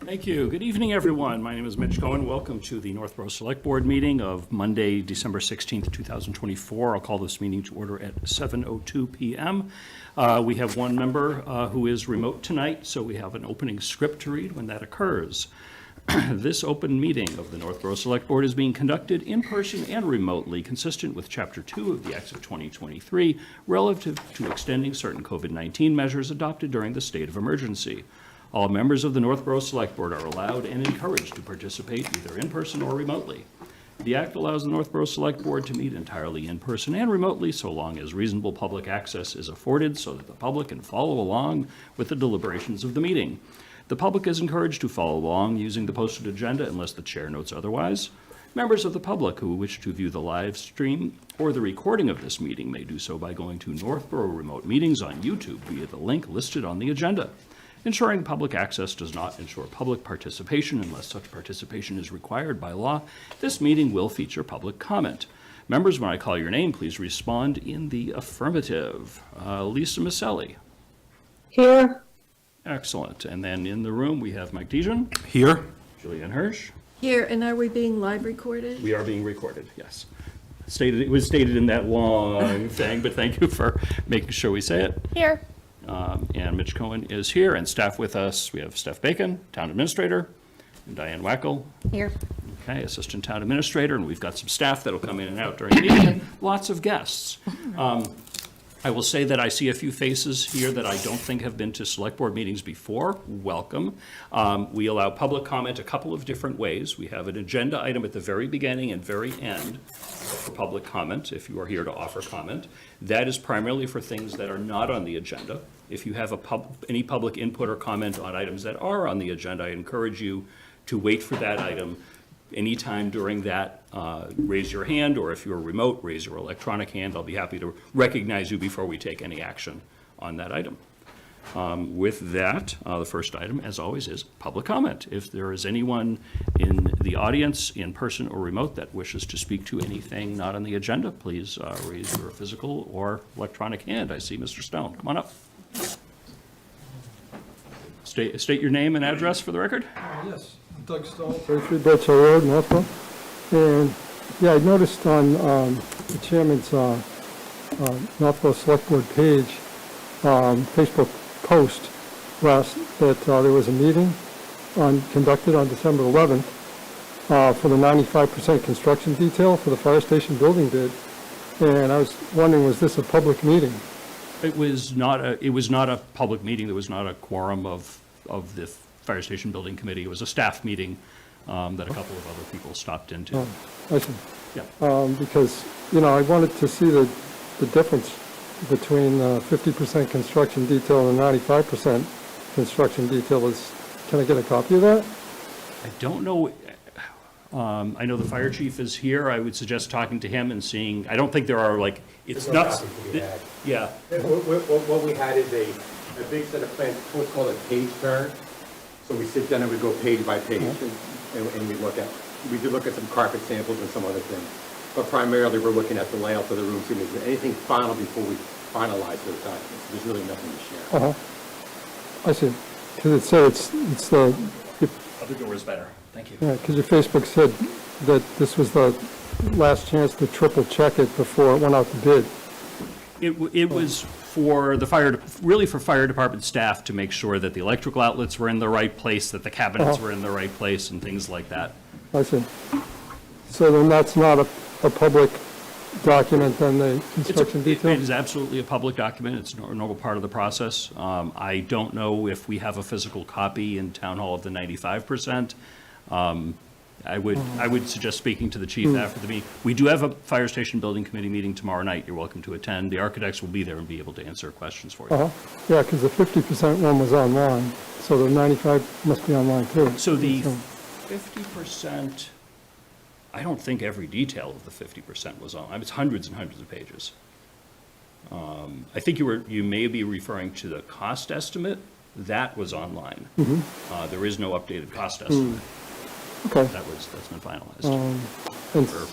Thank you. Good evening, everyone. My name is Mitch Cohen. Welcome to the Northborough Select Board meeting of Monday, December 16th, 2024. I'll call this meeting to order at 7:02 p.m. We have one member who is remote tonight, so we have an opening script to read when that occurs. This open meeting of the Northborough Select Board is being conducted in person and remotely, consistent with Chapter 2 of the Acts of 2023, relative to extending certain COVID-19 measures adopted during the state of emergency. All members of the Northborough Select Board are allowed and encouraged to participate either in person or remotely. The Act allows the Northborough Select Board to meet entirely in person and remotely so long as reasonable public access is afforded so that the public can follow along with the deliberations of the meeting. The public is encouraged to follow along using the posted agenda unless the chair notes otherwise. Members of the public who wish to view the live stream or the recording of this meeting may do so by going to Northborough Remote Meetings on YouTube via the link listed on the agenda. Ensuring public access does not ensure public participation unless such participation is required by law. This meeting will feature public comment. Members, when I call your name, please respond in the affirmative. Lisa Maselli. Here. Excellent. And then in the room, we have Mike Dejan. Here. Julianne Hirsch. Here, and are we being live recorded? We are being recorded, yes. It was stated in that long thing, but thank you for making sure we say it. Here. And Mitch Cohen is here, and staff with us. We have Steph Bacon, Town Administrator, and Diane Wackel. Here. Okay, Assistant Town Administrator, and we've got some staff that'll come in and out during the meeting, and lots of guests. I will say that I see a few faces here that I don't think have been to select board meetings before. Welcome. We allow public comment a couple of different ways. We have an agenda item at the very beginning and very end for public comment, if you are here to offer comment. That is primarily for things that are not on the agenda. If you have any public input or comment on items that are on the agenda, I encourage you to wait for that item. Anytime during that, raise your hand, or if you're remote, raise your electronic hand. I'll be happy to recognize you before we take any action on that item. With that, the first item, as always, is public comment. If there is anyone in the audience, in person or remote, that wishes to speak to anything not on the agenda, please raise your physical or electronic hand. I see Mr. Stone. Come on up. State your name and address for the record. Yes, Doug Stoll, 33 Birch Hill Road, Northborough. And yeah, I noticed on the chairman's Northborough Select Board page, Facebook post that there was a meeting conducted on December 11th for the 95% construction detail for the fire station building bid. And I was wondering, was this a public meeting? It was not a public meeting. There was not a quorum of the Fire Station Building Committee. It was a staff meeting that a couple of other people stopped into. Oh, I see. Yeah. Because, I wanted to see the difference between 50% construction detail and 95% construction detail. Can I get a copy of that? I don't know. I know the fire chief is here. I would suggest talking to him and seeing. I don't think there are it's There's no not. copy to be had. Yeah. What we had is a big set of plans, what's called a page turn. So we sit down and we go page by page, and we do look at some carpet samples and some other things. But primarily, we're looking at the layout of the room, seeing if there's anything final before we finalize those documents. There's really nothing to share. I see. Because it said it's the... Other door is better. Thank you. Yeah, because your Facebook said that this was the last chance to triple check it before it went out to bid. It was for the for fire department staff to make sure that the electrical outlets were in the right place, that the cabinets were in the right place, and things like that. I see. So then that's not a public document, then the construction detail? It is absolutely a public document. It's a normal part of the process. I don't know if we have a physical copy in Town Hall of the 95%. I would suggest speaking to the chief after the meeting. We do have a Fire Station Building Committee meeting tomorrow night. You're welcome to attend. The architects will be there and be able to answer questions for you. Yeah, because the 50% one was online, so the 95 must be online too. So the 50%, I don't think every detail of the 50% was on. It's hundreds and hundreds of pages. I think you may be referring to the cost estimate. That was online. There is no updated cost estimate. Okay. That's been finalized.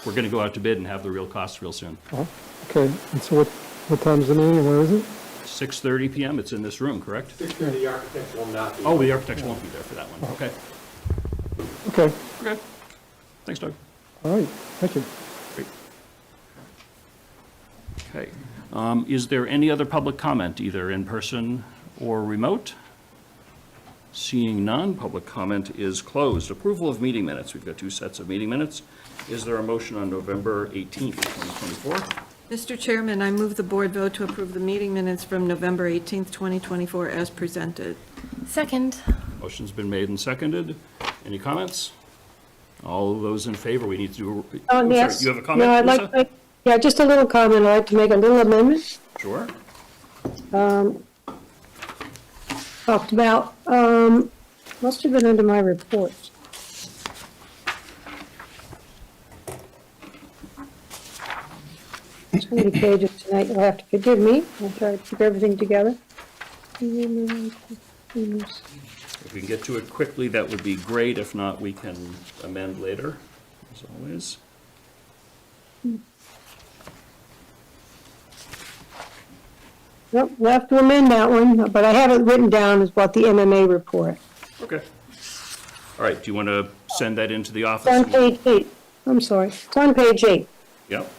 We're going to go out to bid and have the real costs real soon. Okay, and so what time is the meeting and where is it? 6:30 p.m. It's in this room, correct? 6:30, the architects will not be. Oh, the architects won't be there for that one. Okay. Okay, Okay. Thanks, Doug. all right, thank you. Great. Okay. Is there any other public comment, either in person or remote? Seeing none, public comment is closed. Approval of meeting minutes. We've got two sets of meeting minutes. Is there a motion on November 18th, 2024? Mr. Chairman, I move the board vote to approve the meeting minutes from November 18th, 2024 as presented. Second. Motion's been made and seconded. Any comments? All those in favor, we need to do. Yes. You have a comment, No, I'd like Lisa? to make, yeah, just a little comment. I'd like to make a little amendment. Sure. Talked about, must have been under my reports. So many pages tonight, you'll have to forgive me. I'll try to keep everything together. If we can get to it quickly, that would be great. If not, we can amend later, as always. Yep, we'll have to amend that one, but I have it written down as what the MMA report. Okay. All right, do you want to send that into the It's on office? page 8. I'm sorry. It's on page 8. Yep.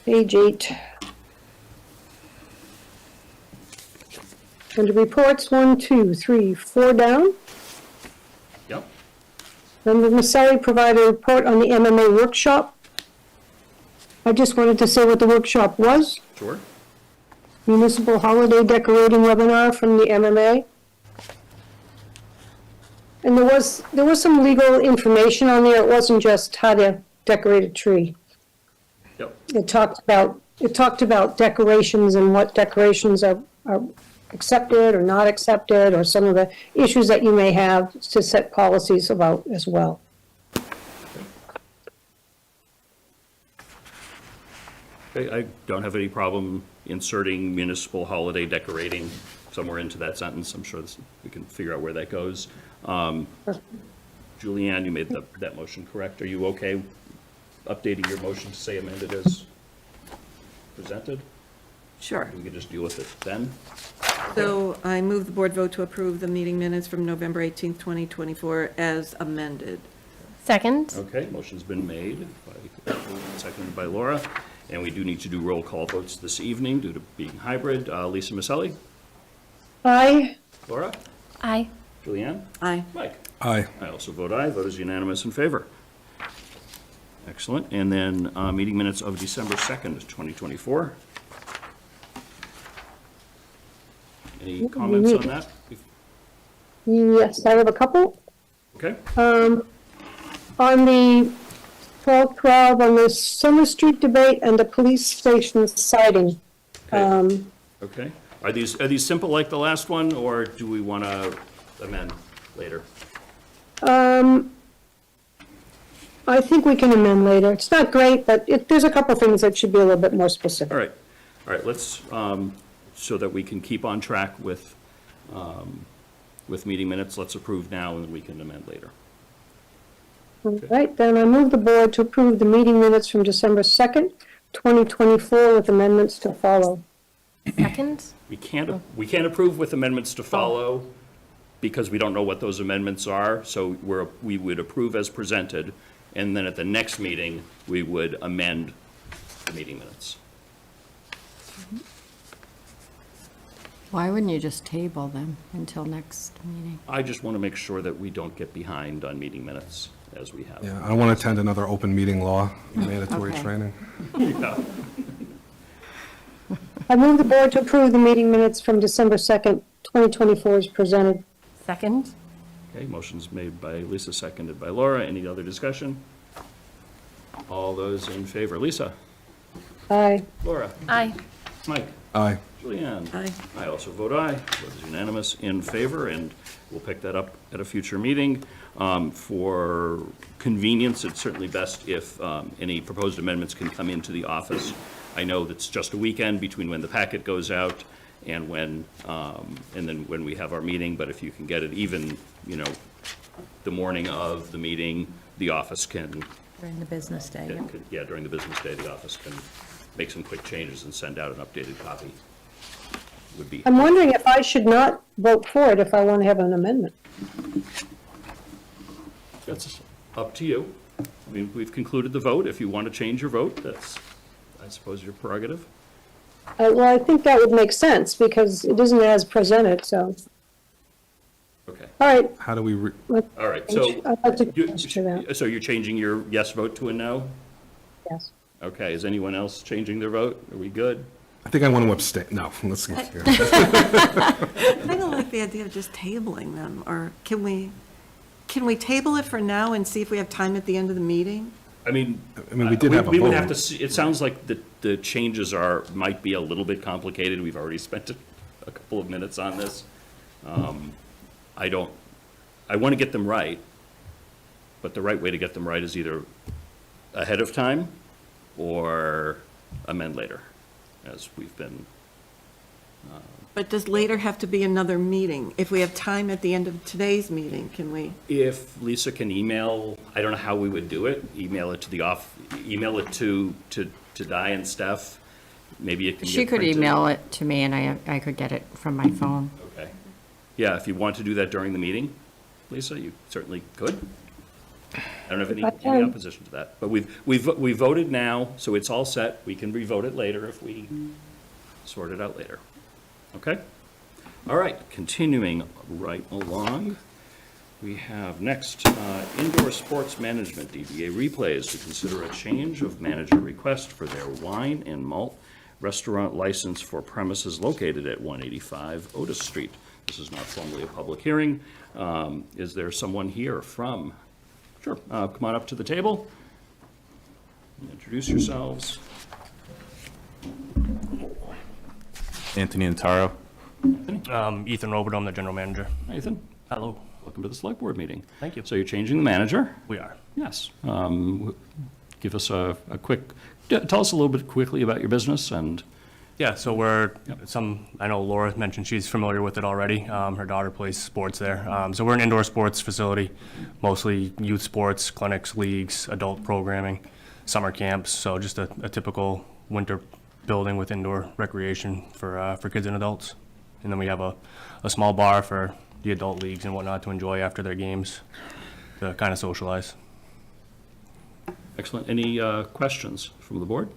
Page 8. Under reports, 1, 2, 3, 4 down. Yep. Then the Maselli provided a report on the MMA workshop. I just wanted to say what the workshop was. Sure. Municipal holiday decorating webinar from the MMA. And there was some legal information on there. It wasn't just how to decorate a tree. Yep. It talked about decorations and what decorations are accepted or not accepted, or some of the issues that you may have to set policies about as well. Okay, I don't have any problem inserting municipal holiday decorating somewhere into that sentence. I'm sure we can figure out where that goes. Julianne, you made that motion, correct? Are you okay updating your motion to say amended as presented? Sure. We can just deal with it then? So I move the board vote to approve the meeting minutes from November 18th, 2024 as amended. Second. Okay, motion's been made by, seconded by Laura, and we do need to do roll call votes this evening due to being hybrid. Lisa Maselli? Aye. Laura? Aye. Julianne? Aye. Mike? Aye. I also vote aye. Vote is unanimous in favor. Excellent. And then meeting minutes of December 2nd, 2024. Any comments on that? Yes, I have a couple. Okay, On the 12/12, on the Summer Street debate and the police station sighting. okay. Are these simple like the last one, or do we want to amend later? I think we can amend later. It's not great, but there's a couple things that should be a little bit more specific. All right, let's, so that we can keep on track with meeting minutes, let's approve now, and then we can amend later. All right, then I move the board to approve the meeting minutes from December 2nd, 2024 with amendments to follow. Second. We can't approve with amendments to follow because we don't know what those amendments are, so we would approve as presented, and then at the next meeting, we would amend the meeting minutes. Why wouldn't you just table them until next meeting? I just want to make sure that we don't get behind on meeting minutes as we have. Yeah, I don't want to attend another open meeting law mandatory Okay. training. Yeah. I move the board to approve the meeting minutes from December 2nd, 2024 as presented. Second. Okay, motion's made by Lisa, seconded by Laura. Any other discussion? All those in favor? Lisa? Aye. Laura? Aye. Mike? Aye. Julianne? Aye. I also vote aye. Vote is unanimous in favor, and we'll pick that up at a future meeting. For convenience, it's certainly best if any proposed amendments can come into the office. I know that's just a weekend between when the packet goes out and when, and then when we have our meeting, but if you can get it even, the morning of the meeting, the office can, During the business day, yeah. during the business day, the office can make some quick changes and send out an updated copy. Would be. I'm wondering if I should not vote for it if I want to have an amendment. That's Up to you. I mean, we've concluded the vote. If you want to change your vote, that's, I suppose, your prerogative. Well, I think that would make sense because it isn't as presented, so, Okay. all right. How do we, All right, so. I'd like to you- change to that, So you're changing your yes vote to a no? yes. Okay, is anyone else changing their vote? Are we good? I think I want to abstain. No, let's go. I don't like the idea of just tabling them, or can we table it for now and see if we have time at the end of the meeting? I mean. We did have a We would have to vote. see, it sounds like the changes might be a little bit complicated. We've already spent a couple of minutes on this. I want to get them right, but the right way to get them right is either ahead of time or amend later, as we've been. But does later have to be another meeting? If we have time at the end of today's meeting, can we? If Lisa can email, I don't know how we would do it, email it to Di and Steph, maybe it can get She could printed. email it to me and I could get it from my phone. Okay. Yeah, if you want to do that during the meeting, Lisa, you certainly could. I don't have any opposition to that. But we voted now, so it's all set. We can revote it later if we sort it out later. Okay? All right, continuing right along. We have next, indoor sports management, DBA Replays, to consider a change of manager request for their wine and malt restaurant license for premises located at 185 Otis Street. This is not formally a public hearing. Is there someone here from, sure, come on up to the table. Introduce yourselves. Anthony Antaro. Anthony? Ethan Robert, I'm the general manager. Hi, Ethan. Hello. Welcome to the select board meeting. Thank you. So you're changing the manager? We are. Yes. Give us a quick, tell us a little bit quickly about your business and, Yeah, so I know Laura mentioned she's familiar with it already. Her daughter plays sports there. So we're an indoor sports facility, mostly youth sports, clinics, leagues, adult programming, summer camps. So just a typical winter building with indoor recreation for kids and adults. And then we have a small bar for the adult leagues and whatnot to enjoy after their games, to kind of socialize. excellent. Any questions from the board?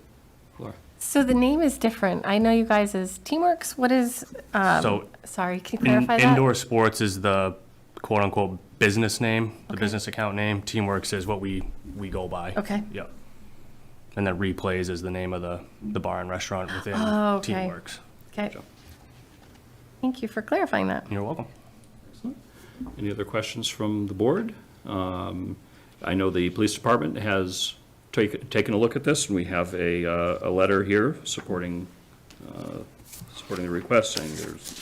Laura? So the name is different. I know you guys as Teamworks. What is, So sorry, can you clarify that? Indoor sports is the quote-unquote business name, the business account name. Teamworks is what we go by. Okay. Yep. And then Replays is the name of the bar and restaurant within Oh, okay. Teamworks. Okay. Thank you for clarifying that. You're welcome. Excellent. Any other questions from the board? I know the police department has taken a look at this, and we have a letter here supporting the request, saying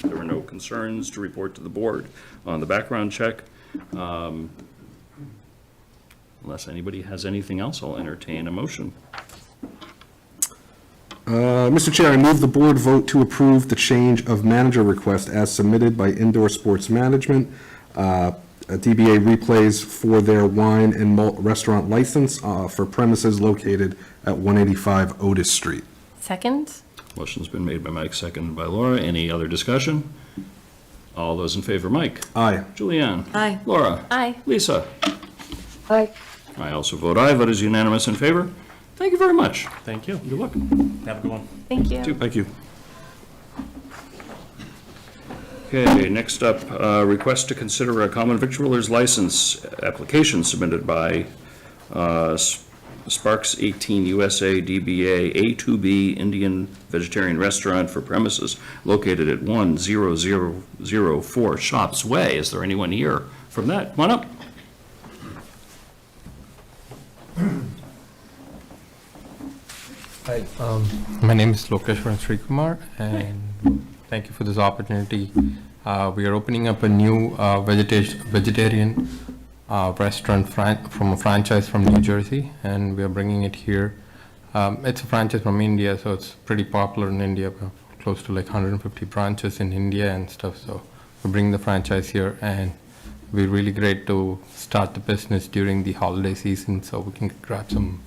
there were no concerns to report to the board on the background check. Unless anybody has anything else, I'll entertain a motion. Mr. Chair, I move the board vote to approve the change of manager request as submitted by Indoor Sports Management, DBA Replays for their wine and malt restaurant license for premises located at 185 Otis Street. Second? Motion's been made by Mike, seconded by Laura. Any other discussion? All those in favor, Mike? Aye. Julianne? Aye. Laura? Aye. Lisa? Aye. I also vote aye. Vote is unanimous in favor. Thank you very much. Thank you. Good luck. Have a good one. Thank you. Thank you. Okay, next up, request to consider a common victualer's license application submitted by Sparks 18 USA DBA A2B Indian Vegetarian Restaurant for premises located at 10004 Shops Way. Is there anyone here from that? Come on up. Hi, my name is Lokeshwaran Srikumar, and thank you for this opportunity. We are opening up a new vegetarian restaurant from a franchise from New Jersey, and we are bringing it here. It's a franchise from India, so it's pretty popular in India. We have close to like 150 branches in India and stuff, so we're bringing the franchise here, and it'll be really great to start the business during the holiday season, so we can grab some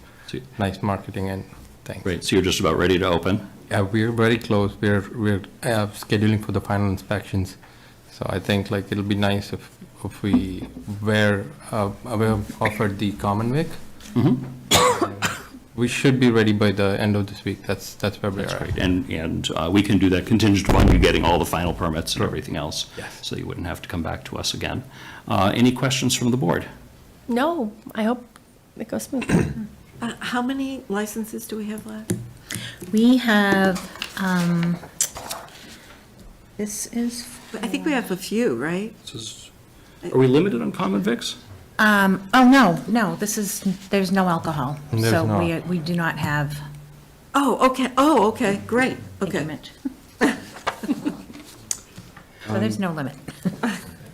nice marketing and things. Great, so you're just about ready to open? Yeah, we're very close. We're scheduling for the final inspections. So I think like it'll be nice if were offered the common vic. Mm-hmm. We should be ready by the end of this week. That's where we That's are. great. And we can do that contingent upon you getting all the final permits and everything else. Yes. So you wouldn't have to come back to us again. Any questions from the board? No, I hope it goes smoothly. How many licenses do we have left? We have, this is, I think we have a few, right? Are we limited on common vics? no, this is, there's no alcohol. There's So not. we do not have. Oh, okay, great, Thank you, okay. Mitch. So there's no limit.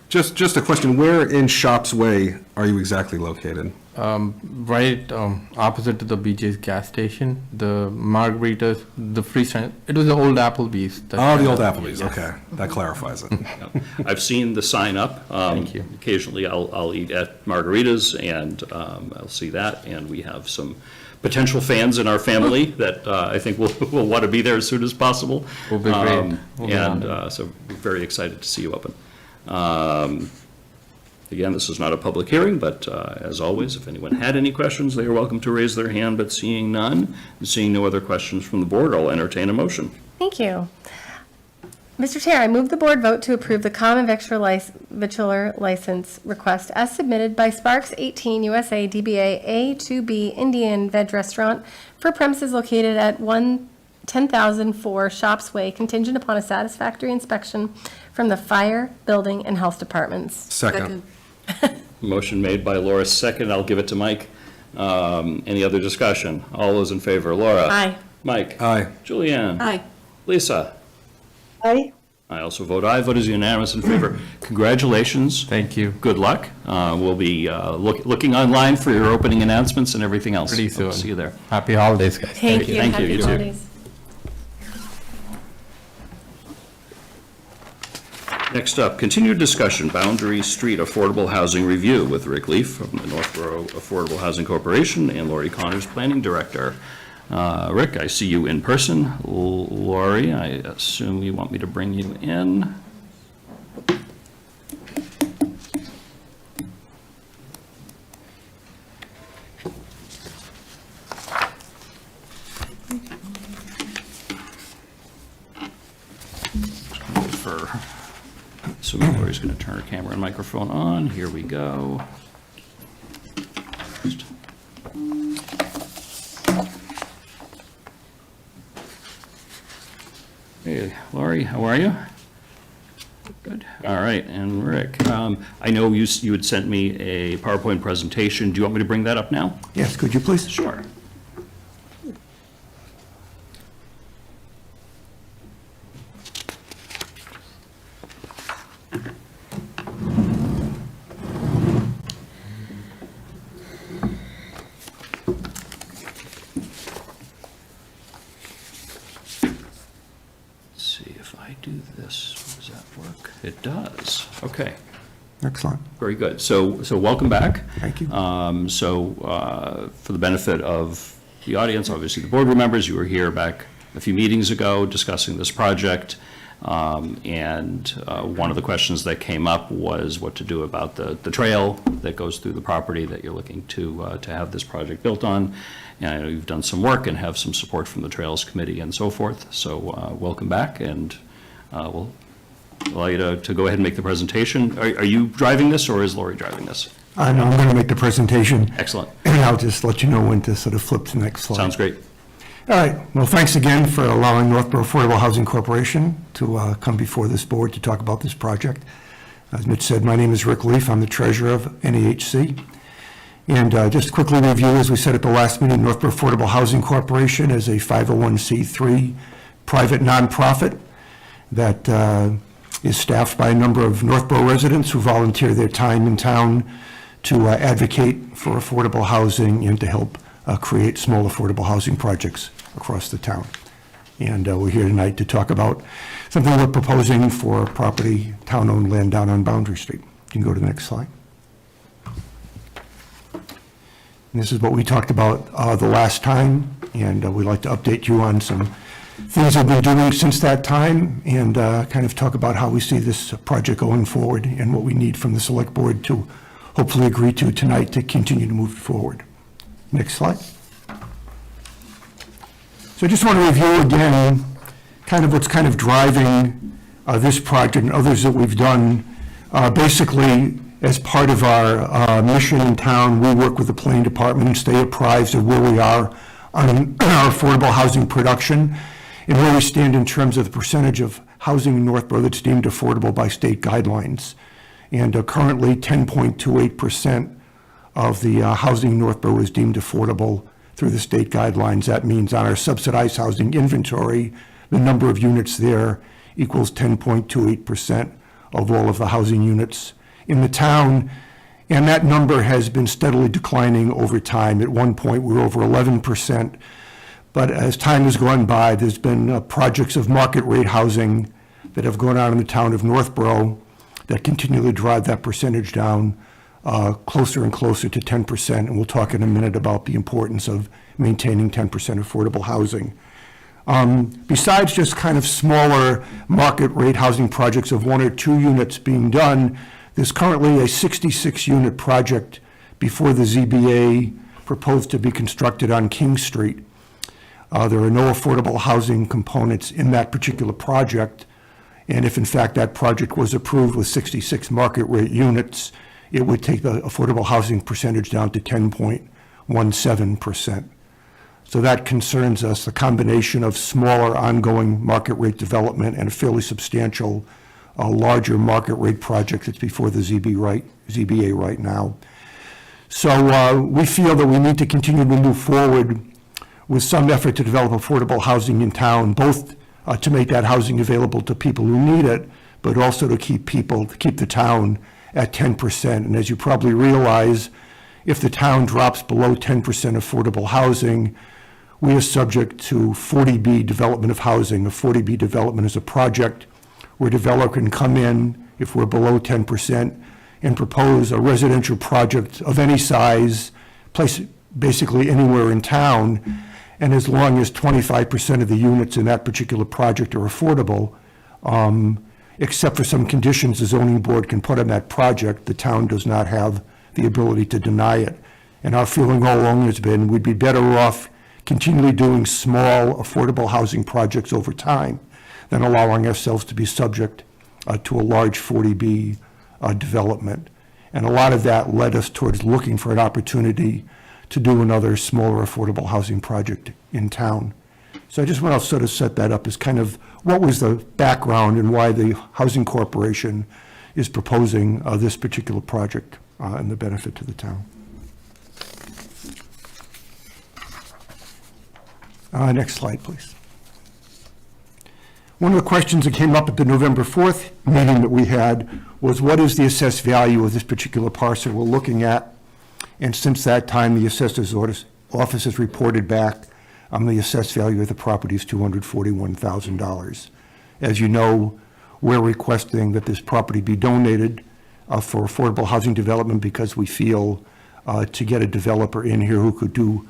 Just a question, where in Shops Way are you exactly located? Right opposite to the BJ's gas station, the margaritas, the freestyle. It was the old Applebee's. Oh, the old Applebee's, okay, that clarifies it. I've seen the sign up. Thank you. Occasionally, I'll eat at Margaritas, and I'll see that, and we have some potential fans in our family that I think will want to be there as soon as possible. Will be great. Will be honored. So we're very excited to see you open. Again, this is not a public hearing, but as always, if anyone had any questions, they are welcome to raise their hand, but seeing none, and seeing no other questions from the board, I'll entertain a motion. Thank you. Mr. Chair, I move the board vote to approve the common victular license request as submitted by Sparks 18 USA DBA A2B Indian Veg Restaurant for premises located at 10,004 Shops Way, contingent upon a satisfactory inspection from the fire, building, and health departments. Second. Motion made by Laura, second. I'll give it to Mike. Any other discussion? All those in favor? Laura? Aye. Mike? Aye. Julianne? Aye. Lisa? Aye. I also vote aye. Vote is unanimous in favor. Congratulations. Thank you. Good luck. We'll be looking online for your opening announcements and everything else. Pretty Hope to soon. See you there. Happy holidays, guys. Thank you. Thank you. Happy You too. holidays. Next up, continued discussion, Boundary Street Affordable Housing Review with Rick Leaf from the Northborough Affordable Housing Corporation and Lori Connors, Planning Director. Rick, I see you in person. Lori, I assume you want me to bring you in. Assuming Lori's going to turn her camera and microphone on. Here we go. Hey, Lori, how are you? Good. All right, and Rick, I know you had sent me a PowerPoint presentation. Do you want me to bring that up now? Yes, could you please? Sure. Do this, does that work? It does, okay. Excellent. Very good. So welcome back. Thank you. For the benefit of the audience, obviously the board remembers, you were here back a few meetings ago discussing this project. And one of the questions that came up was what to do about the trail that goes through the property that you're looking to have this project built on. And I know you've done some work and have some support from the Trails Committee and so forth. So welcome back, and we'll allow you to go ahead and make the presentation. Are you driving this, or is Lori driving this? No, I'm going to make the presentation, Excellent. and I'll just let you know when to sort of flip to the next slide. Sounds great. All right. Well, thanks again for allowing Northborough Affordable Housing Corporation to come before this board to talk about this project. As Mitch said, my name is Rick Leaf. I'm the treasurer of NAHC. And just quickly review, as we said at the last meeting, Northborough Affordable Housing Corporation is a 501c3 private nonprofit that is staffed by a number of Northborough residents who volunteer their time in town to advocate for affordable housing and to help create small affordable housing projects across the town. And we're here tonight to talk about something we're proposing for property, town-owned land down on Boundary Street. You can go to the next slide. And this is what we talked about the last time, and we'd like to update you on some things that we've been doing since that time and kind of talk about how we see this project going forward and what we need from the select board to hopefully agree to tonight to continue to move it forward. Next slide. So I just want to review again kind of what's kind of driving this project and others that we've done. Basically, as part of our mission in town, we work with the planning department and stay apprised of where we are on our affordable housing production and where we stand in terms of the percentage of housing in Northborough that's deemed affordable by state guidelines. And currently, 10.28% of the housing in Northborough is deemed affordable through the state guidelines. That means on our subsidized housing inventory, the number of units there equals 10.28% of all of the housing units in the town. And that number has been steadily declining over time. At one point, we were over 11%. But as time has gone by, there's been projects of market rate housing that have gone on in the town of Northborough that continually drive that percentage down closer and closer to 10%. And we'll talk in a minute about the importance of maintaining 10% affordable housing. Besides just kind of smaller market rate housing projects of 1 or 2 units being done, there's currently a 66-unit project before the ZBA proposed to be constructed on King Street. There are no affordable housing components in that particular project, and if in fact that project was approved with 66 market rate units, it would take the affordable housing percentage down to 10.17%. So that concerns us, the combination of smaller ongoing market rate development and a fairly substantial larger market rate project that's before the ZBA right now. So we feel that we need to continue to move forward with some effort to develop affordable housing in town, both to make that housing available to people who need it, but also to keep the town at 10%. And as you probably realize, if the town drops below 10% affordable housing, we are subject to 40B development of housing. A 40B development is a project where a developer can come in, if we're below 10%, and propose a residential project of any size, place it basically anywhere in town, and as long as 25% of the units in that particular project are affordable, except for some conditions the zoning board can put on that project, the town does not have the ability to deny it. And our feeling all along has been we'd be better off continually doing small affordable housing projects over time than allowing ourselves to be subject to a large 40B development. And a lot of that led us towards looking for an opportunity to do another smaller affordable housing project in town. So I just want to sort of set that up as kind of what was the background and why the Housing Corporation is proposing this particular project and the benefit to the town. Next slide, please. One of the questions that came up at the November 4th meeting that we had was, what is the assessed value of this particular parcel we're looking at? And since that time, the assessor's office has reported back the assessed value of the property is $241,000. As you know, we're requesting that this property be donated for affordable housing development because we feel to get a developer in here who could do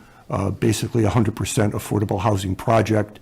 basically 100% affordable housing project,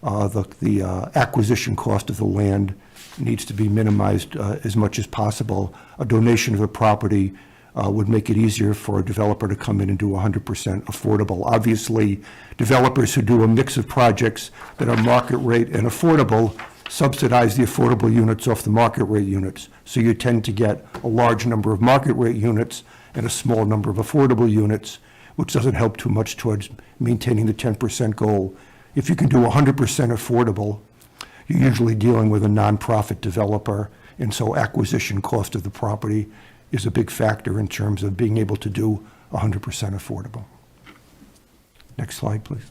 the acquisition cost of the land needs to be minimized as much as possible. A donation of the property would make it easier for a developer to come in and do 100% affordable. Obviously, developers who do a mix of projects that are market rate and affordable subsidize the affordable units off the market rate units. So you tend to get a large number of market rate units and a small number of affordable units, which doesn't help too much towards maintaining the 10% goal. If you can do 100% affordable, you're usually dealing with a nonprofit developer, and so acquisition cost of the property is a big factor in terms of being able to do 100% affordable. Next slide, please.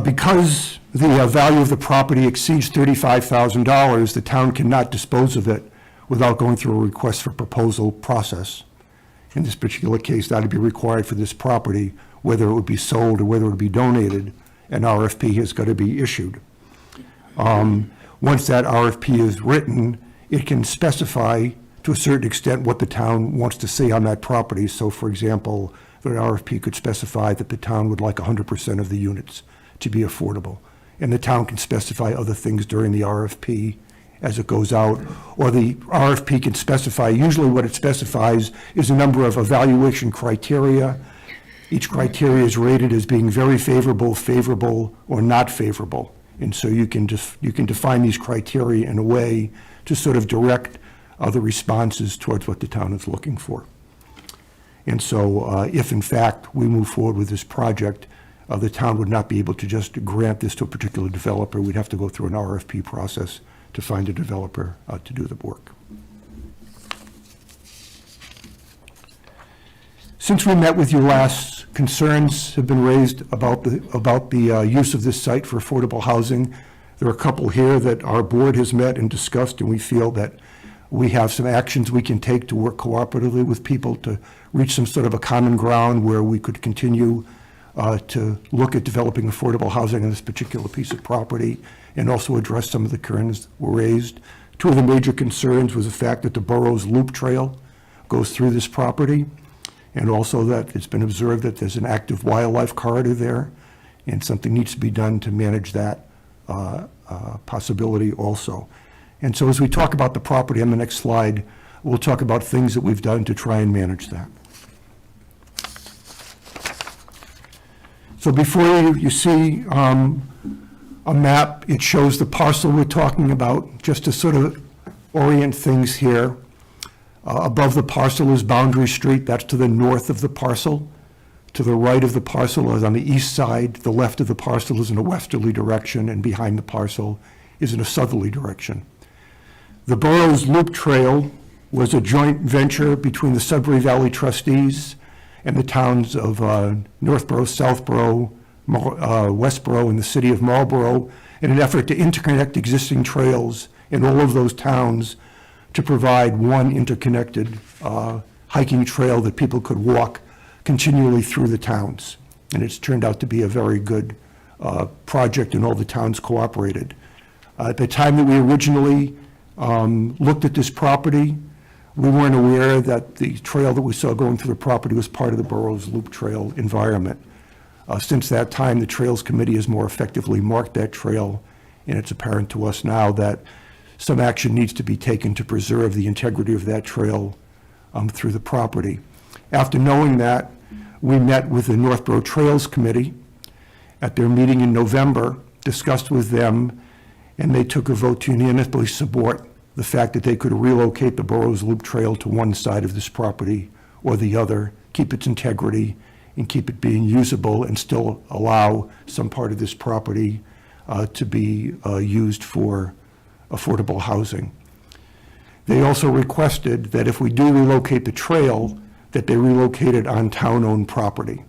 Because the value of the property exceeds $35,000, the town cannot dispose of it without going through a request for proposal process. In this particular case, that would be required for this property, whether it would be sold or whether it would be donated, an RFP has got to be issued. Once that RFP is written, it can specify to a certain extent what the town wants to see on that property. So for example, that an RFP could specify that the town would like 100% of the units to be affordable. And the town can specify other things during the RFP as it goes out, or the RFP can specify, usually what it specifies is a number of evaluation criteria. Each criteria is rated as being very favorable, favorable, or not favorable. And so you can define these criteria in a way to sort of direct the responses towards what the town is looking for. And so if in fact we move forward with this project, the town would not be able to just grant this to a particular developer. We'd have to go through an RFP process to find a developer to do the work. Since we met with you last, concerns have been raised about the use of this site for affordable housing. There are a couple here that our board has met and discussed, and we feel that we have some actions we can take to work cooperatively with people to reach some sort of a common ground where we could continue to look at developing affordable housing on this particular piece of property and also address some of the concerns that were raised. Two of the major concerns was the fact that the borough's loop trail goes through this property, and also that it's been observed that there's an active wildlife corridor there, and something needs to be done to manage that possibility also. And so as we talk about the property on the next slide, we'll talk about things that we've done to try and manage that. So before you see a map. It shows the parcel we're talking about, just to sort of orient things here. Above the parcel is Boundary Street. That's to the north of the parcel. To the right of the parcel is on the east side. The left of the parcel is in a westerly direction, and behind the parcel is in a southerly direction. The borough's loop trail was a joint venture between the Sudbury Valley trustees and the towns of Northborough, Southborough, Westborough, and the city of Marlborough in an effort to interconnect existing trails in all of those towns to provide one interconnected hiking trail that people could walk continually through the towns. And it's turned out to be a very good project, and all the towns cooperated. At the time that we originally looked at this property, we weren't aware that the trail that we saw going through the property was part of the borough's loop trail environment. Since that time, the Trails Committee has more effectively marked that trail, and it's apparent to us now that some action needs to be taken to preserve the integrity of that trail through the property. After knowing that, we met with the Northborough Trails Committee at their meeting in November, discussed with them, and they took a vote to unanimously support the fact that they could relocate the borough's loop trail to one side of this property or the other, keep its integrity, and keep it being usable, and still allow some part of this property to be used for affordable housing. They also requested that if we do relocate the trail, that they relocate it on town-owned property.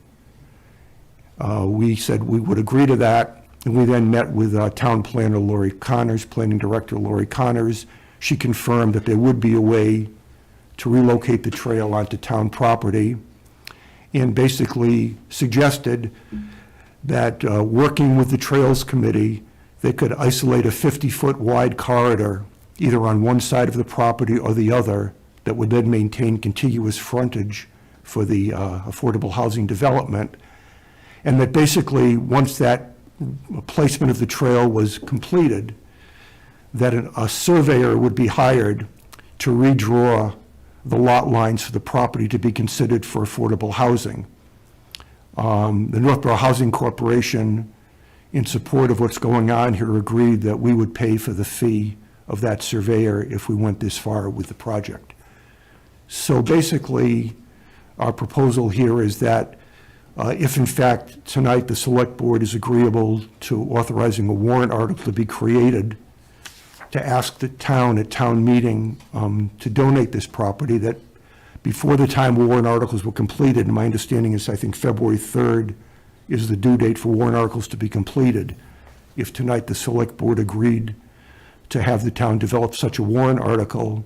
We said we would agree to that, and we then met with town planner Lori Connors, planning director Lori Connors. She confirmed that there would be a way to relocate the trail onto town property, and basically suggested that working with the Trails Committee, they could isolate a 50-foot wide corridor either on one side of the property or the other that would then maintain contiguous frontage for the affordable housing development. And that basically, once that placement of the trail was completed, that a surveyor would be hired to redraw the lot lines for the property to be considered for affordable housing. The Northborough Housing Corporation, in support of what's going on here, agreed that we would pay for the fee of that surveyor if we went this far with the project. So basically, our proposal here is that if in fact tonight the select board is agreeable to authorizing a warrant article to be created to ask the town at town meeting to donate this property, that before the time warrant articles were completed, and my understanding is I think February 3rd is the due date for warrant articles to be completed. If tonight the select board agreed to have the town develop such a warrant article,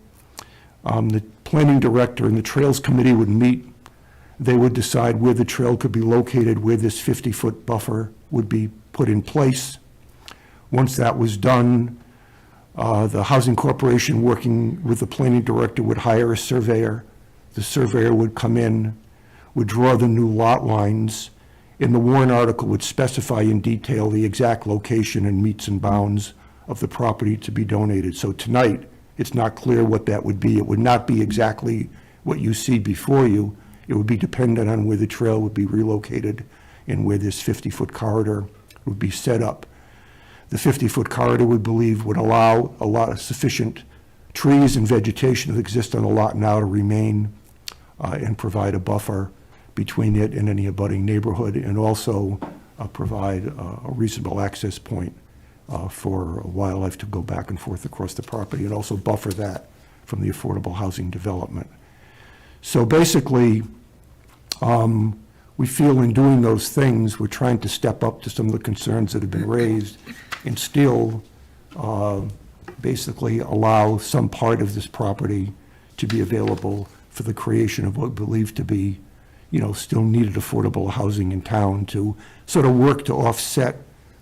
the planning director and the Trails Committee would meet. They would decide where the trail could be located, where this 50-foot buffer would be put in place. Once that was done, the Housing Corporation, working with the planning director, would hire a surveyor. The surveyor would come in, would draw the new lot lines, and the warrant article would specify in detail the exact location and metes and bounds of the property to be donated. So tonight, it's not clear what that would be. It would not be exactly what you see before you. It would be dependent on where the trail would be relocated and where this 50-foot corridor would be set up. The 50-foot corridor, we believe, would allow a lot of sufficient trees and vegetation that exist on the lot now to remain and provide a buffer between it and any abutting neighborhood, and also provide a reasonable access point for wildlife to go back and forth across the property, and also buffer that from the affordable housing development. So basically, we feel in doing those things, we're trying to step up to some of the concerns that have been raised and still basically allow some part of this property to be available for the creation of what we believe to be, still needed affordable housing in town, to sort of work to offset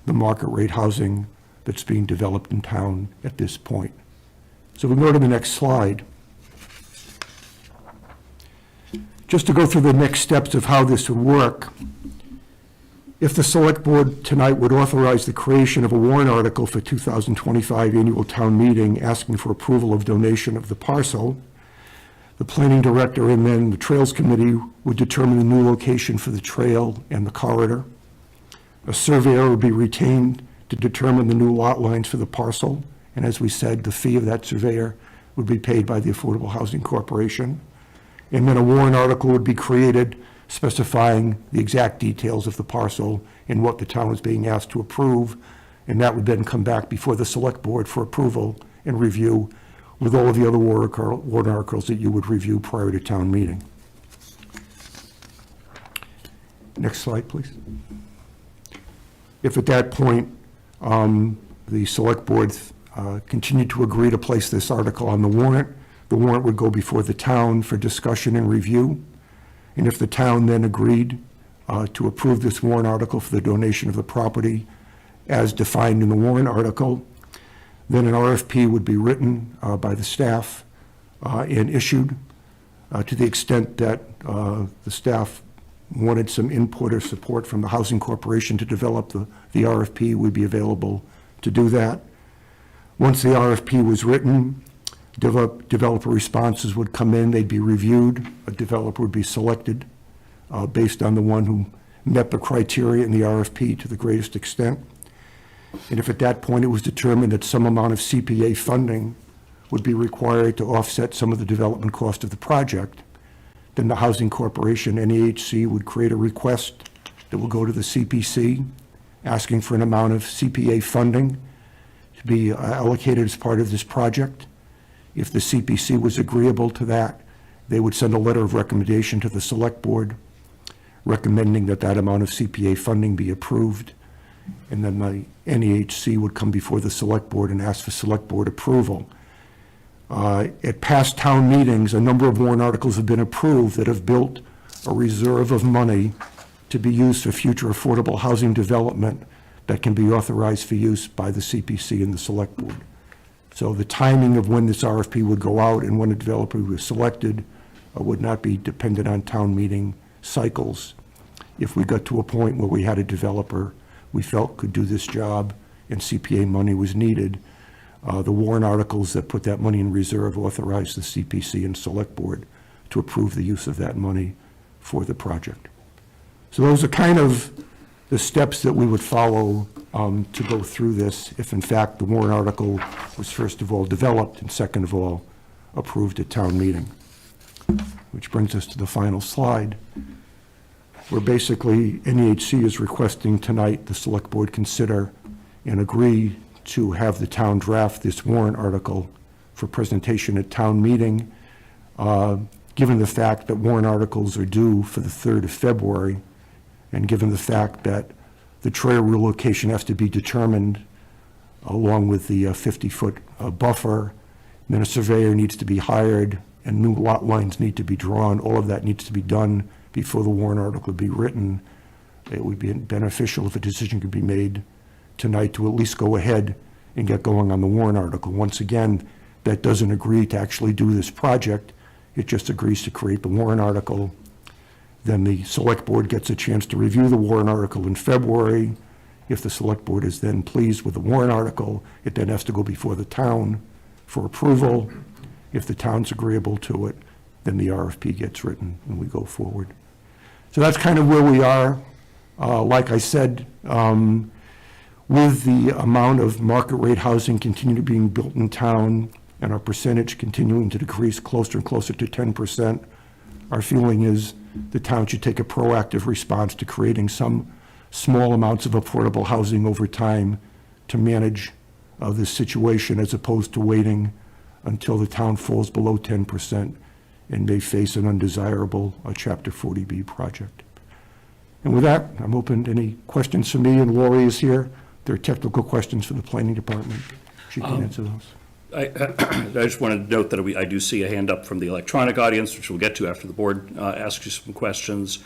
the market rate housing that's being developed in town at this point. So we can go to the next slide. Just to go through the next steps of how this would work, if the select board tonight would authorize the creation of a warrant article for 2025 annual town meeting asking for approval of donation of the parcel, the planning director and then the trails committee would determine the new location for the trail and the corridor. A surveyor would be retained to determine the new lot lines for the parcel, and as we said, the fee of that surveyor would be paid by the Affordable Housing Corporation. And then a warrant article would be created specifying the exact details of the parcel and what the town was being asked to approve, and that would then come back before the select board for approval and review with all of the other warrant articles that you would review prior to town meeting. Next slide, please. If at that point the select board continued to agree to place this article on the warrant would go before the town for discussion and review. And if the town then agreed to approve this warrant article for the donation of the property as defined in the warrant article, then an RFP would be written by the staff and issued. To the extent that the staff wanted some input or support from the Housing Corporation to develop the RFP, would be available to do that. Once the RFP was written, developer responses would come in, they'd be reviewed, a developer would be selected based on the one who met the criteria in the RFP to the greatest extent. And if at that point it was determined that some amount of CPA funding would be required to offset some of the development cost of the project, then the Housing Corporation, NEHC, would create a request that will go to the CPC asking for an amount of CPA funding to be allocated as part of this project. If the CPC was agreeable to that, they would send a letter of recommendation to the select board recommending that that amount of CPA funding be approved. And then the NEHC would come before the select board and ask for select board approval. At past town meetings, a number of warrant articles have been approved that have built a reserve of money to be used for future affordable housing development that can be authorized for use by the CPC and the select board. So the timing of when this RFP would go out and when a developer was selected would not be dependent on town meeting cycles. If we got to a point where we had a developer we felt could do this job and CPA money was needed, the warrant articles that put that money in reserve authorized the CPC and select board to approve the use of that money for the project. So those are kind of the steps that we would follow to go through this if in fact the warrant article was first of all developed and second of all approved at town meeting. Which brings us to the final slide, where basically NEHC is requesting tonight the select board consider and agree to have the town draft this warrant article for presentation at town meeting. Given the fact that warrant articles are due for the 3rd of February, and given the fact that the trail relocation has to be determined along with the 50-foot buffer, then a surveyor needs to be hired and new lot lines need to be drawn. All of that needs to be done before the warrant article would be written. It would be beneficial if a decision could be made tonight to at least go ahead and get going on the warrant article. Once again, that doesn't agree to actually do this project. It just agrees to create the warrant article. Then the select board gets a chance to review the warrant article in February. If the select board is then pleased with the warrant article, it then has to go before the town for approval. If the town's agreeable to it, then the RFP gets written and we go forward. So that's kind of where we are. Like I said, with the amount of market rate housing continuing being built in town and our percentage continuing to decrease closer and closer to 10%, our feeling is the town should take a proactive response to creating some small amounts of affordable housing over time to manage this situation, as opposed to waiting until the town falls below 10% and may face an undesirable Chapter 40B project. And with that, I'm open to any questions for me, and Lori is here. There are technical questions for the planning department. She can answer those. I just wanted to note that I do see a hand up from the electronic audience, which we'll get to after the board asks you some questions.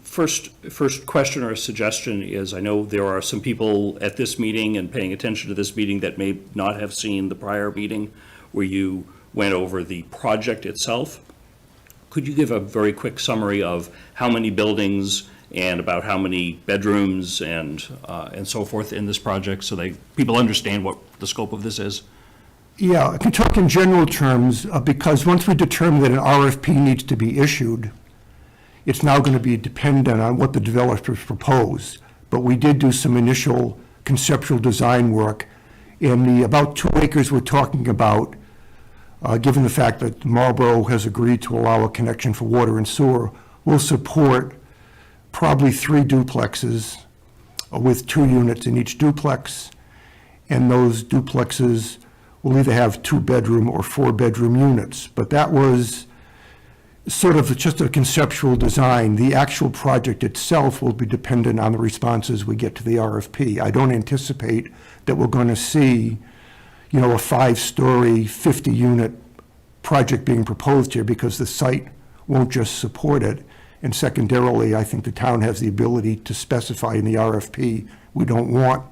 First question or suggestion is, I know there are some people at this meeting and paying attention to this meeting that may not have seen the prior meeting where you went over the project itself. Could you give a very quick summary of how many buildings and about how many bedrooms and so forth in this project, so people understand what the scope of this is? Yeah, I can talk in general terms, because once we determine that an RFP needs to be issued, it's now going to be dependent on what the developers propose. But we did do some initial conceptual design work, and the about 2 acres we're talking about, given the fact that Marlborough has agreed to allow a connection for water and sewer, will support probably 3 duplexes with 2 units in each duplex, and those duplexes will either have 2-bedroom or 4-bedroom units. But that was sort of just a conceptual design. The actual project itself will be dependent on the responses we get to the RFP. I don't anticipate that we're going to see, a 5-story, 50-unit project being proposed here, because the site won't just support it. And secondarily, I think the town has the ability to specify in the RFP, we don't want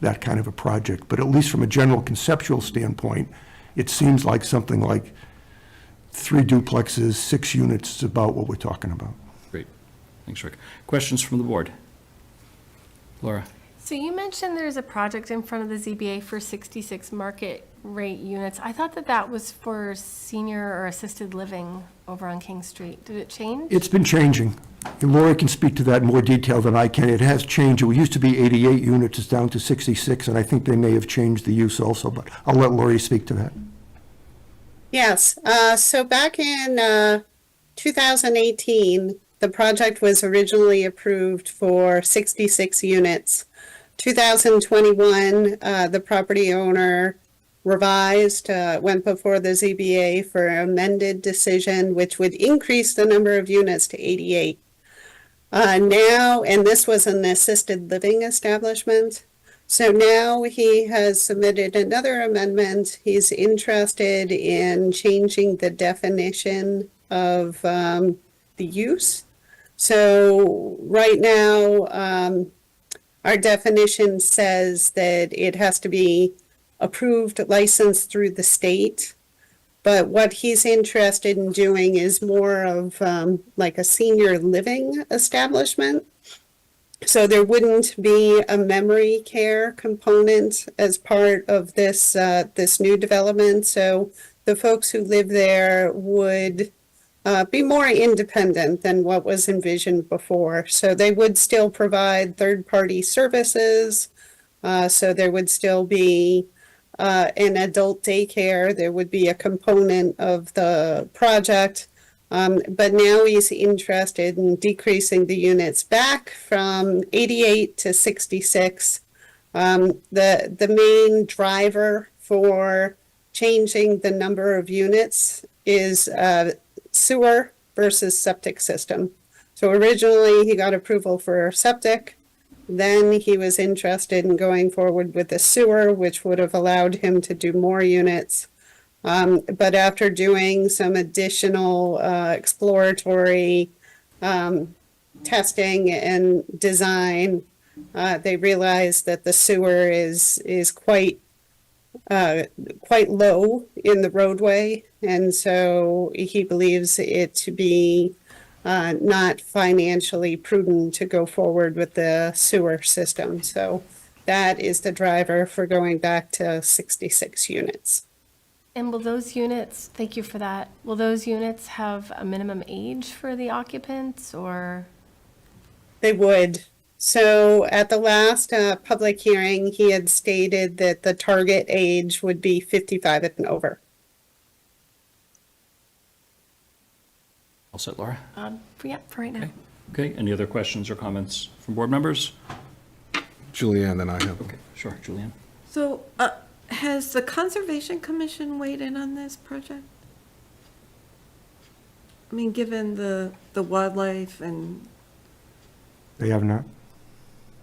that kind of a project. But at least from a general conceptual standpoint, it seems like something like 3 duplexes, 6 units is about what we're talking about. Great. Thanks, Rick. Questions from the board? Laura? So you mentioned there's a project in front of the ZBA for 66 market rate units. I thought that was for senior or assisted living over on King Street. Did it change? It's been changing. And Lori can speak to that in more detail than I can. It has changed. It used to be 88 units, it's down to 66, and I think they may have changed the use also, but I'll let Lori speak to that. Yes, so back in 2018, the project was originally approved for 66 units. 2021, the property owner revised, went before the ZBA for an amended decision, which would increase the number of units to 88. Now, and this was an assisted living establishment, so now he has submitted another amendment. He's interested in changing the definition of the use. So right now, our definition says that it has to be approved, licensed through the state. But what he's interested in doing is more of like a senior living establishment. So there wouldn't be a memory care component as part of this this new development. So the folks who live there would be more independent than what was envisioned before. So they would still provide third-party services. So there would still be an adult daycare. There would be a component of the project. But now he's interested in decreasing the units back from 88 to 66. The main driver for changing the number of units is sewer versus septic system. So originally he got approval for septic. Then he was interested in going forward with the sewer, which would have allowed him to do more units. But after doing some additional exploratory testing and design, they realized that the sewer is quite low in the roadway, and so he believes it to be not financially prudent to go forward with the sewer system. So that is the driver for going back to 66 units. And will those units, thank you for that, will those units have a minimum age for the occupants, or? They would. So at the last public hearing, he had stated that the target age would be 55 and over. All set, Laura? Yeah, for right now. Okay, any other questions or comments from board members? Julianne, then I have. Okay, sure, Julianne. So, has the Conservation Commission weighed in on this project? I mean, given the wildlife and, They have not?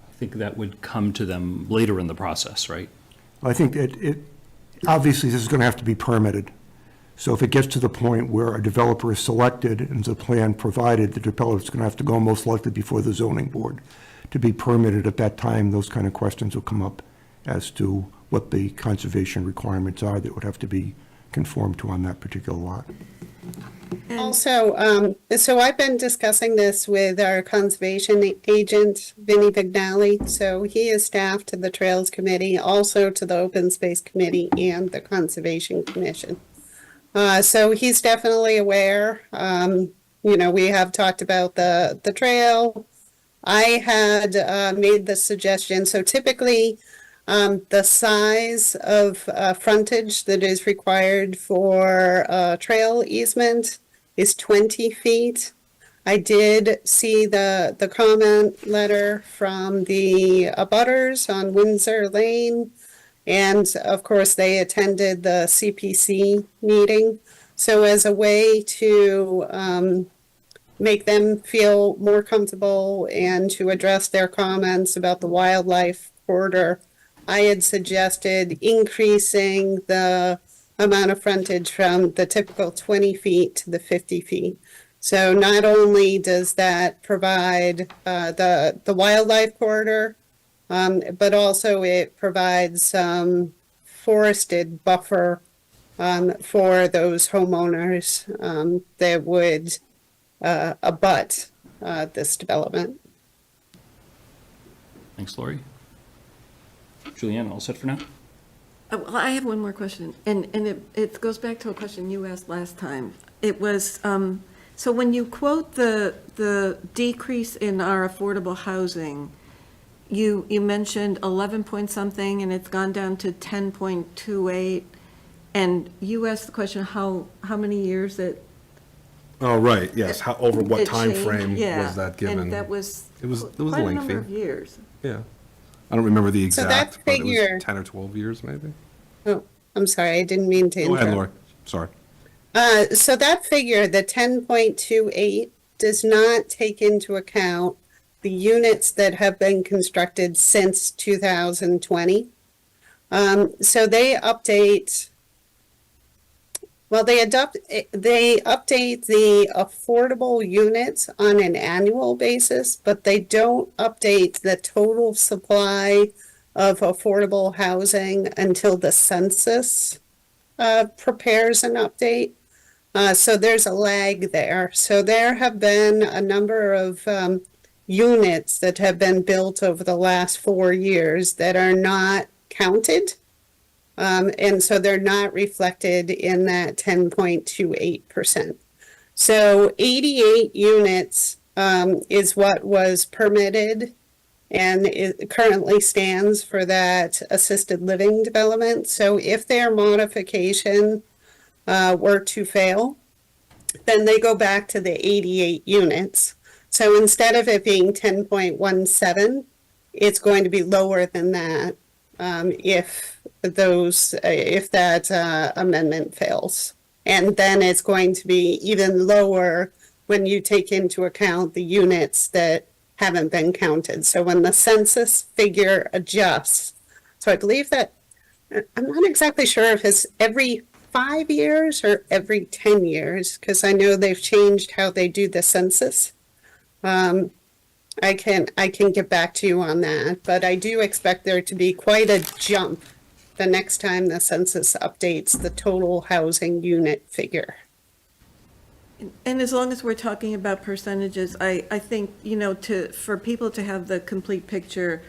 I think that would come to them later in the process, right? I think that obviously this is going to have to be permitted. So if it gets to the point where a developer is selected and the plan provided, the developer's going to have to go most likely before the zoning board to be permitted. At that time, those kind of questions will come up as to what the conservation requirements are that would have to be conformed to on that particular lot. Also, so I've been discussing this with our conservation agent, Vinnie Vignali. So he is staff to the Trails Committee, also to the Open Space Committee and the Conservation Commission. So he's definitely aware. We have talked about the trail. I had made the suggestion, so typically the size of frontage that is required for trail easement is 20 feet. I did see the comment letter from the abutters on Windsor Lane. And of course, they attended the CPC meeting. So as a way to make them feel more comfortable and to address their comments about the wildlife corridor, I had suggested increasing the amount of frontage from the typical 20 feet to the 50 feet. So not only does that provide the wildlife corridor, but also it provides some forested buffer for those homeowners that would abut this development. Thanks, Lori. Julianne, all set for now? well, I have one more question, and it goes back to a question you asked last time. It was, so when you quote the decrease in our affordable housing, you mentioned 11 point something, and it's gone down to 10.28, and you asked the question how many years it. Oh, right, yes. How, over what it time changed? frame Yeah, was that given? and that was It was quite a number lengthy. of years. Yeah. I don't remember the So that exact, but it figure- was 10 or 12 years, maybe. Oh, I'm sorry, I didn't mean to Go interrupt. ahead, Lori. Sorry. So that figure, the 10.28, does not take into account the units that have been constructed since 2020. So they update, well, they update the affordable units on an annual basis, but they don't update the total supply of affordable housing until the census prepares an update. So there's a lag there. So there have been a number of units that have been built over the last 4 years that are not counted. And so they're not reflected in that 10.28%. So 88 units is what was permitted, and it currently stands for that assisted living development. So if their modification were to fail, then they go back to the 88 units. So instead of it being 10.17, it's going to be lower than that if that amendment fails. And then it's going to be even lower when you take into account the units that haven't been counted. So when the census figure adjusts, so I believe that, I'm not exactly sure if it's every 5 years or every 10 years, because I know they've changed how they do the census. I can get back to you on that, but I do expect there to be quite a jump the next time the census updates the total housing unit figure. And as long as we're talking about percentages, I think, for people to have the complete picture,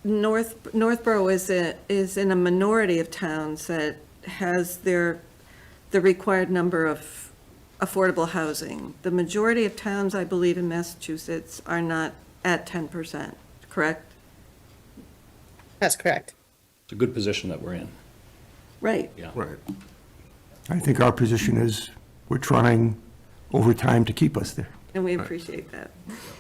Northborough is in a minority of towns that has the required number of affordable housing. The majority of towns, I believe, in Massachusetts are not at 10%, correct? That's correct. It's a good position that we're in. Right. Yeah. Right. I think our position is, we're trying over time to keep us there. And we appreciate that.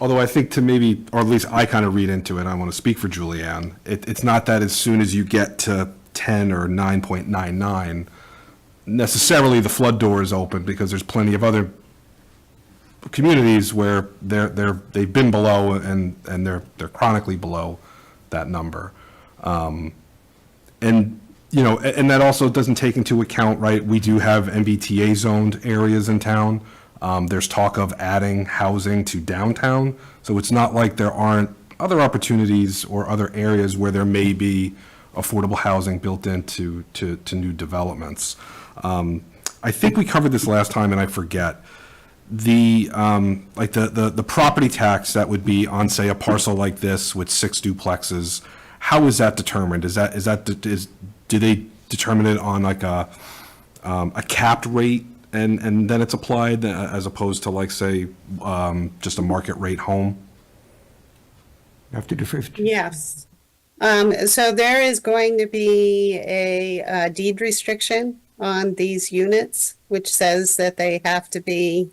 Although I think to maybe, or at least I kind of read into it, I want to speak for Julianne, it's not that as soon as you get to 10 or 9.99, necessarily the flood door is open, because there's plenty of other communities where they've been below and they're chronically below that number. And that also doesn't take into account, right, we do have MBTA zoned areas in town. There's talk of adding housing to downtown, so it's not like there aren't other opportunities or other areas where there may be affordable housing built into new developments. I think we covered this last time, and I forget. The property tax that would be on, say, a parcel like this with 6 duplexes, how is that determined? Do they determine it on like a capped rate and then it's applied, as opposed to, like, say, just a market rate home? After the 50. Yes. So there is going to be a deed restriction on these units, which says that they have to be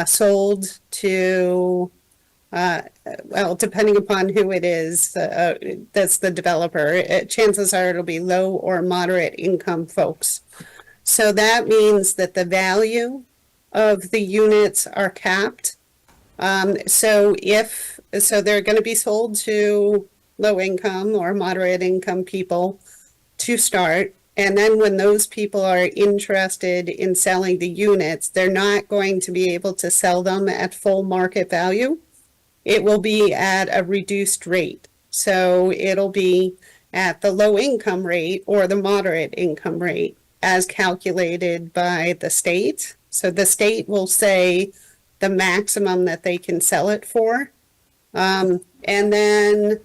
sold to, well, depending upon who it is, that's the developer. Chances are it'll be low or moderate income folks. So that means that the value of the units are capped. So they're going to be sold to low income or moderate income people to start. And then when those people are interested in selling the units, they're not going to be able to sell them at full market value. It will be at a reduced rate. So it'll be at the low income rate or the moderate income rate as calculated by the state. So the state will say the maximum that they can sell it for. And then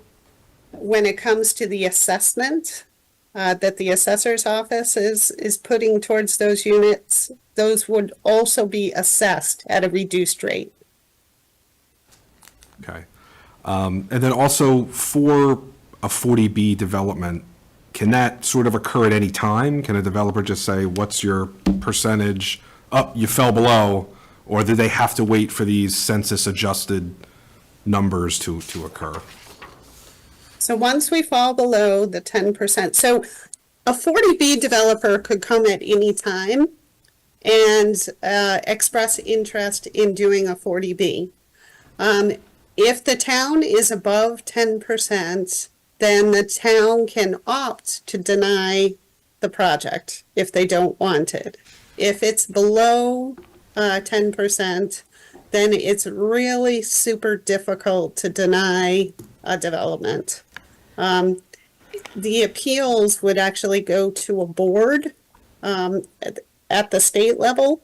when it comes to the assessment that the assessor's office is putting towards those units, those would also be assessed at a reduced rate. Okay. And then also for a 40B development, can that sort of occur at any time? Can a developer just say, what's your percentage? Oh, you fell below, or do they have to wait for these census adjusted numbers to occur? So once we fall below the 10%, so a 40B developer could come at any time and express interest in doing a 40B. If the town is above 10%, then the town can opt to deny the project if they don't want it. If it's below 10%, then it's really super difficult to deny a development. The appeals would actually go to a board at the state level,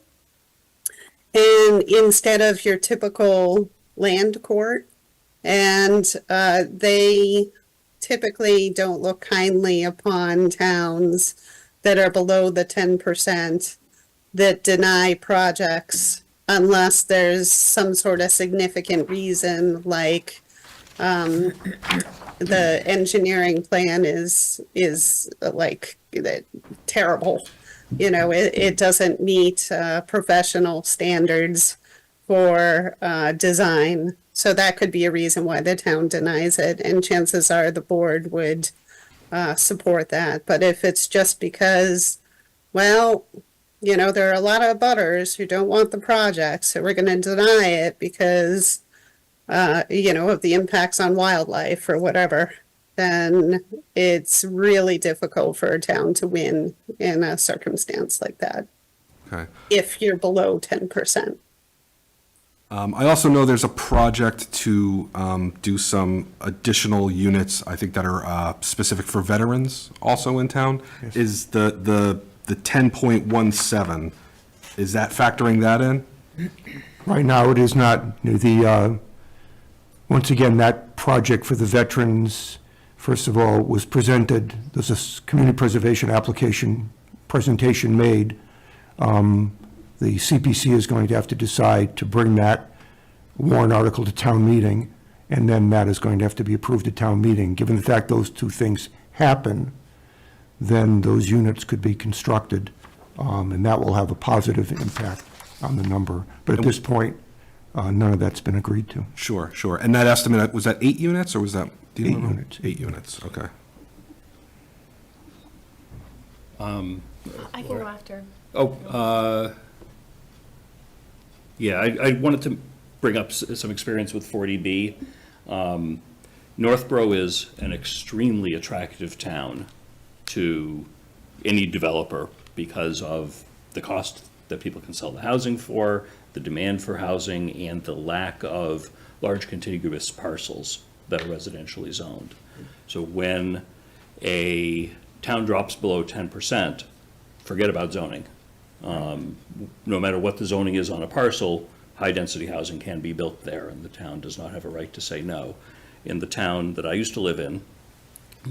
and instead of your typical land court, and they typically don't look kindly upon towns that are below the 10% that deny projects unless there's some sort of significant reason, like the engineering plan is like terrible. It doesn't meet professional standards for design. So that could be a reason why the town denies it, and chances are the board would support that. But if it's just because, well, there are a lot of abutters who don't want the project, so we're going to deny it because, of the impacts on wildlife or whatever, then it's really difficult for a town to win in a circumstance like that. Okay. If you're below 10%. I also know there's a project to do some additional units, I think, that are specific for veterans also in town. Is the 10.17, Is that factoring that in? Right now, it is not. Once again, that project for the veterans, first of all, was presented, there's a community preservation presentation made. The CPC is going to have to decide to bring that warrant article to town meeting, and then that is going to have to be approved at town meeting. Given the fact those two things happen, then those units could be constructed, and that will have a positive impact on the number. But at this point, none of that's been agreed to. Sure, sure. And that estimate, was that 8 units, or was that? do you 8 remember? units. 8 units, okay. I can go after. Yeah, I wanted to bring up some experience with 40B. Northborough is an extremely attractive town to any developer because of the cost that people can sell the housing for, the demand for housing, and the lack of large contiguous parcels that are residentially zoned. So when a town drops below 10%, forget about zoning. No matter what the zoning is on a parcel, high-density housing can be built there, and the town does not have a right to say no. In the town that I used to live in,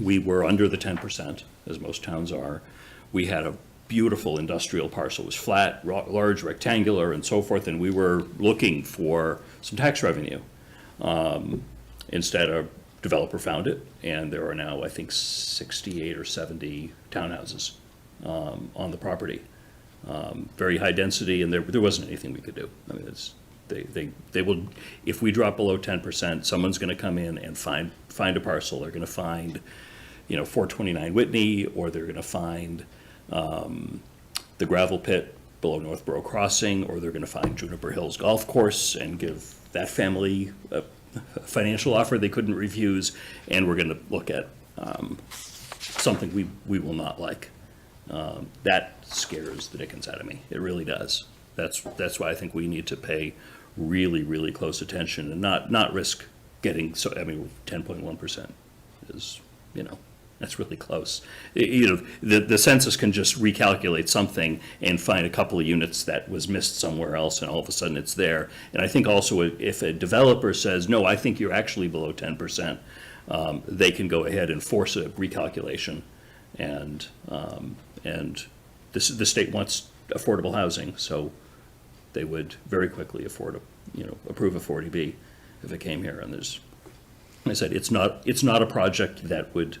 we were under the 10%, as most towns are. We had a beautiful industrial parcel. It was flat, large, rectangular, and so forth, and we were looking for some tax revenue. Instead, a developer found it, and there are now, I think, 68 or 70 townhouses on the property. Very high density, and there wasn't anything we could do. I mean, they will, if we drop below 10%, someone's going to come in and find a parcel. They're going to find, 429 Whitney, or they're going to find the gravel pit below Northborough Crossing, or they're going to find Juniper Hills Golf Course and give that family a financial offer they couldn't refuse, and we're going to look at something we will not like. That scares the dickens out of me. It really does. That's why I think we need to pay really, really close attention and not risk getting, 10.1% is, that's really close. The census can just recalculate something and find a couple of units that was missed somewhere else, and all of a sudden it's there. And I think also if a developer says, no, I think you're actually below 10%, they can go ahead and force a recalculation. And the state wants affordable housing, so they would very quickly approve a 40B if it came here. And like I said, it's not a project that would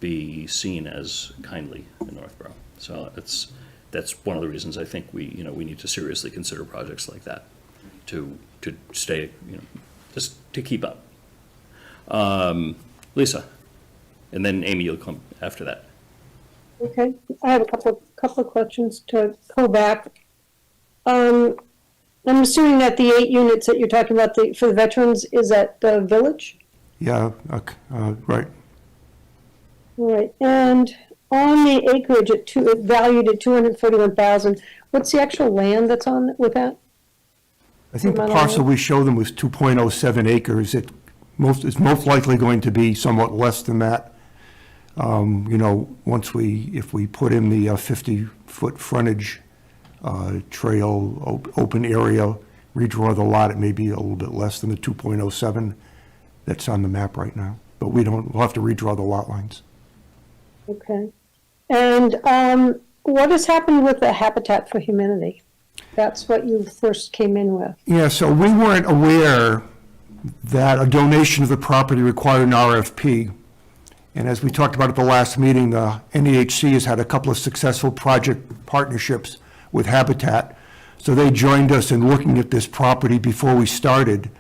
be seen as kindly in Northborough. So that's one of the reasons I think we need to seriously consider projects like that to stay, just to keep up. Lisa, and then Amy, you'll come after that. Okay, I have a couple of questions to go back. I'm assuming that the 8 units that you're talking about for the veterans is at the village? Yeah, right. All right, and on the acreage valued at 241,000, what's the actual land that's on with that? I think the parcel we showed them was 2.07 acres. It's most likely going to be somewhat less than that. If we put in the 50-foot frontage trail, open area, redraw the lot, it may be a little bit less than the 2.07 that's on the map right now. But we'll have to redraw the lot lines. Okay. And what has happened with the Habitat for Humanity? That's what you first came in with. Yeah, so we weren't aware that a donation of the property required an RFP. And as we talked about at the last meeting, the NEHC has had a couple of successful project partnerships with Habitat. So they joined us in looking at this property before we started,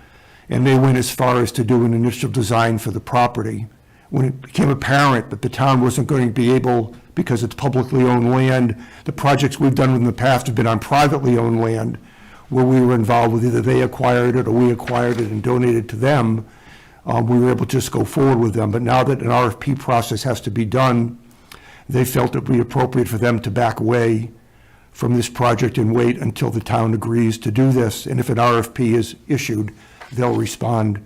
and they went as far as to do an initial design for the property. When it became apparent that the town wasn't going to be able, because it's publicly owned land, the projects we've done in the past have been on privately owned land, where we were involved with either they acquired it or we acquired it and donated to them. We were able to just go forward with them. But now that an RFP process has to be done, they felt it would be appropriate for them to back away from this project and wait until the town agrees to do this. And if an RFP is issued, they'll respond.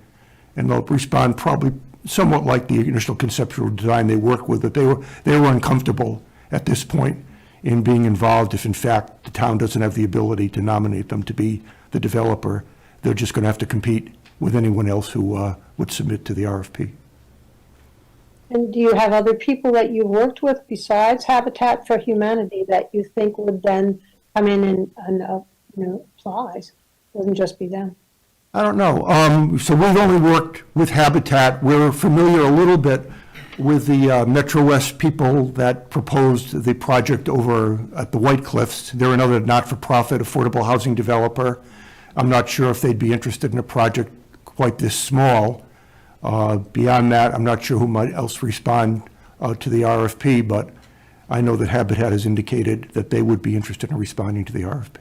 And they'll respond probably somewhat like the initial conceptual design they work with, but they were uncomfortable at this point in being involved if in fact the town doesn't have the ability to nominate them to be the developer. They're just going to have to compete with anyone else who would submit to the RFP. And do you have other people that you've worked with besides Habitat for Humanity that you think would then come in and apply? Wouldn't just be them? I don't know. So we've only worked with Habitat. We're familiar a little bit with the Metro West people that proposed the project over at the White Cliffs. They're another not-for-profit affordable housing developer. I'm not sure if they'd be interested in a project quite this small. Beyond that, I'm not sure who might else respond to the RFP, but I know that Habitat has indicated that they would be interested in responding to the RFP.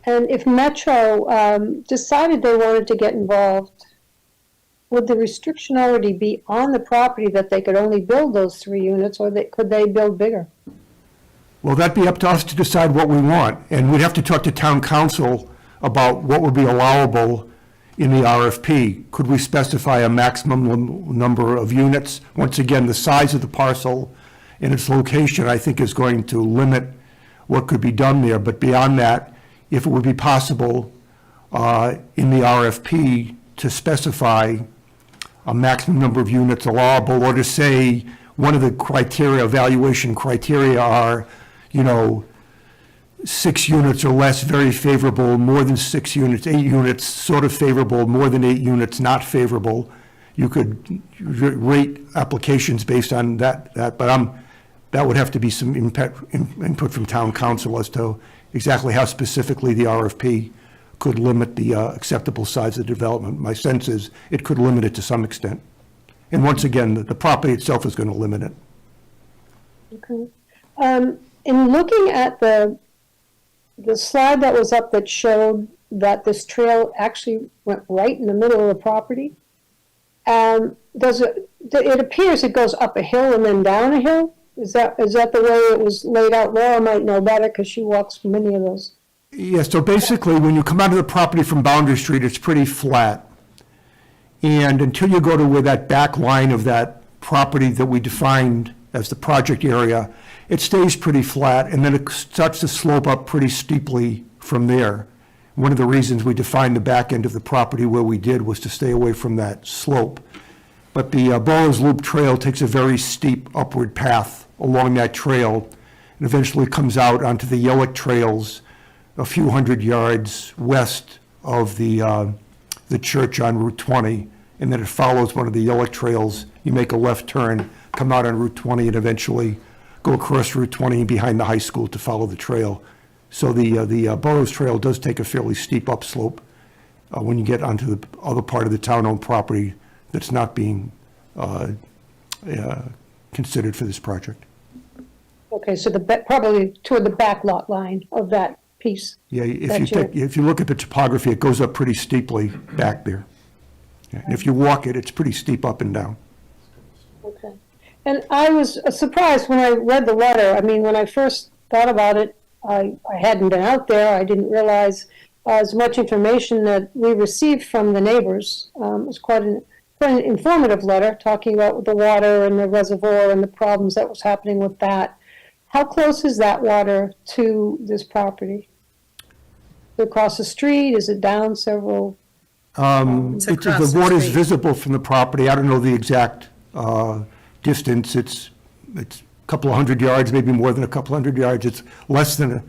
And if Metro decided they wanted to get involved, would the restriction already be on the property that they could only build those 3 units, or could they build bigger? Well, that'd be up to us to decide what we want, and we'd have to talk to town council about what would be allowable in the RFP. Could we specify a maximum number of units? Once again, the size of the parcel and its location, I think, is going to limit what could be done there, but beyond that, if it would be possible in the RFP to specify a maximum number of units allowable, or to say one of the criteria, evaluation criteria are, 6 units or less, very favorable, more than 6 units, 8 units, sort of favorable, more than 8 units, not favorable. You could rate applications based on that, but that would have to be some input from town council as to exactly how specifically the RFP could limit the acceptable size of the development. My sense is it could limit it to some extent. And once again, the property itself is going to limit it. Okay. In looking at the slide that was up that showed that this trail actually went right in the middle of the property, it appears it goes up a hill and then down a hill? Is that the way it was laid out? Laura might know better because she walks many of those. Yeah, so basically, when you come out of the property from Boundary Street, it's pretty flat. And until you go to where that back line of that property that we defined as the project area, it stays pretty flat, and then it starts to slope up pretty steeply from there. One of the reasons we defined the back end of the property where we did was to stay away from that slope. But the Burroughs Loop Trail takes a very steep upward path along that trail, and eventually comes out onto the Yellow Trails a few hundred yards west of the church on Route 20, and then it follows one of the Yellow Trails. You make a left turn, come out on Route 20, and eventually go across Route 20 behind the high school to follow the trail. So the Burroughs Trail does take a fairly steep upslope when you get onto the other part of the town-owned property that's not being considered for this project. Okay, so probably toward the back lot line of that piece. Yeah, if you look at the topography, it goes up pretty steeply back there. Yeah, and if you walk it, it's pretty steep up and down. Okay. And I was surprised when I read the letter. I mean, when I first thought about it, I hadn't been out there. I didn't realize as much information that we received from the neighbors. It was quite an informative letter talking about the water and the reservoir and the problems that was happening with that. How close is that water to this property? Is it across the street? Is it down several? The water is visible from the property. I don't know the exact distance. It's a couple of hundred yards, maybe more than a couple hundred yards. It's less than,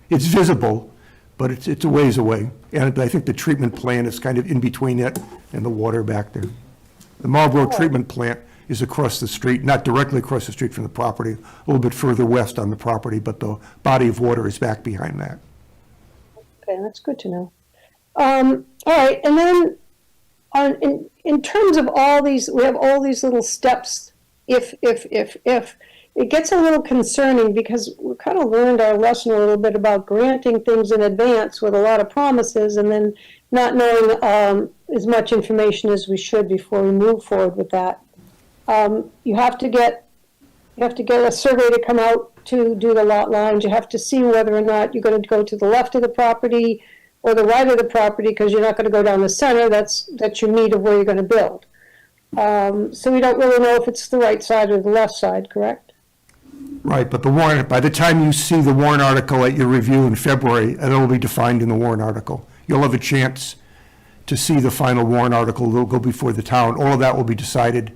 it's visible, but it's a ways away. And I think the treatment plant is kind of in between it and the water back there. The Marlboro treatment plant is across the street, not directly across the street from the property, a little bit further west on the property, but the body of water is back behind that. Okay, that's good to know. All right, and then in terms of all these, we have all these little steps, if, it gets a little concerning because we kind of learned our lesson a little bit about granting things in advance with a lot of promises and then not knowing as much information as we should before we move forward with that. You have to get a survey to come out to do the lot lines. You have to see whether or not you're going to go to the left of the property or the right of the property, because you're not going to go down the center. That's your meat of where you're going to build. So we don't really know if it's the right side or the left side, correct? Right, but the warrant, by the time you see the warrant article at your review in February, it'll be defined in the warrant article. You'll have a chance to see the final warrant article that'll go before the town. All of that will be decided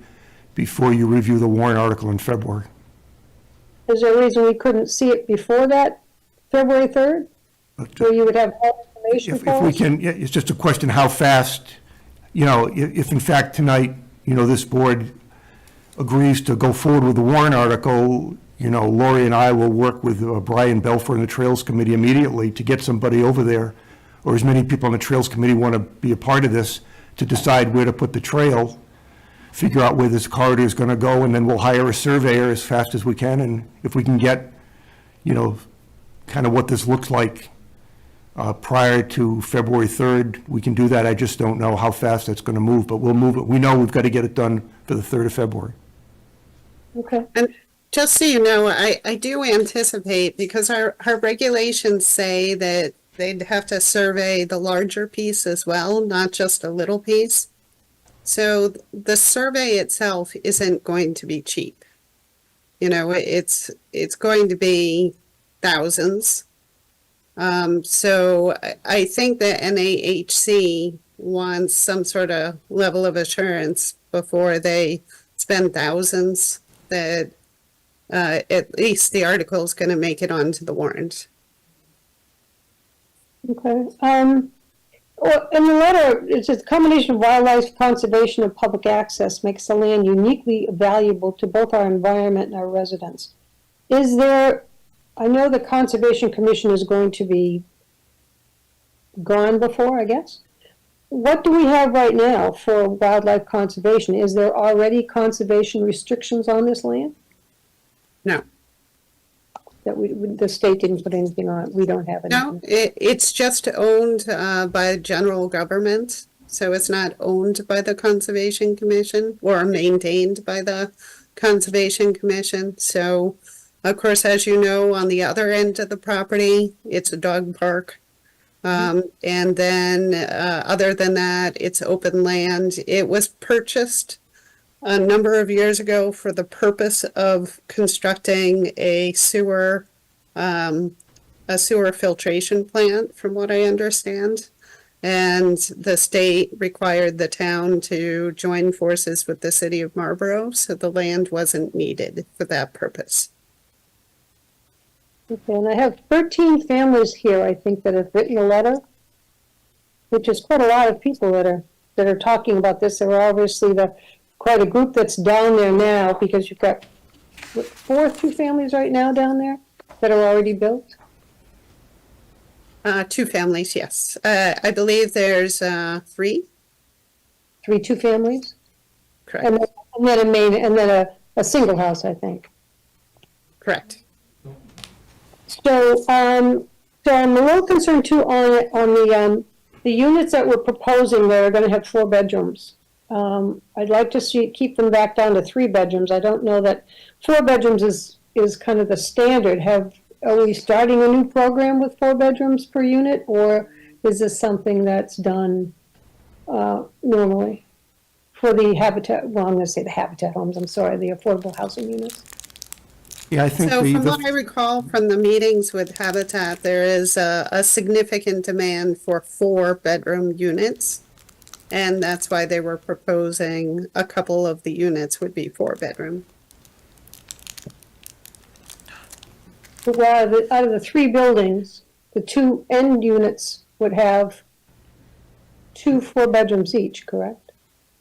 before you review the warrant article in February. Is there a reason we couldn't see it before that, February 3rd? Where you would have all information If for we us? can, yeah, it's just a question how fast, if in fact tonight, this board agrees to go forward with the warrant article, Lori and I will work with Brian Belfer and the Trails Committee immediately to get somebody over there, or as many people on the Trails Committee want to be a part of this, to decide where to put the trail, figure out where this corridor is going to go, and then we'll hire a surveyor as fast as we can, and if we can get, kind of what this looks like prior to February 3rd, we can do that. I just don't know how fast that's going to move, but we'll move it. We know we've got to get it done for the 3rd of February. Okay. And just so you know, I do anticipate, because our regulations say that they'd have to survey the larger piece as well, not just a little piece. So the survey itself isn't going to be cheap. It's going to be thousands. So I think that NAHC wants some sort of level of assurance before they spend thousands that at least the article is going to make it onto the warrant. Okay. Well, in the letter, it says combination of wildlife conservation and public access makes the land uniquely valuable to both our environment and our residents. Is there, I know the Conservation Commission is going to be gone before, I guess. What do we have right now for wildlife conservation? Is there already conservation restrictions on this land? No. That the state didn't put anything on it, we don't have anything? No, it's just owned by general government, so it's not owned by the Conservation Commission or maintained by the Conservation Commission. So, of course, as you know, on the other end of the property, it's a dog park. And then other than that, it's open land. It was purchased a number of years ago for the purpose of constructing a sewer filtration plant, from what I understand. And the state required the town to join forces with the city of Marlborough, so the land wasn't needed for that purpose. Okay, and I have 13 families here, I think, that have written a letter, which is quite a lot of people that are talking about this. There are obviously quite a group that's down there now, because you've got, two families right now down there that are already built? 2 families, yes. I believe there's 3. 2 families? Correct. And then a single house, I think. Correct. So I'm a little concerned too on the units that we're proposing that are going to have 4 bedrooms. I'd like to keep them back down to 3 bedrooms. I don't know that 4 bedrooms is kind of the standard. Are we starting a new program with 4 bedrooms per unit, or is this something that's done normally for the Habitat? Well, I'm going to say the Habitat homes. I'm sorry, the affordable housing units. Yeah, I think So from what I recall from the meetings with Habitat, there is a significant demand for 4-bedroom units. And that's why they were proposing a couple of the units would be 4-bedroom. Well, out of the 3 buildings, the 2 end units would have 2 4-bedrooms each, correct?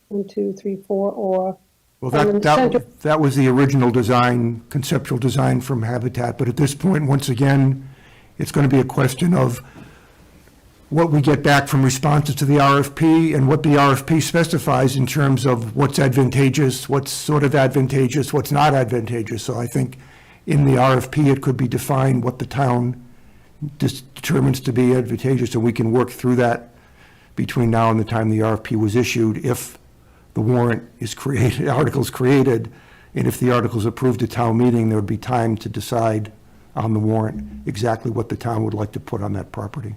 1, 2, 3, 4, or... Well, that was the original design, conceptual design from Habitat, but at this point, once again, it's going to be a question of what we get back from responses to the RFP and what the RFP specifies in terms of what's advantageous, what's sort of advantageous, what's not advantageous. So I think in the RFP, it could be defined what the town determines to be advantageous, and we can work through that between now and the time the RFP was issued, if the warrant is created, article's created, and if the article's approved at town meeting, there would be time to decide on the warrant exactly what the town would like to put on that property.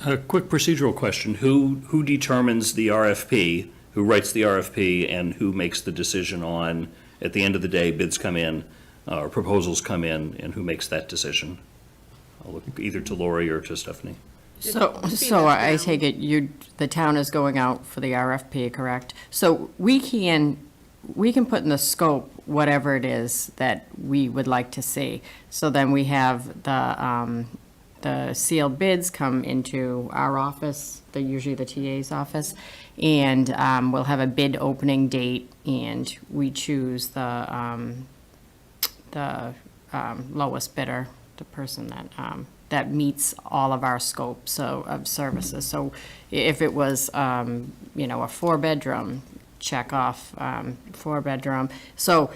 A quick procedural question. Who determines the RFP, who writes the RFP, and who makes the decision on, at the end of the day, bids come in, or proposals come in, and who makes that decision? I'll look either to Lori or to Stephanie. So It'd be so the I town. take it the town is going out for the RFP, correct? So we can put in the scope whatever it is that we would like to see. So then we have the sealed bids come into our office, usually the TA's office, and we'll have a bid opening date, and we choose the lowest bidder, the person that meets all of our scope of services. So if it was, a four-bedroom, check off 4-bedroom. So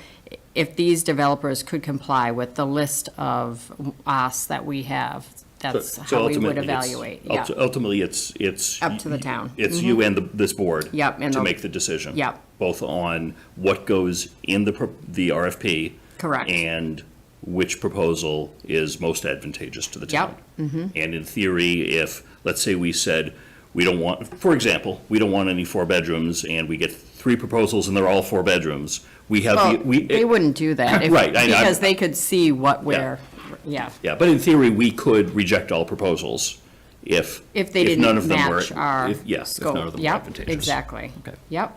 if these developers could comply with the list of asks that we have, that's So how we would ultimately, it's- evaluate. Yeah. Ultimately, it's. Up to the town. It's you and this board. Yep, and To the- make the decision. Yep. Both on what goes in the RFP. Correct. And which proposal is most advantageous to the town. Yep. And in theory, if, let's say we said, we don't want, for example, we don't want any 4-bedrooms, and we get 3 proposals and they're all 4 bedrooms, we have Well, the, they wouldn't do that. Right, I know. Because they could see what we're, yeah. Yeah, but in theory, we could reject all proposals if. If they didn't none of them were- match our if- Yes, if scope. none of them were Yep, advantageous. exactly. Okay. Yep.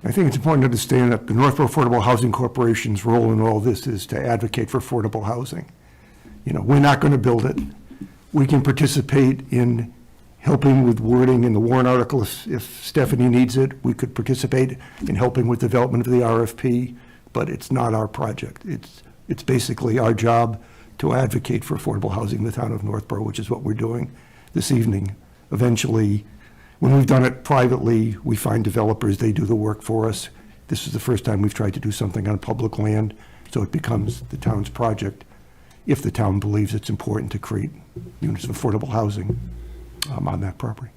I think it's important to understand that the Northborough Affordable Housing Corporation's role in all this is to advocate for affordable housing. We're not going to build it. We can participate in helping with wording in the warrant article if Stephanie needs it. We could participate in helping with development of the RFP, but it's not our project. It's basically our job to advocate for affordable housing in the town of Northborough, which is what we're doing this evening. Eventually, when we've done it privately, we find developers, they do the work for us. This is the first time we've tried to do something on public land, so it becomes the town's project, if the town believes it's important to create units of affordable housing on that property.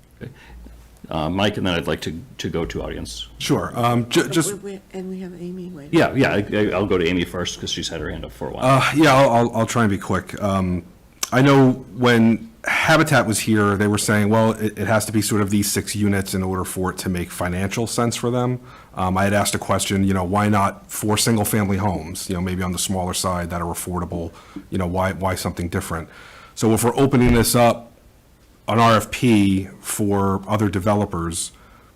Mike, and then I'd like to go to audience. Sure. Just, And we have Amy waiting. Yeah, I'll go to Amy first, because she's had her hand up for a while. yeah, I'll try and be quick. I know when Habitat was here, they were saying, well, it has to be sort of these 6 units in order for it to make financial sense for them. I had asked a question, why not 4 single-family homes, maybe on the smaller side that are affordable, why something different? So if we're opening this up, an RFP for other developers,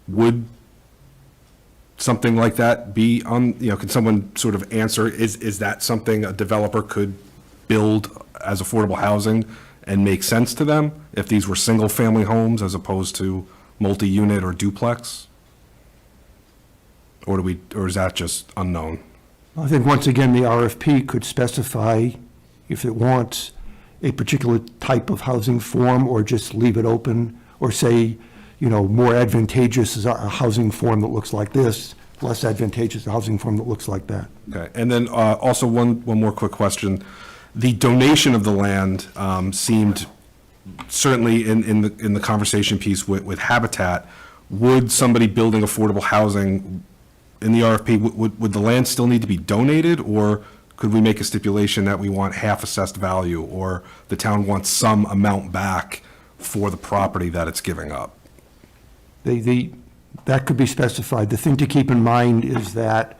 would something like that be on, can someone sort of answer, is that something a developer could build as affordable housing and make sense to them if these were single-family homes as opposed to multi-unit or duplex? Or is that just unknown? I think, once again, the RFP could specify, if it wants, a particular type of housing form, or just leave it open, or say, more advantageous is a housing form that looks like this, less advantageous a housing form that looks like that. Okay, and then also one more quick question. The donation of the land seemed, certainly in the conversation piece with Habitat, would somebody building affordable housing in the RFP, would the land still need to be donated, or could we make a stipulation that we want half assessed value, or the town wants some amount back for the property that it's giving up? That could be specified. The thing to keep in mind is that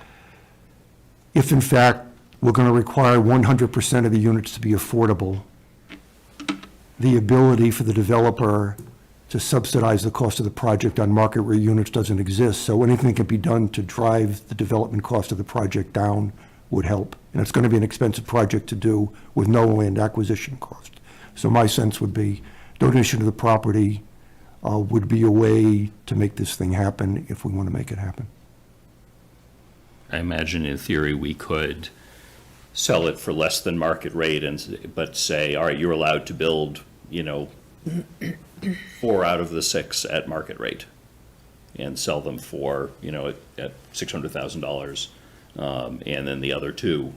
if, in fact, we're going to require 100% of the units to be affordable, the ability for the developer to subsidize the cost of the project on market rate units doesn't exist. So anything that can be done to drive the development cost of the project down would help. And it's going to be an expensive project to do with no land acquisition cost. So my sense would be donation of the property would be a way to make this thing happen if we want to make it happen. I imagine in theory, we could sell it for less than market rate, but say, all right, you're allowed to build, 4 out of the 6 at market rate, and sell them for, at $600,000, and then the other 2,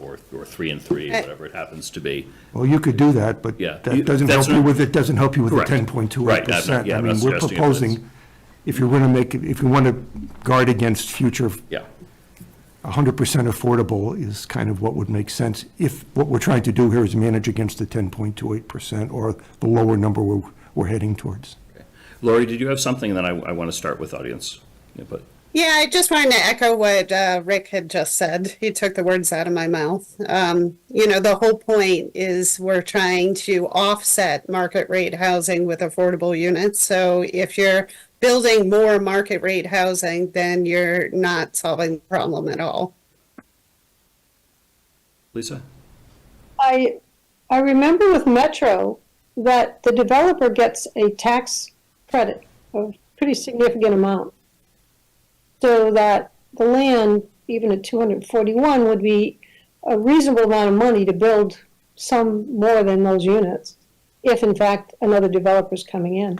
or 3 and 3, whatever it happens to be. Well, you could do that, but Yeah. that doesn't That's help you not- with, it doesn't help you with the Correct. 10.28%. Right, yeah, I I'm mean, not we're suggesting it proposing, if you're going to make it, if you want to guard against future, Yeah. 100% affordable is kind of what would make sense. If what we're trying to do here is manage against the 10.28% or the lower number we're heading towards. Lori, did you have something? And then I want to start with audience input. Yeah, I just wanted to echo what Rick had just said. He took the words out of my mouth. The whole point is we're trying to offset market rate housing with affordable units. So if you're building more market rate housing, then you're not solving the problem at all. Lisa? I remember with Metro that the developer gets a tax credit of pretty significant amount. So that the land, even at 241, would be a reasonable amount of money to build some more than those units, if in fact another developer's coming in.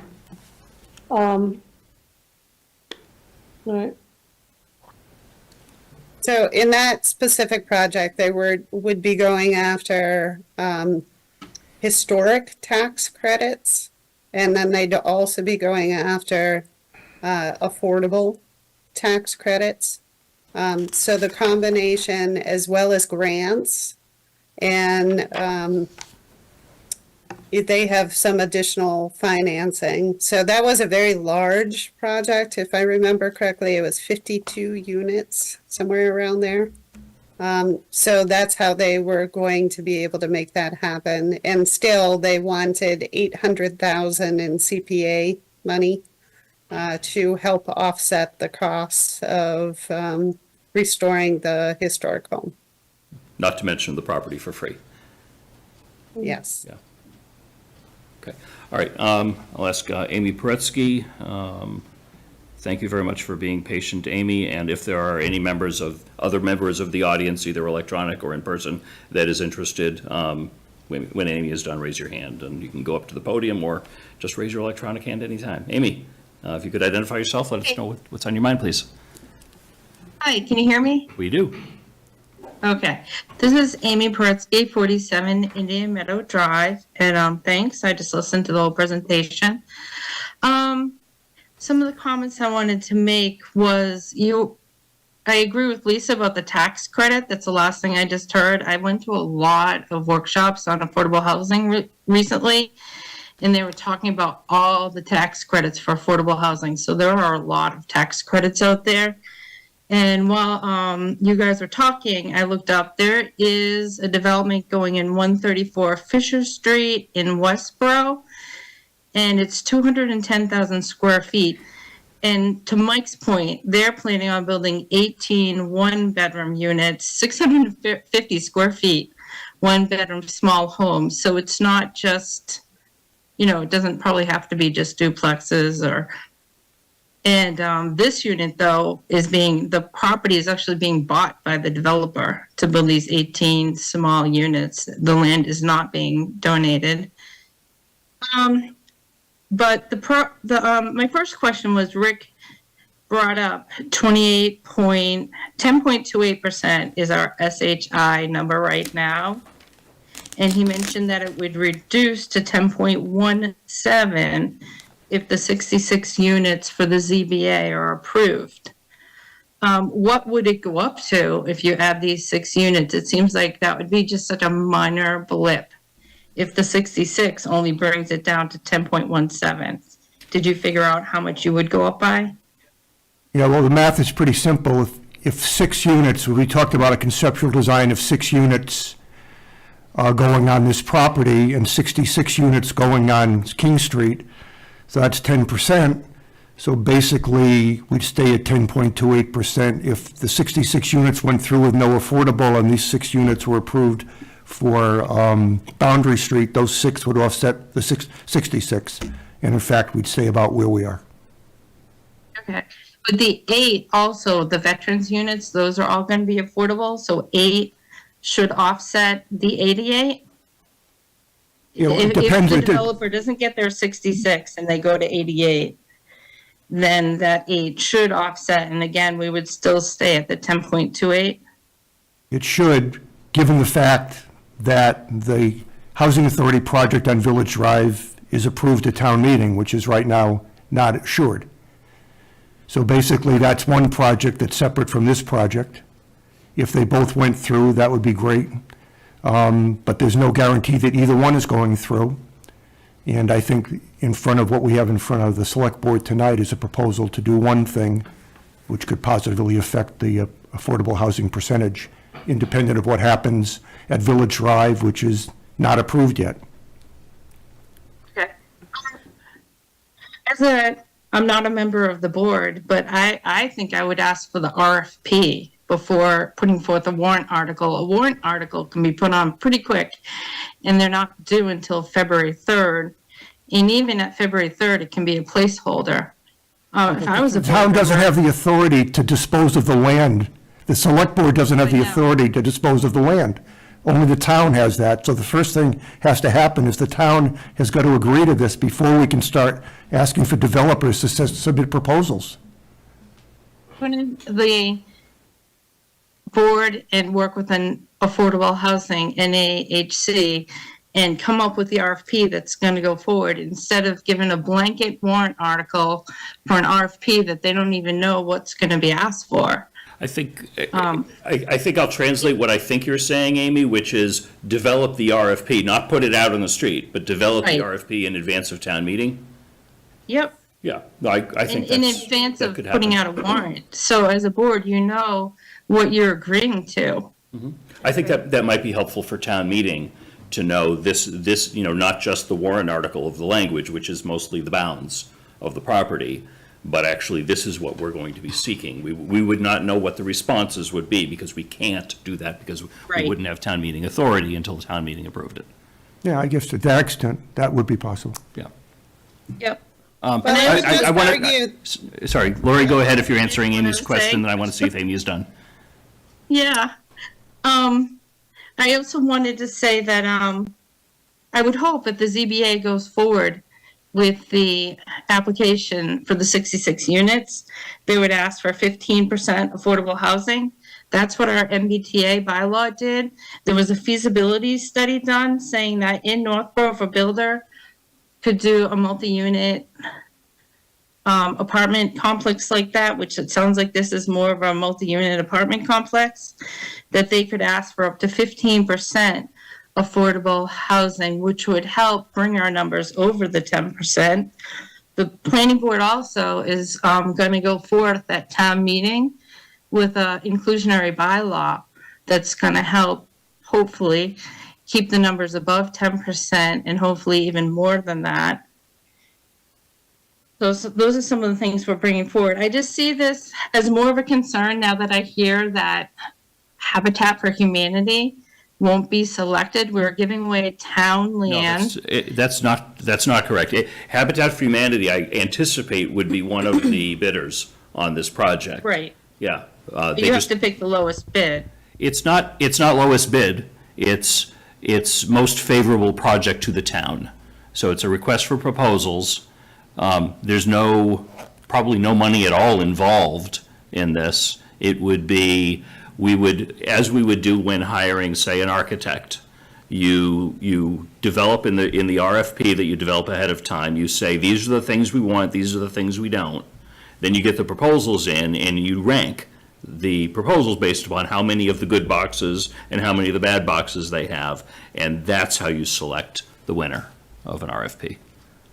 All right. So in that specific project, they would be going after historic tax credits, and then they'd also be going after affordable tax credits. So the combination, as well as grants, and they have some additional financing. So that was a very large project. If I remember correctly, it was 52 units, somewhere around there. So that's how they were going to be able to make that happen. And still, they wanted $800,000 in CPA money to help offset the costs of restoring the historic home. Not to mention the property for free. Yes. Yeah. Okay. All right. I'll ask Amy Paretsky. Thank you very much for being patient, Amy. And if there are any other members of the audience, either electronic or in person, that is interested, when Amy is done, raise your hand, and you can go up to the podium or just raise your electronic hand anytime. Amy, if you could identify yourself, let us know what's on your mind, please. Hi, can you hear me? We do. Okay. This is Amy Paretsky, 47 Indian Meadow Drive. And thanks. I just listened to the whole presentation. Some of the comments I wanted to make was I agree with Lisa about the tax credit. That's the last thing I just heard. I went to a lot of workshops on affordable housing recently, and they were talking about all the tax credits for affordable housing. So there are a lot of tax credits out there. And while you guys were talking, I looked up, there is a development going in 134 Fisher Street in Westborough, and it's 210,000 square feet. And to Mike's point, they're planning on building 18 one-bedroom units, 650 square feet, one-bedroom small homes. So it's not just, it doesn't probably have to be just duplexes And this unit, though, the property is actually being bought by the developer to build these 18 small units. The land is not being donated. But my first question was, Rick brought up 10.28% is our SHI number right now. And he mentioned that it would reduce to 10.17 if the 66 units for the ZBA are approved. What would it go up to if you add these 6 units? It seems like that would be just such a minor blip if the 66 only brings it down to 10.17. Did you figure out how much you would go up by? Yeah, well, the math is pretty simple. If 6 units, we talked about a conceptual design of 6 units going on this property and 66 units going on King Street, so that's 10%. So basically, we'd stay at 10.28%. If the 66 units went through with no affordable and these 6 units were approved for Boundary Street, those 6 would offset the 66. And in fact, we'd stay about where we are. Okay. But the 8 also, the veterans units, those are all going to be affordable. So 8 should offset the 88. If the developer doesn't get their 66 and they go to 88, then that 8 should offset. And again, we would still stay at the 10.28. It should, given the fact that the Housing Authority project on Village Drive is approved at town meeting, which is right now not assured. So basically, that's one project that's separate from this project. If they both went through, that would be great. But there's no guarantee that either one is going through. And I think in front of what we have in front of the select board tonight is a proposal to do one thing which could positively affect the affordable housing percentage, independent of what happens at Village Drive, which is not approved yet. Okay. I'm not a member of the board, but I think I would ask for the RFP before putting forth a warrant article. A warrant article can be put on pretty quick, and they're not due until February 3rd. And even at February 3rd, it can be a placeholder. If I was a The town board doesn't member- have the authority to dispose of the land. The select board doesn't have the authority to dispose of the land. Only the town has that. So the first thing has to happen is the town has got to agree to this before we can start asking for developers to submit proposals. Put in the board and work with an affordable housing, NAHC, and come up with the RFP that's going to go forward instead of giving a blanket warrant article for an RFP that they don't even know what's going to be asked for. I think, I think I'll translate what I think you're saying, Amy, which is develop the RFP, not put it out on the street, but develop the Right. RFP in advance of town meeting. Yep. Yeah, no, I think In that's, advance that of could putting happen. out a warrant. So as a board, you know what you're agreeing to. I think that might be helpful for town meeting to know this, not just the warrant article of the language, which is mostly the bounds of the property, but actually this is what we're going to be seeking. We would not know what the responses would be because we can't do that because we Right. wouldn't have town meeting authority until the town meeting approved it. Yeah, I guess to that extent, that would be possible. Yeah. Yep. But I would just argue, Sorry, Lori, go ahead if you're answering What I Amy's was question, saying. then I want to see if Amy is done. Yeah. I also wanted to say that I would hope that the ZBA goes forward with the application for the 66 units. They would ask for 15% affordable housing. That's what our MBTA bylaw did. There was a feasibility study done saying that in Northborough, if a builder could do a multi-unit apartment complex like that, which it sounds like this is more of a multi-unit apartment complex, that they could ask for up to 15% affordable housing, which would help bring our numbers over the 10%. The planning board also is going to go forth at town meeting with a inclusionary bylaw that's going to help, hopefully, keep the numbers above 10% and hopefully even more than that. Those are some of the things we're bringing forward. I just see this as more of a concern now that I hear that Habitat for Humanity won't be selected. We're giving away town land. No, that's not correct. Habitat for Humanity, I anticipate, would be one of the bidders on this project. Right. Yeah. But They you have just, to pick the lowest bid. it's not lowest bid, it's most favorable project to the town. So it's a request for proposals. There's probably no money at all involved in this. It would be, as we would do when hiring, say, an architect, you develop in the RFP that you develop ahead of time, you say, these are the things we want, these are the things we don't. Then you get the proposals in and you rank the proposals based upon how many of the good boxes and how many of the bad boxes they have. And that's how you select the winner of an RFP.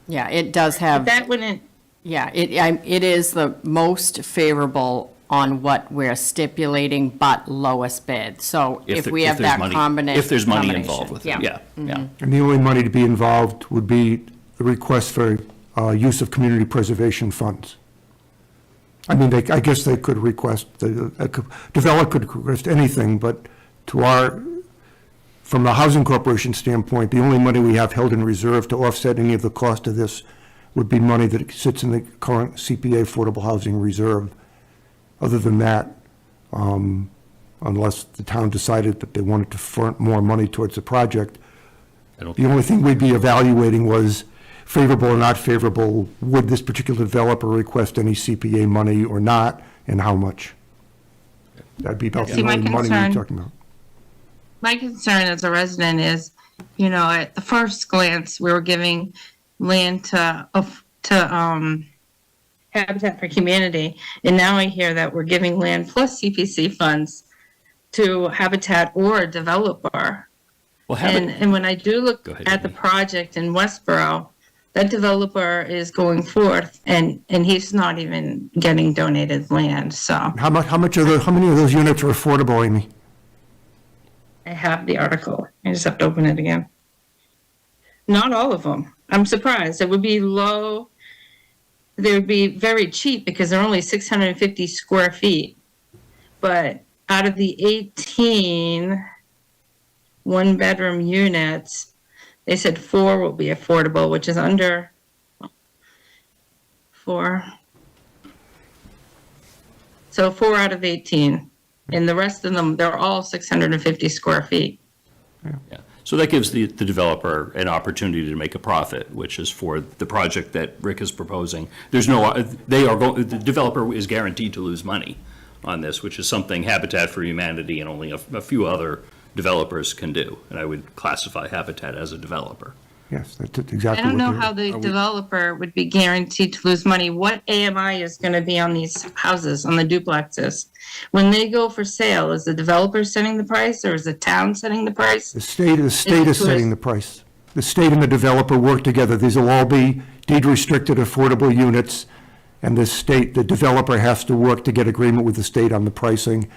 Yeah, it does have, That wouldn't, yeah, it is the most favorable on what we're stipulating, but lowest bid. So if we have that combination. If there's money involved with it, yeah. And the only money to be involved would be the request for use of community preservation funds. I mean, I guess they could request, a developer could request anything, but from the Housing Corporation standpoint, the only money we have held in reserve to offset any of the cost of this would be money that sits in the current CPA Affordable Housing Reserve. Other than that, unless the town decided that they wanted to front more money towards the project, the only thing we'd be evaluating was favorable or not favorable, would this particular developer request any CPA money or not, and how much? That'd be about the See, my only money we're concern- talking about. my concern as a resident is, at the first glance, we were giving land to Habitat for Humanity, and now I hear that we're giving land plus CPC funds to Habitat or a developer. Well, And when I do look Go ahead, at the Amy. project in Westboro, that developer is going forth and he's not even getting donated land, so How many of those units are affordable, Amy? I have the article. I just have to open it again. Not all of them. I'm surprised. It would be low. They would be very cheap because they're only 650 square feet. But out of the 18 one-bedroom units, they said 4 will be affordable, which is under 4. So 4 out of 18. And the rest of them, they're all 650 square feet. Yeah. So that gives the developer an opportunity to make a profit, which is for the project that Rick is proposing. There's no, the developer is guaranteed to lose money on this, which is something Habitat for Humanity and only a few other developers can do. And I would classify Habitat as a developer. Yes, that's exactly I don't what know they're- how the developer would be guaranteed to lose money. What AMI is going to be on these houses, on the duplexes? When they go for sale, is the developer setting the price or is the town setting the price? The state is setting the price. The state and the developer work together. These will all be deed-restricted affordable units, and the developer has to work to get agreement with the state on the pricing,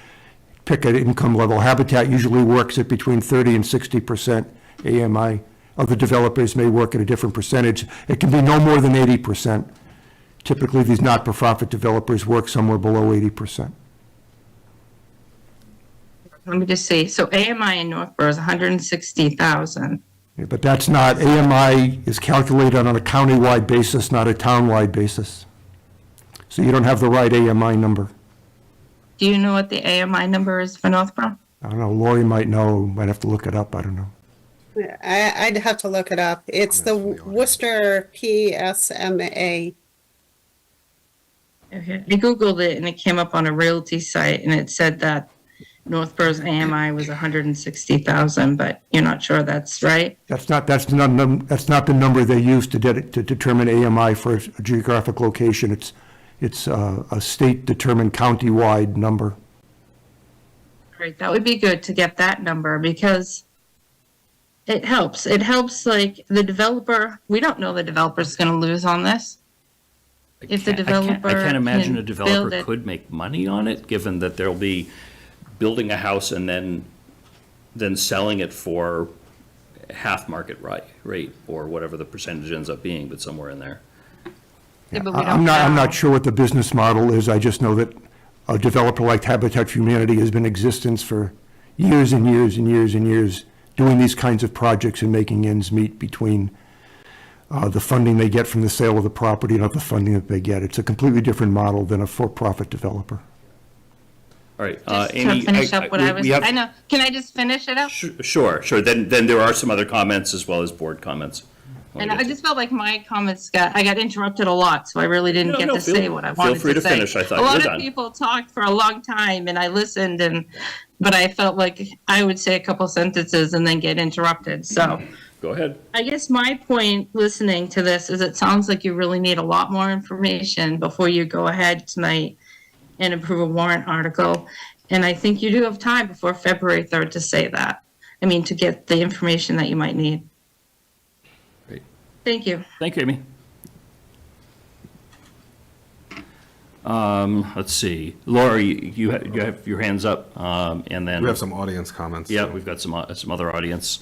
pick an income level. Habitat usually works at between 30 and 60% AMI. Other developers may work at a different percentage. It can be no more than 80%. Typically, these not-for-profit developers work somewhere below 80%. Let me just see. So AMI in Northborough is 160,000. Yeah, but that's not, AMI is calculated on a countywide basis, not a townwide basis. So you don't have the right AMI number. Do you know what the AMI number is for Northborough? I don't know, Lori might know, might have to look it up, I don't know. I'd have to look it up. It's the Worcester PSMA. Okay. I Googled it and it came up on a realty site and it said that Northborough's AMI was 160,000, but you're not sure that's right? That's not the number they use to determine AMI for a geographic location. It's a state-determined county-wide number. Great, that would be good to get that number because it helps. It helps like the developer, we don't know the developer's going to lose on this. If the developer I can't imagine can a developer build it. could make money on it, given that they'll be building a house and then selling it for half market rate, or whatever the percentage ends up being, but somewhere in there. Yeah, but we I'm don't know. not sure what the business model is. I just know that a developer like Habitat for Humanity has been in existence for years and years and years and years, doing these kinds of projects and making ends meet between the funding they get from the sale of the property and other funding that they get. It's a completely different model than a for-profit developer. All right, Just Amy. to finish up what I was, we have- I know, can I just finish it up? Sure. Then there are some other comments as well as board comments. And I just felt like my comments I got interrupted a lot, so I really didn't get to say what I wanted to say. Feel free to finish, I thought you were A lot done. of people talked for a long time and I listened but I felt like I would say a couple sentences and then get interrupted, so. Go ahead. I guess my point listening to this is it sounds like you really need a lot more information before you go ahead tonight and approve a warrant article. And I think you do have time before February 3rd to say that. I mean, to get the information that you might need. Great. Thank you. Thank you, Amy. Let's see. Lori, you have your hands up, and then. We have some audience comments. Yeah, we've got some other audience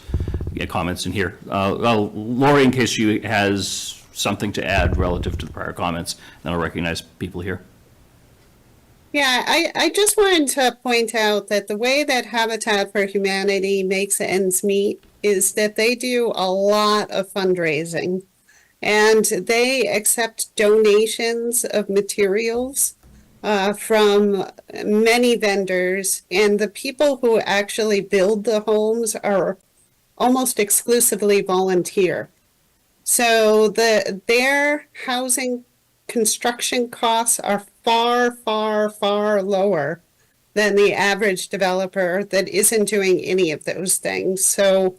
comments in here. Well, Lori, in case she has something to add relative to the prior comments, then I'll recognize people here. Yeah, I just wanted to point out that the way that Habitat for Humanity makes ends meet is that they do a lot of fundraising. And they accept donations of materials from many vendors. And the people who actually build the homes are almost exclusively volunteer. So their housing construction costs are far, far, far lower than the average developer that isn't doing any of those things. So,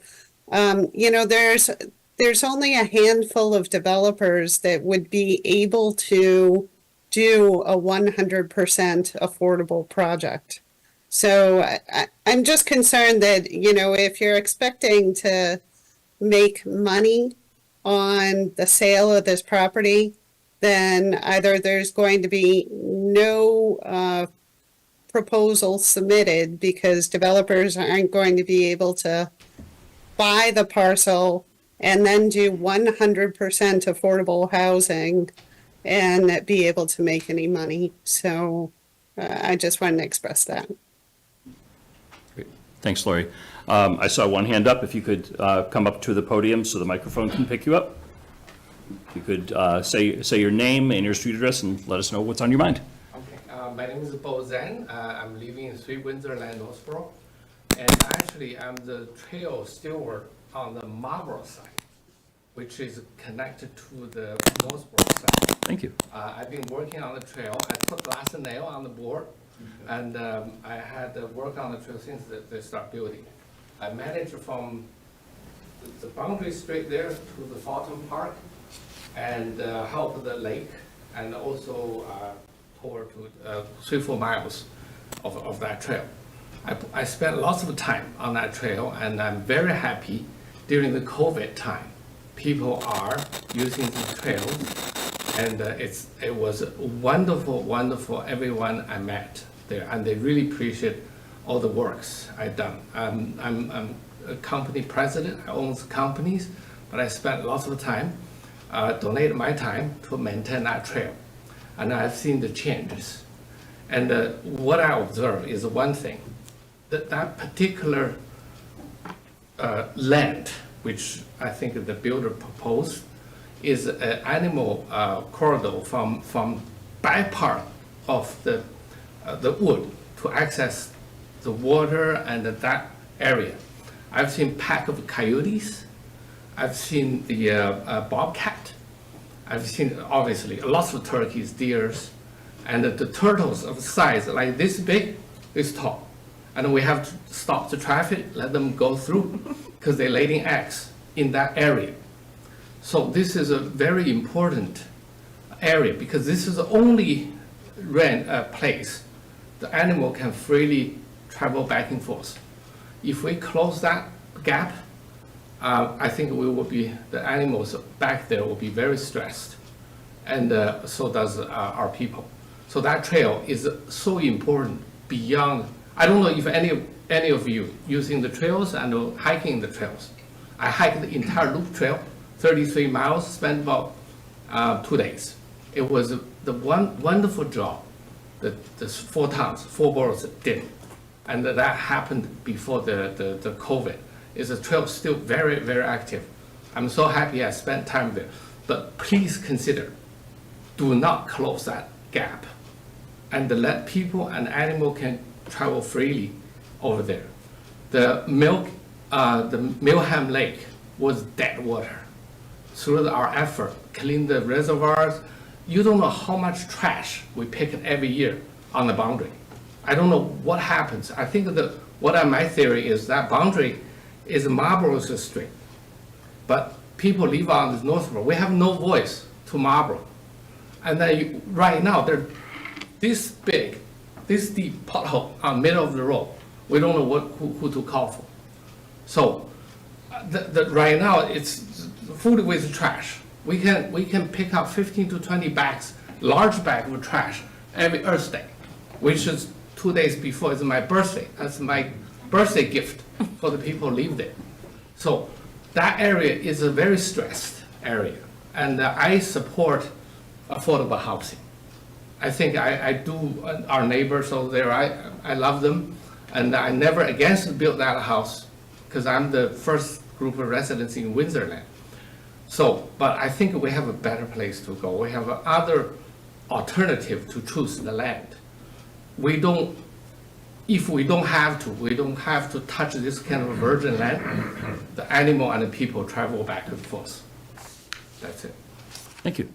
there's only a handful of developers that would be able to do a 100% affordable project. So I'm just concerned that, if you're expecting to make money on the sale of this property, then either there's going to be no proposal submitted because developers aren't going to be able to buy the parcel and then do 100% affordable housing and be able to make any money. So I just wanted to express that. Great. Thanks, Lori. I saw one hand up. If you could come up to the podium so the microphone can pick you up. If you could say your name and your street address and let us know what's on your mind. Okay, my name is Bo Zhang. I'm living in 3 Windsor Lane, Northborough. And actually, I'm the trail steward on the Marlborough side, which is connected to the Northborough side. Thank you. I've been working on the trail. I put glass and nail on the board, and I had work on the trail since they start building. I managed from the boundary straight there to the Fulton Park, and help the lake, and also toward to 3-4 miles of that trail. I spent lots of time on that trail, and I'm very happy during the COVID time. People are using these trails, and it was wonderful, wonderful. Everyone I met there, and they really appreciate all the works I've done. I'm a company president. I own companies, but I spent lots of time, donated my time to maintain that trail, and I've seen the changes. And what I observe is one thing. That particular land, which I think the builder proposed, is an animal corridor from back part of the wood to access the water and that area. I've seen pack of coyotes. I've seen the bobcat. I've seen obviously lots of turkeys, deers, and the turtles of size like this big, this tall. And we have to stop the traffic, let them go through, because they're laying eggs in that area. So this is a very important area, because this is the only place the animal can freely travel back and forth. If we close that gap, I think the animals back there will be very stressed, and so does our people. So that trail is so important beyond. I don't know if any of you using the trails and hiking the trails. I hiked the entire loop trail, 33 miles, spent about 2 days. It was the wonderful job that the 4 towns, 4 boroughs did. And that happened before the COVID. Is the trail still very, very active? I'm so happy I spent time there. But please consider, do not close that gap, and let people and animal can travel freely over there. The Milham Lake was dead water. Through our effort, clean the reservoirs, you don't know how much trash we pick every year on the boundary. I don't know what happens. I think my theory is that boundary is Marlborough Street, but people live on the Northborough. We have no voice to Marlborough, and then right now they're this big, this deep pothole on middle of the road. We don't know who to call for. So right now it's food with trash. We can pick up 15 to 20 bags, large bag of trash every Earth Day, which is 2 days before is my birthday. That's my birthday gift for the people who live there. So that area is a very stressed area, and I support affordable housing. I think I do. Our neighbors over there, I love them, and I never against to build that house, because I'm the first group of residents in Windsor Land. So, but I think we have a better place to go. We have other alternative to choose the land. If we don't have to touch this kind of virgin land. The animal and the people travel back and forth. That's it. Thank you.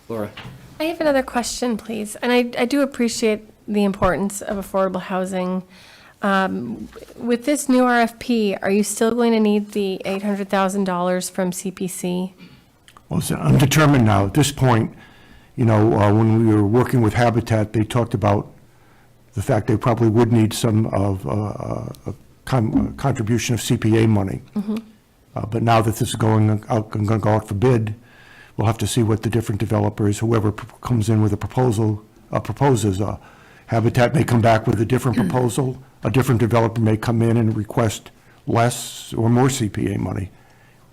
Laura. I have another question, please. And I do appreciate the importance of affordable housing. With this new RFP, are you still going to need the $800,000 from CPC? Well, it's undetermined now. At this point, when we were working with Habitat, they talked about the fact they probably would need some of a contribution of CPA money. Mm-hmm. But now that this is going to go out for bid, we'll have to see what the different developers, whoever comes in with a proposal, proposes. Habitat may come back with a different proposal. A different developer may come in and request less or more CPA money.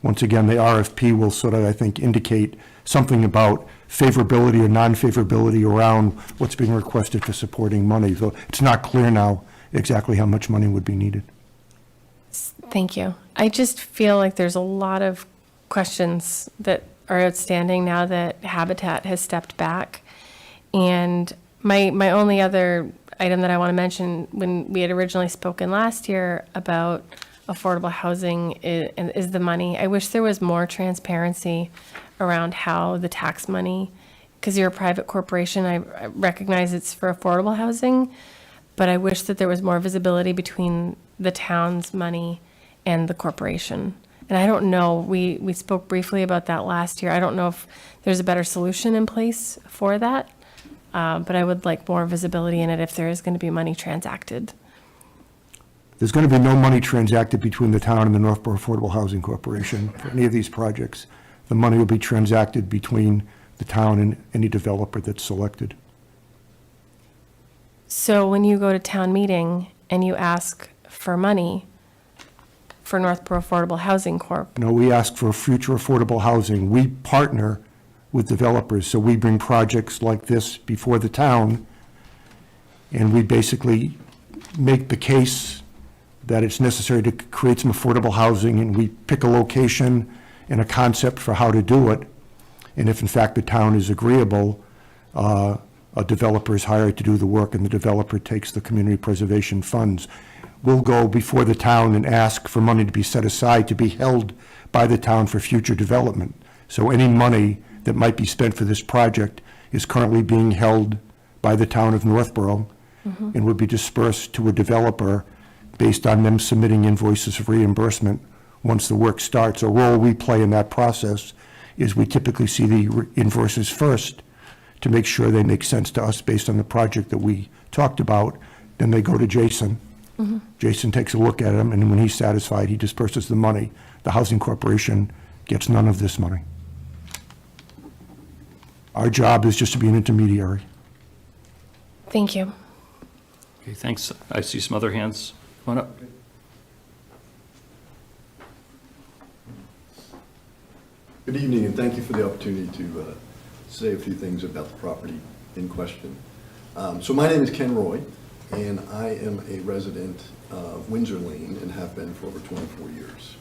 Once again, the RFP will sort of, I think, indicate something about favorability or non-favorability around what's being requested for supporting money. So it's not clear now exactly how much money would be needed. Thank you. I just feel like there's a lot of questions that are outstanding now that Habitat has stepped back. And my only other item that I want to mention, when we had originally spoken last year about affordable housing is the money. I wish there was more transparency around how the tax money, because you're a private corporation, I recognize it's for affordable housing, but I wish that there was more visibility between the town's money and the corporation. And I don't know, we spoke briefly about that last year. I don't know if there's a better solution in place for that, but I would like more visibility in it if there is going to be money transacted. There's going to be no money transacted between the town and the Northborough Affordable Housing Corporation for any of these projects. The money will be transacted between the town and any developer that's selected. So when you go to town meeting and you ask for money for Northborough Affordable Housing Corp., No, we ask for future affordable housing. We partner with developers, so we bring projects like this before the town, and we basically make the case that it's necessary to create some affordable housing, and we pick a location and a concept for how to do it. And if in fact the town is agreeable, a developer is hired to do the work, and the developer takes the community preservation funds. We'll go before the town and ask for money to be set aside to be held by the town for future development. So any money that might be spent for this project is currently being held by the town of Northborough and would be dispersed to a developer based on them submitting invoices of reimbursement once the work starts. A role we play in that process is we typically see the invoices first to make sure they make sense to us based on the project that we talked about. Then they go to Jason. Jason takes a look at them, and when he's satisfied, he disperses the money. The Housing Corporation gets none of this money. Our job is just to be an intermediary. thank you. Okay, thanks. I see some other hands. Come on up. Good evening, and thank you for the opportunity to say a few things about the property in question. So my name is Ken Roy, and I am a resident of Windsor Lane and have been for over 24 years.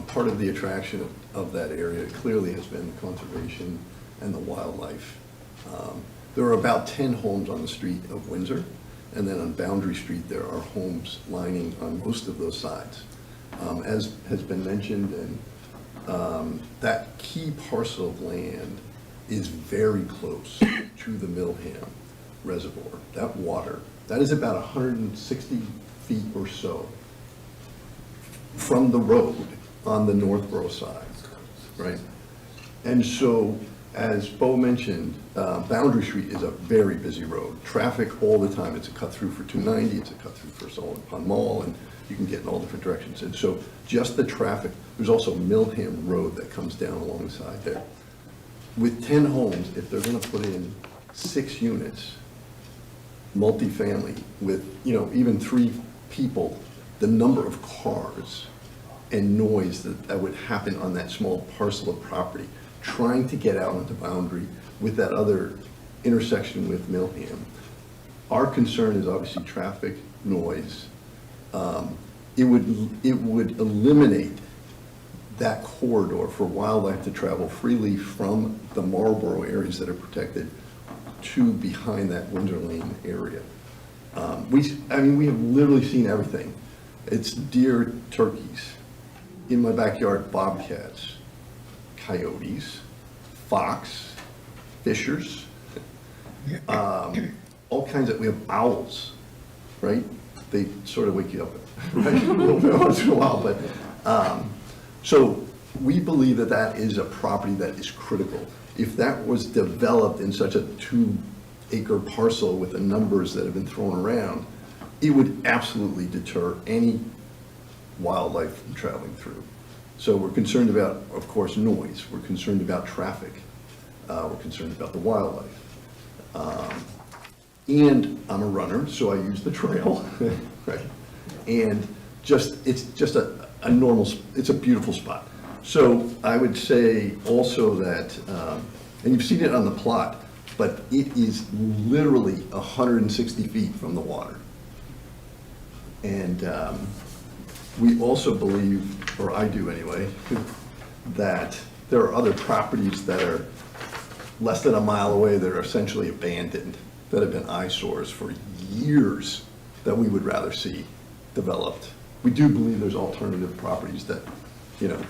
Part of the attraction of that area clearly has been the conservation and the wildlife. There are about 10 homes on the street of Windsor, and then on Boundary Street there are homes lining on most of those sides. As has been mentioned, and that key parcel of land is very close to the Milham Reservoir. That water, that is about 160 feet or so from the road on the Northborough side, right? And so, as Bo mentioned, Boundary Street is a very busy road. Traffic all the time. It's a cut through for 290, it's a cut through for Sullivan Pond Mall, and you can get in all different directions. And so just the traffic, there's also Milham Road that comes down alongside there. With 10 homes, if they're gonna put in 6 units, multifamily with, even 3 people, the number of cars and noise that would happen on that small parcel of property, trying to get out onto Boundary with that other intersection with Milham. Our concern is obviously traffic, noise. It would eliminate that corridor for wildlife to travel freely from the Marlborough areas that are protected to behind that Windsor Lane area. We have literally seen everything. It's deer, turkeys, in my backyard, bobcats, coyotes, fox, fishers, all kinds of, we have owls, right? They sort of wake you up, right? A little bit once in a while, but, so we believe that that is a property that is critical. If that was developed in such a 2-acre parcel with the numbers that have been thrown around, it would absolutely deter any wildlife from traveling through. So we're concerned about, of course, noise. We're concerned about traffic. We're concerned about the wildlife. And I'm a runner, so I use the trail, right? And it's just a normal, it's a beautiful spot. So I would say also that, and you've seen it on the plot, but it is literally 160 feet from the water. And we also believe, or I do anyway, that there are other properties that are less than a mile away that are essentially abandoned, that have been eyesores for years, that we would rather see developed. We do believe there's alternative properties that, you know,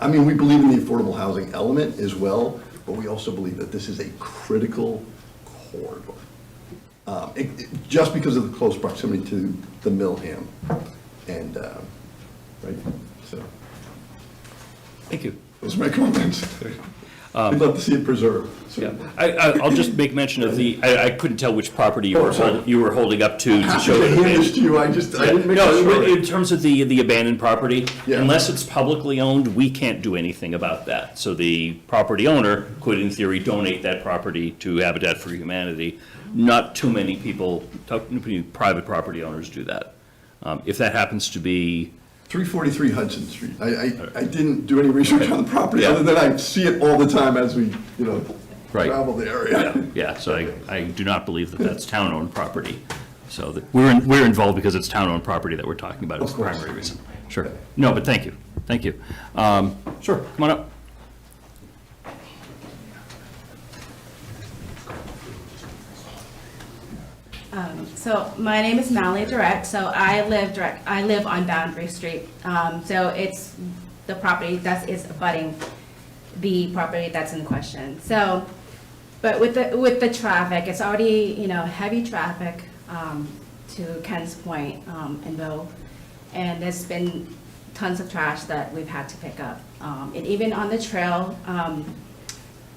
I mean, we believe in the affordable housing element as well, but we also believe that this is a critical corridor. Just because of the close proximity to the Millham and, right, so. Thank you. Those are my comments. We'd love to see it preserved. So. Yeah, I'll just make mention of I couldn't tell which property you were holding up to show. I hand this to you, I didn't make No, sure. in terms of the abandoned property, unless it's publicly owned, we can't do anything about that. So the property owner could, in theory, donate that property to Habitat for Humanity. Not too many people, private property owners do that. If that happens to be 343 Hudson Street. I didn't do any research on the property, other than I see it all the time as we, you know, travel the area. Yeah, so I do not believe that that's town-owned property. So that we're involved because it's town-owned property that we're talking about as the primary reason. Sure. No, but thank you. Thank you. Sure, come on up. So my name is Mallie Durrett. So I live on Boundary Street. So it's the property that is abutting the property that's in question. So, but with the traffic, it's already, you know, heavy traffic to Ken's point in Bow, and there's been tons of trash that we've had to pick up. And even on the trail,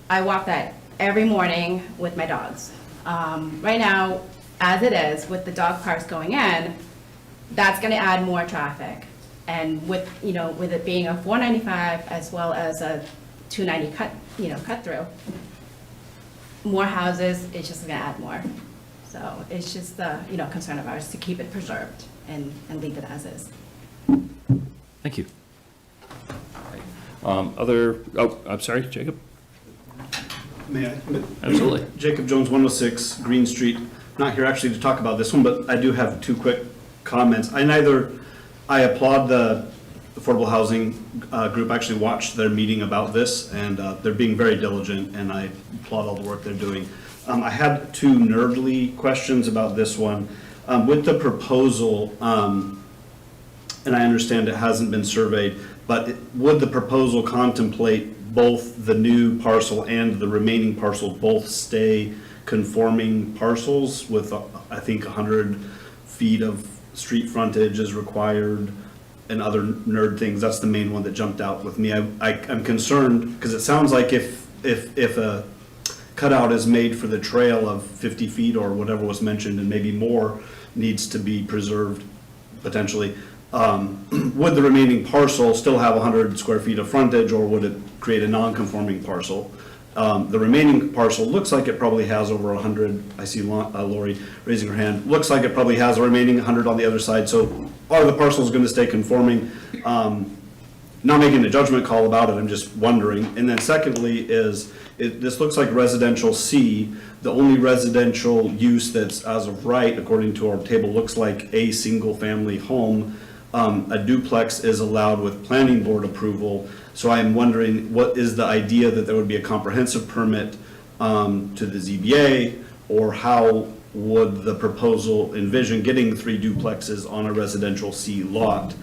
I walk that every morning with my dogs. Right now, as it is, with the dog parks going in, that's gonna add more traffic. And with, you know, with it being a 495 as well as a 290 cut through, more houses, it's just gonna add more. So it's just the, you know, concern of ours to keep it preserved and leave it as is. Thank you. I'm sorry, Jacob? May I? Absolutely. Jacob Jones, 106 Green Street. Not here actually to talk about this one, but I do have two quick comments. I applaud the Affordable Housing Group. I actually watched their meeting about this, and they're being very diligent, and I applaud all the work they're doing. I had two nerdly questions about this one. With the proposal, and I understand it hasn't been surveyed, but would the proposal contemplate both the new parcel and the remaining parcel both stay conforming parcels with, I think, 100 feet of street frontage is required and other nerd things? That's the main one that jumped out with me. I'm concerned because it sounds like if a cutout is made for the trail of 50 feet or whatever was mentioned and maybe more needs to be preserved potentially, would the remaining parcel still have 100 square feet of frontage, or would it create a non-conforming parcel? The remaining parcel looks like it probably has over 100. I see Lori raising her hand. Looks like it probably has a remaining 100 on the other side. So are the parcels going to stay conforming? Not making a judgment call about it, I'm just wondering. And then secondly this looks like residential C. The only residential use that's as of right, according to our table, looks like a single family home. A duplex is allowed with planning board approval. So I am wondering, what is the idea that there would be a comprehensive permit to the ZBA, or how would the proposal envision getting 3 duplexes on a residential C lot?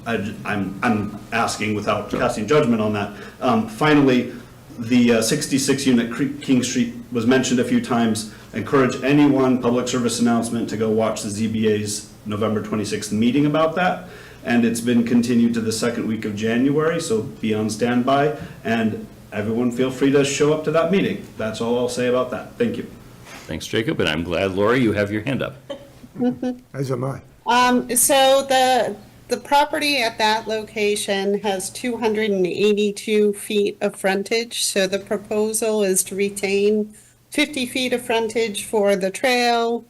I'm asking without casting judgment on that. Finally, the 66 unit King Street was mentioned a few times. I encourage anyone, public service announcement, to go watch the ZBA's November 26th meeting about that. And it's been continued to the second week of January, so be on standby. And everyone feel free to show up to that meeting. That's all I'll say about that. Thank you. Thanks, Jacob, and I'm glad, Lori, you have your hand up. As am I. So the the property at that location has 282 feet of frontage, so the proposal is to retain 50 feet of frontage for the trail.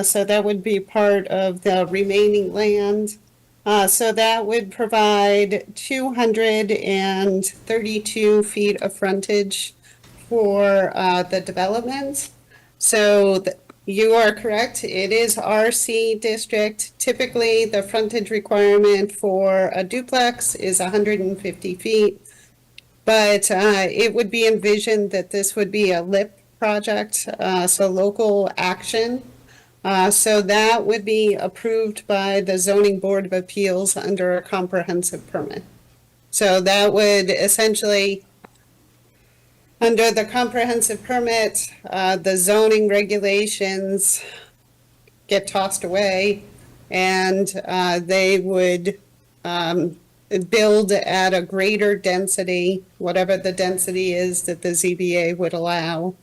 So that would be part of the remaining land. So that would provide 232 feet of frontage for the development. So you are correct, it is RC district. Typically, the frontage requirement for a duplex is 150 feet. But it would be envisioned that this would be a LIP project, so local action. So that would be approved by the Zoning Board of Appeals under a comprehensive permit. So that would essentially, under the comprehensive permit, the zoning regulations get tossed away, and they would build at a greater density, whatever the density is that the ZBA would allow.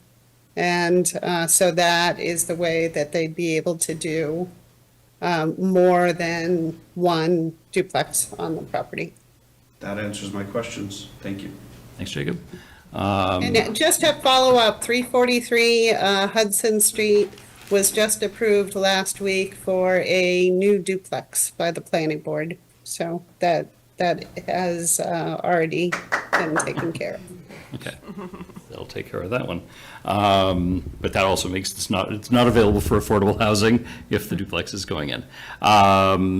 And so that is the way that they'd be able to do more than one duplex on the property. That answers my questions. Thank you. Thanks, Jacob. And just to follow up, 343 Hudson Street was just approved last week for a new duplex by the planning board. So that has already been taken care of. Okay, they'll take care of that one. But that also makes it's not available for affordable housing if the duplex is going in.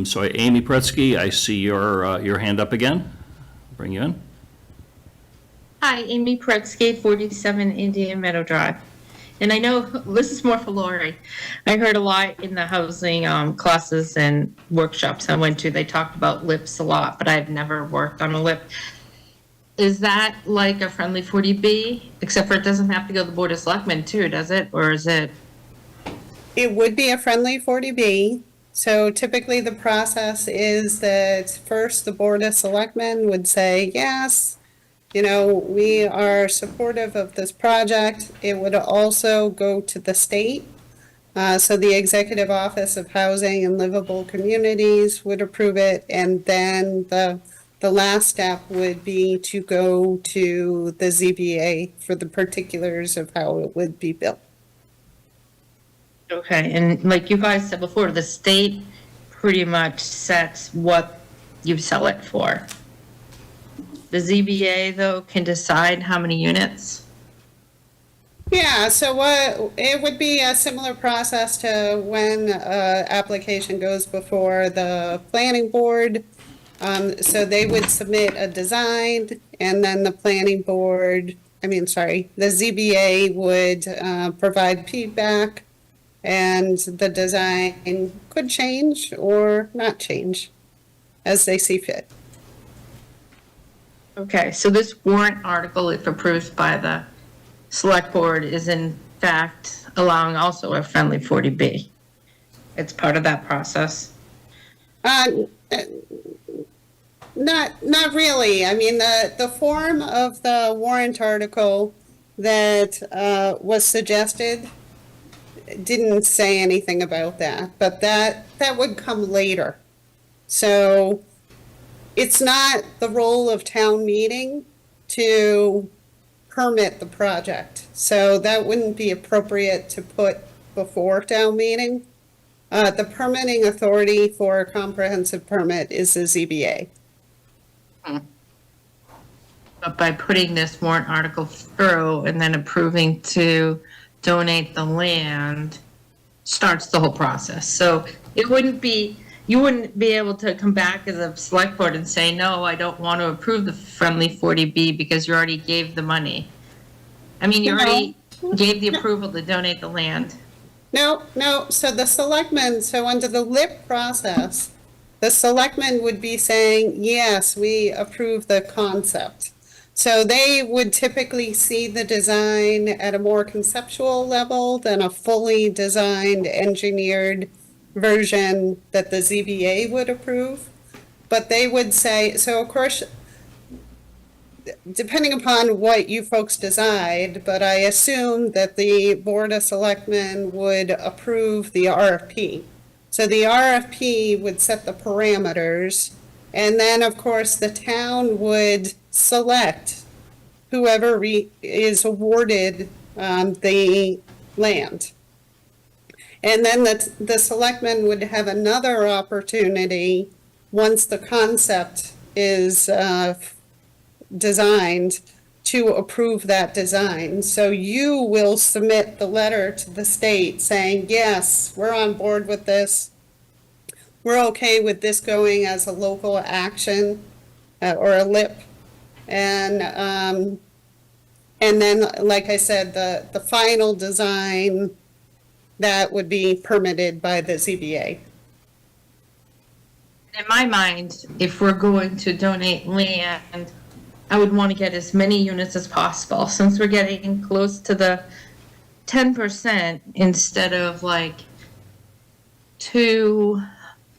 So Amy Pretsky, I see your hand up again. Bring you in. Hi, Amy Pretsky, 47 Indian Meadow Drive. And I know this is more for Lori. I heard a lot in the housing classes and workshops I went to. They talked about LIPs a lot, but I've never worked on a LIP. Is that like a friendly 40B? Except for it doesn't have to go to the Board of Selectmen too, does it? Or is it? It would be a friendly 40B. So typically the process is that first the Board of Selectmen would say, yes, you know, we are supportive of this project. It would also go to the state. So the Executive Office of Housing and Livable Communities would approve it. And then the last step would be to go to the ZBA for the particulars of how it would be built. Okay, and like you guys said before, the state pretty much sets what you sell it for. The ZBA, though, can decide how many units? Yeah, so it would be a similar process to when application goes before the planning board. So they would submit a design, and then the planning board, the ZBA would provide feedback, and the design could change or not change as they see fit. Okay, so this warrant article, if approved by the select board, is in fact allowing also a friendly 40B. It's part of that process. Not really. I mean, the form of the warrant article that was suggested didn't say anything about that, but that would come later. So it's not the role of town meeting to permit the project. So that wouldn't be appropriate to put before town meeting. The permitting authority for a comprehensive permit is the ZBA. But by putting this warrant article through and then approving to donate the land starts the whole process. So it wouldn't be, you wouldn't be able to come back as a select board and say, no, I don't want to approve the friendly 40B because you already gave the money. I mean, you already gave the approval to donate the land. No, so the selectmen, so under the LIP process, the selectmen would be saying, yes, we approve the concept. So they would typically see the design at a more conceptual level than a fully designed, engineered version that the ZBA would approve. But they would say, so of course, depending upon what you folks decide, but I assume that the Board of Selectmen would approve the RFP. So the RFP would set the parameters, and then, of course, the town would select whoever is awarded the land. And then the selectmen would have another opportunity, once the concept is designed, to approve that design. So you will submit the letter to the state saying, yes, we're on board with this. We're okay with this going as a local action or a LIP. And then, like I said, the final design, that would be permitted by the ZBA. In my mind, if we're going to donate land, I would want to get as many units as possible, since we're getting close to the 10% instead of like 2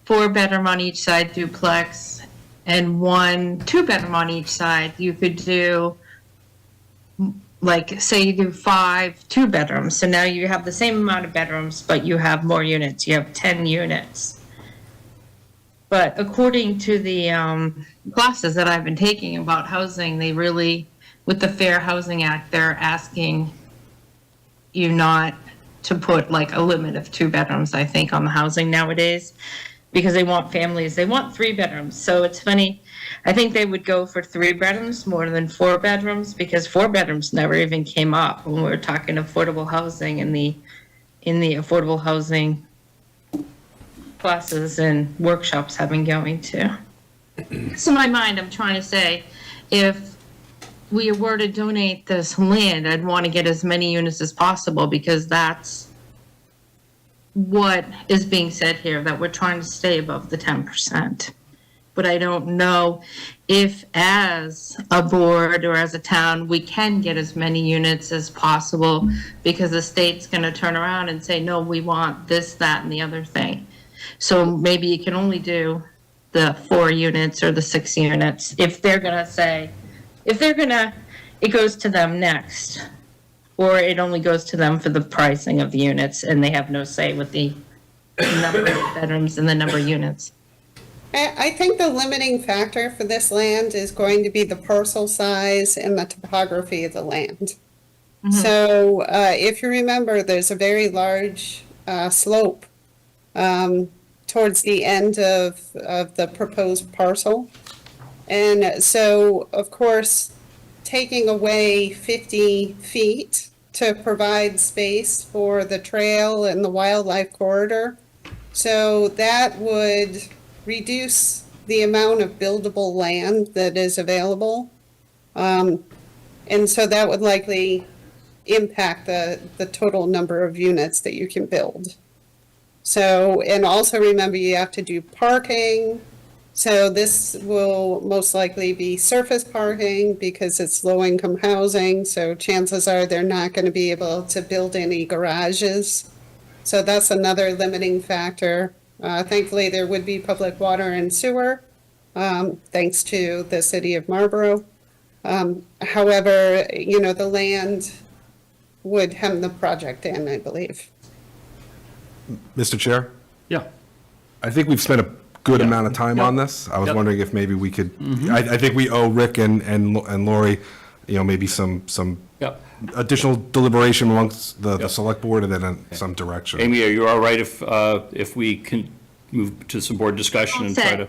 4-bedroom on each side duplex and 1 2-bedroom on each side. You could do, like, say you do 5 2-bedrooms. So now you have the same amount of bedrooms, but you have more units. You have 10 units. But according to the classes that I've been taking about housing, they really, with the Fair Housing Act, they're asking you not to put like a limit of 2 bedrooms, I think, on the housing nowadays, because they want families, they want 3 bedrooms. So it's funny, I think they would go for 3 bedrooms more than 4 bedrooms, because 4 bedrooms never even came up when we were talking affordable housing in the affordable housing classes and workshops I've been going to. So in my mind, I'm trying to say, if we were to donate this land, I'd want to get as many units as possible, because that's what is being said here, that we're trying to stay above the 10%. But I don't know if as a board or as a town, we can get as many units as possible, because the state's going to turn around and say, no, we want this, that, and the other thing. So maybe you can only do the 4 units or the 6 units if they're going to say, it goes to them next, or it only goes to them for the pricing of the units, and they have no say with the number of bedrooms and the number of units. I think the limiting factor for this land is going to be the parcel size and the topography of the land. Mm-hmm. So if you remember, there's a very large slope towards the end of the proposed parcel. And so, of course, taking away 50 feet to provide space for the trail and the wildlife corridor, so that would reduce the amount of buildable land that is available. And so that would likely impact the total number of units that you can build. So, and also remember, you have to do parking. So this will most likely be surface parking because it's low-income housing. So chances are they're not going to be able to build any garages. So that's another limiting factor. Thankfully, there would be public water and sewer, thanks to the city of Marlborough. However, the land would hem the project in, I believe. Mr. Chair? Yeah. I think we've spent a good amount of time on this. I was wondering if maybe we could, I think we owe Rick and Lori, maybe some additional deliberation amongst the select board, and then some direction. Amy, are you all right if we can move to some board discussion and try to?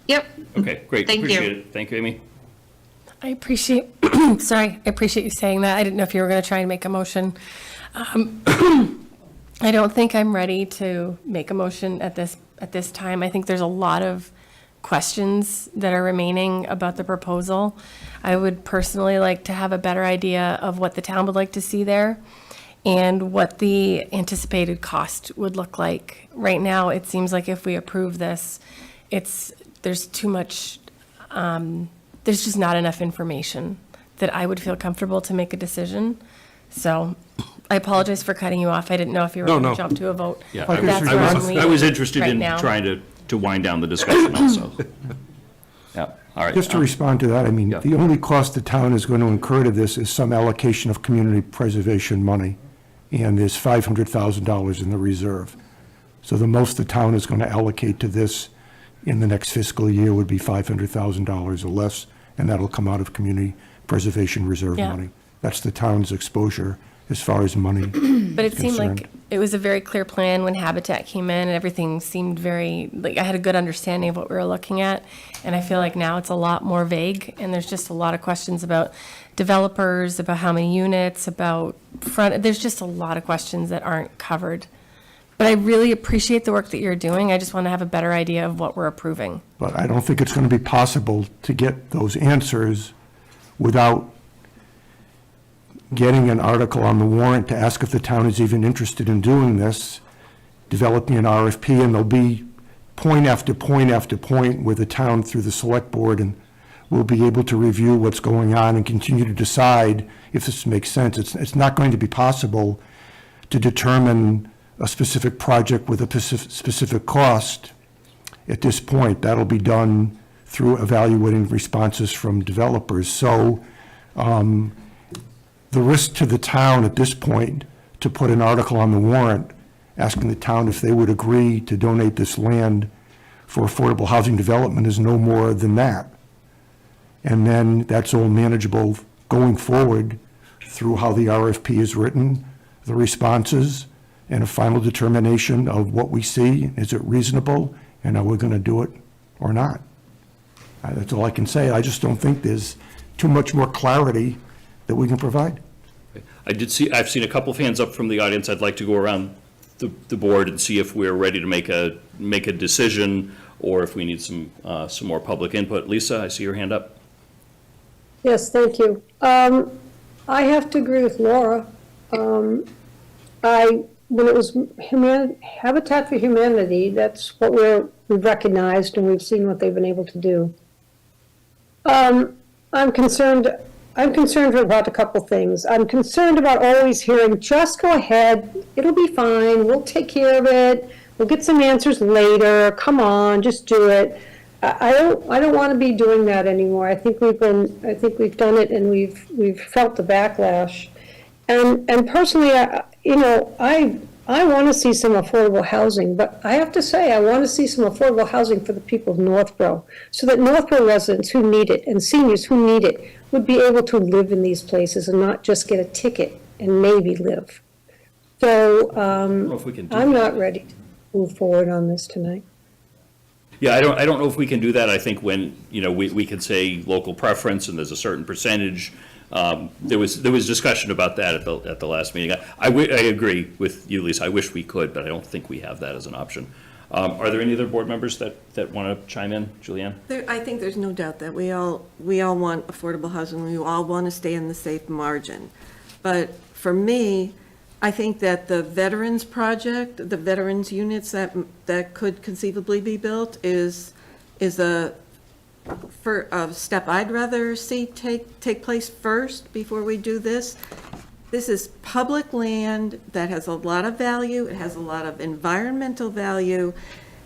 Yep. Okay, great. Thank you. Appreciate it. Thank you, Amy. I appreciate, I appreciate you saying that. I didn't know if you were going to try and make a motion. I don't think I'm ready to make a motion at this time. I think there's a lot of questions that are remaining about the proposal. I would personally like to have a better idea of what the town would like to see there and what the anticipated cost would look like. Right now, it seems like if we approve this, there's too much, there's just not enough information that I would feel comfortable to make a decision. So I apologize for cutting you off. I didn't know if you were going to jump to a vote. Yeah, I was interested in now. trying to wind down the discussion also. Yeah, all right. Just to respond to that, I mean, the only cost the town is going to incur to this is some allocation of community preservation money, and there's $500,000 in the reserve. So the most the town is going to allocate to this in the next fiscal year would be $500,000 or less, and that'll come out of Community Preservation Reserve Yeah. money. That's the town's exposure as far as money But it is seemed concerned. like it was a very clear plan when Habitat came in, and everything seemed very, like, I had a good understanding of what we were looking at. And I feel like now it's a lot more vague, and there's just a lot of questions about developers, about how many units, about front, there's just a lot of questions that aren't covered. But I really appreciate the work that you're doing. I just want to have a better idea of what we're approving. But I don't think it's going to be possible to get those answers without getting an article on the warrant to ask if the town is even interested in doing this, developing an RFP, and there'll be point after point after point where the town, through the select board, and will be able to review what's going on and continue to decide if this makes sense. It's not going to be possible to determine a specific project with a specific cost at this point. That'll be done through evaluating responses from developers. So the risk to the town at this point to put an article on the warrant asking the town if they would agree to donate this land for affordable housing development is no more than that. And then that's all manageable going forward through how the RFP is written, the responses, and a final determination of what we see. Is it reasonable? And are we going to do it or not? That's all I can say. I just don't think there's too much more clarity that we can provide. I've seen a couple of hands up from the audience. I'd like to go around the board and see if we're ready to make a decision, or if we need some more public input. Lisa, I see your hand up. Yes, thank you. I have to agree with Laura. When it was Habitat for Humanity, that's what we've recognized, and we've seen what they've been able to do. I'm concerned about a couple things. I'm concerned about always hearing, just go ahead, it'll be fine, we'll take care of it, we'll get some answers later, come on, just do it. I don't want to be doing that anymore. I think we've done it, and we've felt the backlash. And personally, I want to see some affordable housing, but I have to say, I want to see some affordable housing for the people of Northborough, so that Northborough residents who need it and seniors who need it would be able to live in these places and not just get a ticket and maybe live. So I'm not ready to move forward on this tonight. Yeah, I don't know if we can do that. I think when, we could say local preference and there's a certain percentage. There was discussion about that at the last meeting. I agree with you, Lisa. I wish we could, but I don't think we have that as an option. Are there any other board members that want to chime in? Julianne? I think there's no doubt that we all want affordable housing. We all want to stay in the safe margin. But for me, I think that the veterans project, the veterans units that could conceivably be built is a step I'd rather see take place first before we do this. This is public land that has a lot of value. It has a lot of environmental value.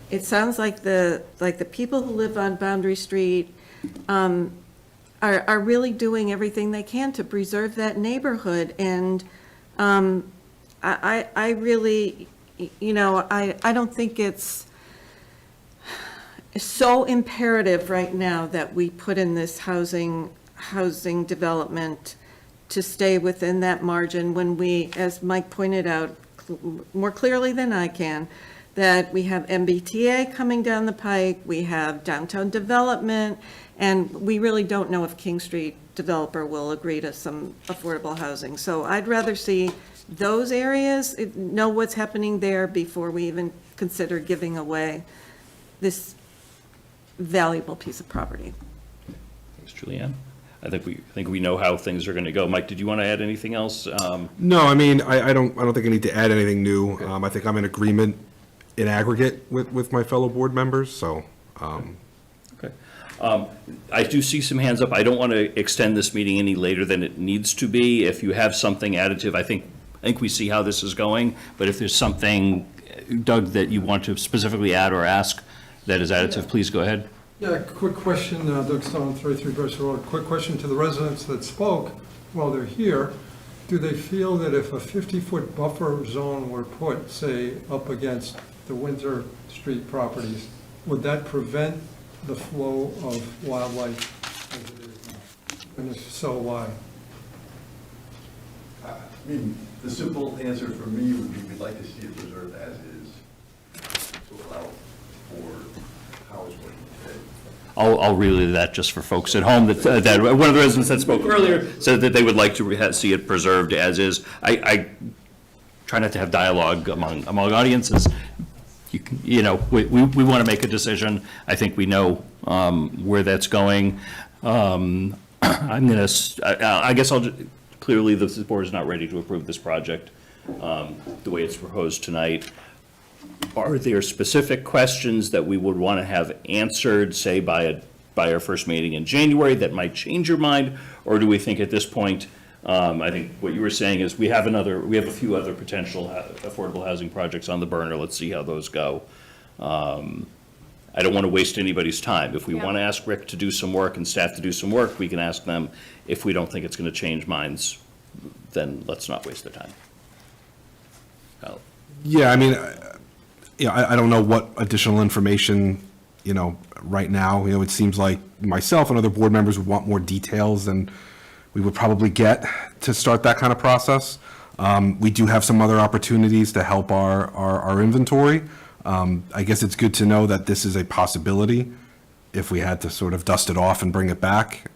It sounds like the people who live on Boundary Street are really doing everything they can to preserve that neighborhood. And I really, I don't think it's so imperative right now that we put in this housing development to stay within that margin when we, as Mike pointed out more clearly than I can, that we have MBTA coming down the pike, we have downtown development, and we really don't know if King Street developer will agree to some affordable housing. So I'd rather see those areas, know what's happening there before we even consider giving away this valuable piece of property. Thanks, Julianne. I think we know how things are going to go. Mike, did you want to add anything else? No, I mean, I don't think I need to add anything new. I think I'm in agreement in aggregate with my fellow board members, so. Okay. I do see some hands up. I don't want to extend this meeting any later than it needs to be. If you have something additive, I think we see how this is going, but if there's something, Doug, that you want to specifically add or ask that is additive, please go ahead. Yeah, quick question, Doug Stone, 33 Bristol Road. Quick question to the residents that spoke while they're here. Do they feel that if a 50-foot buffer zone were put, say, up against the Windsor Street properties, would that prevent the flow of wildlife as it is now? And if so, why? I mean, the simple answer for me would be we'd like to see it preserved as is to allow for how it's working today. I'll relay that just for folks at home, that one of the residents that spoke earlier said that they would like to see it preserved as is. I try not to have dialogue among audiences. We want to make a decision. I think we know where that's going. I guess clearly the board is not ready to approve this project the way it's proposed tonight. Are there specific questions that we would want to have answered, say, by our first meeting in January that might change your mind? Or do we think at this point, I think what you were saying is we have a few other potential affordable housing projects on the burner. Let's see how those go. I don't want to waste anybody's time. If we want to ask Rick to do some work and staff to do some work, we can ask them. If we don't think it's going to change minds, then let's not waste their time. Yeah, I mean, I don't know what additional information, right now, it seems like myself and other board members would want more details than we would probably get to start that kind of process. We do have some other opportunities to help our inventory. I guess it's good to know that this is a possibility if we had to sort of dust it off and bring it back.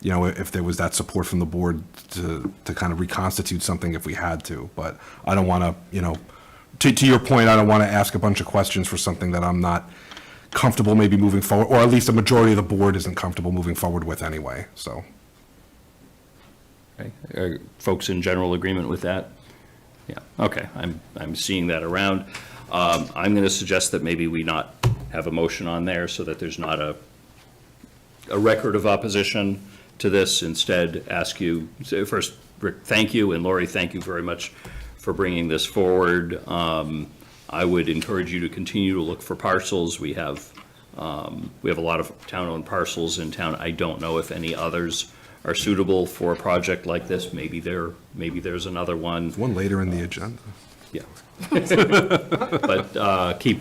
If there was that support from the board to kind of reconstitute something if we had to. But I don't want to, to your point, I don't want to ask a bunch of questions for something that I'm not comfortable maybe moving forward, or at least a majority of the board isn't comfortable moving forward with anyway, so. Okay. Are folks in general agreement with that? Yeah, okay, I'm seeing that around. I'm going to suggest that maybe we not have a motion on there so that there's not a record of opposition to this. Instead, ask you, so first, Rick, thank you, and Lori, thank you very much for bringing this forward. I would encourage you to continue to look for parcels. We have a lot of town-owned parcels in town. I don't know if any others are suitable for a project like this. Maybe there's another one. There's one later in the agenda. Yeah. But keep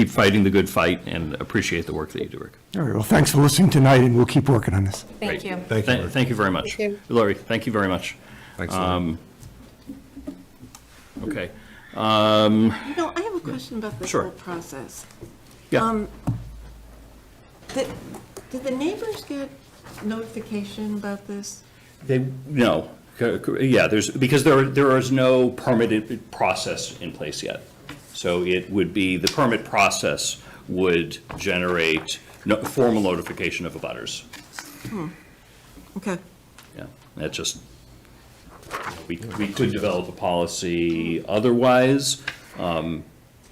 fighting the good fight and appreciate the work that you do, Rick. All right, well, thanks for listening tonight, and we'll keep working on this. Thank you. Thank you very much. Thank you. Lori, thank you very much. Thanks, Lori. Okay. I have a question about this Sure. whole process. Yeah. Did the neighbors get notification about this? No. Yeah, because there is no permitted process in place yet. So it would be, the permit process would generate formal notification of abutters. Okay. Yeah, that just, we could develop a policy otherwise.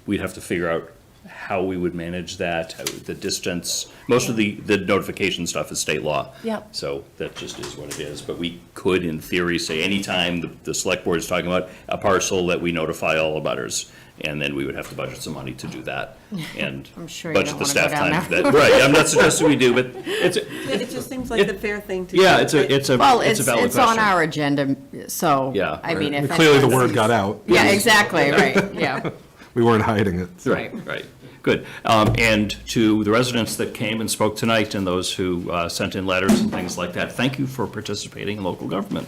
We'd have to figure out how we would manage that, the distance. Most of the notification stuff is state law. Yep. So that just is what it is. But we could, in theory, say anytime the select board is talking about a parcel, that we notify all abutters. And then we would have to budget some money to do that. And I'm sure you budget don't the wanna go staff down time. that Right, I'm not suggesting we do, but It just seems like the fair thing to do. yeah, it's a Well, valid question. it's on our agenda, so, Yeah. I mean, if. Clearly the anyone's- word got out. Yeah, exactly, right, yeah. We weren't hiding it. so. Right. Good. And to the residents that came and spoke tonight and those who sent in letters and things like that, thank you for participating in local government.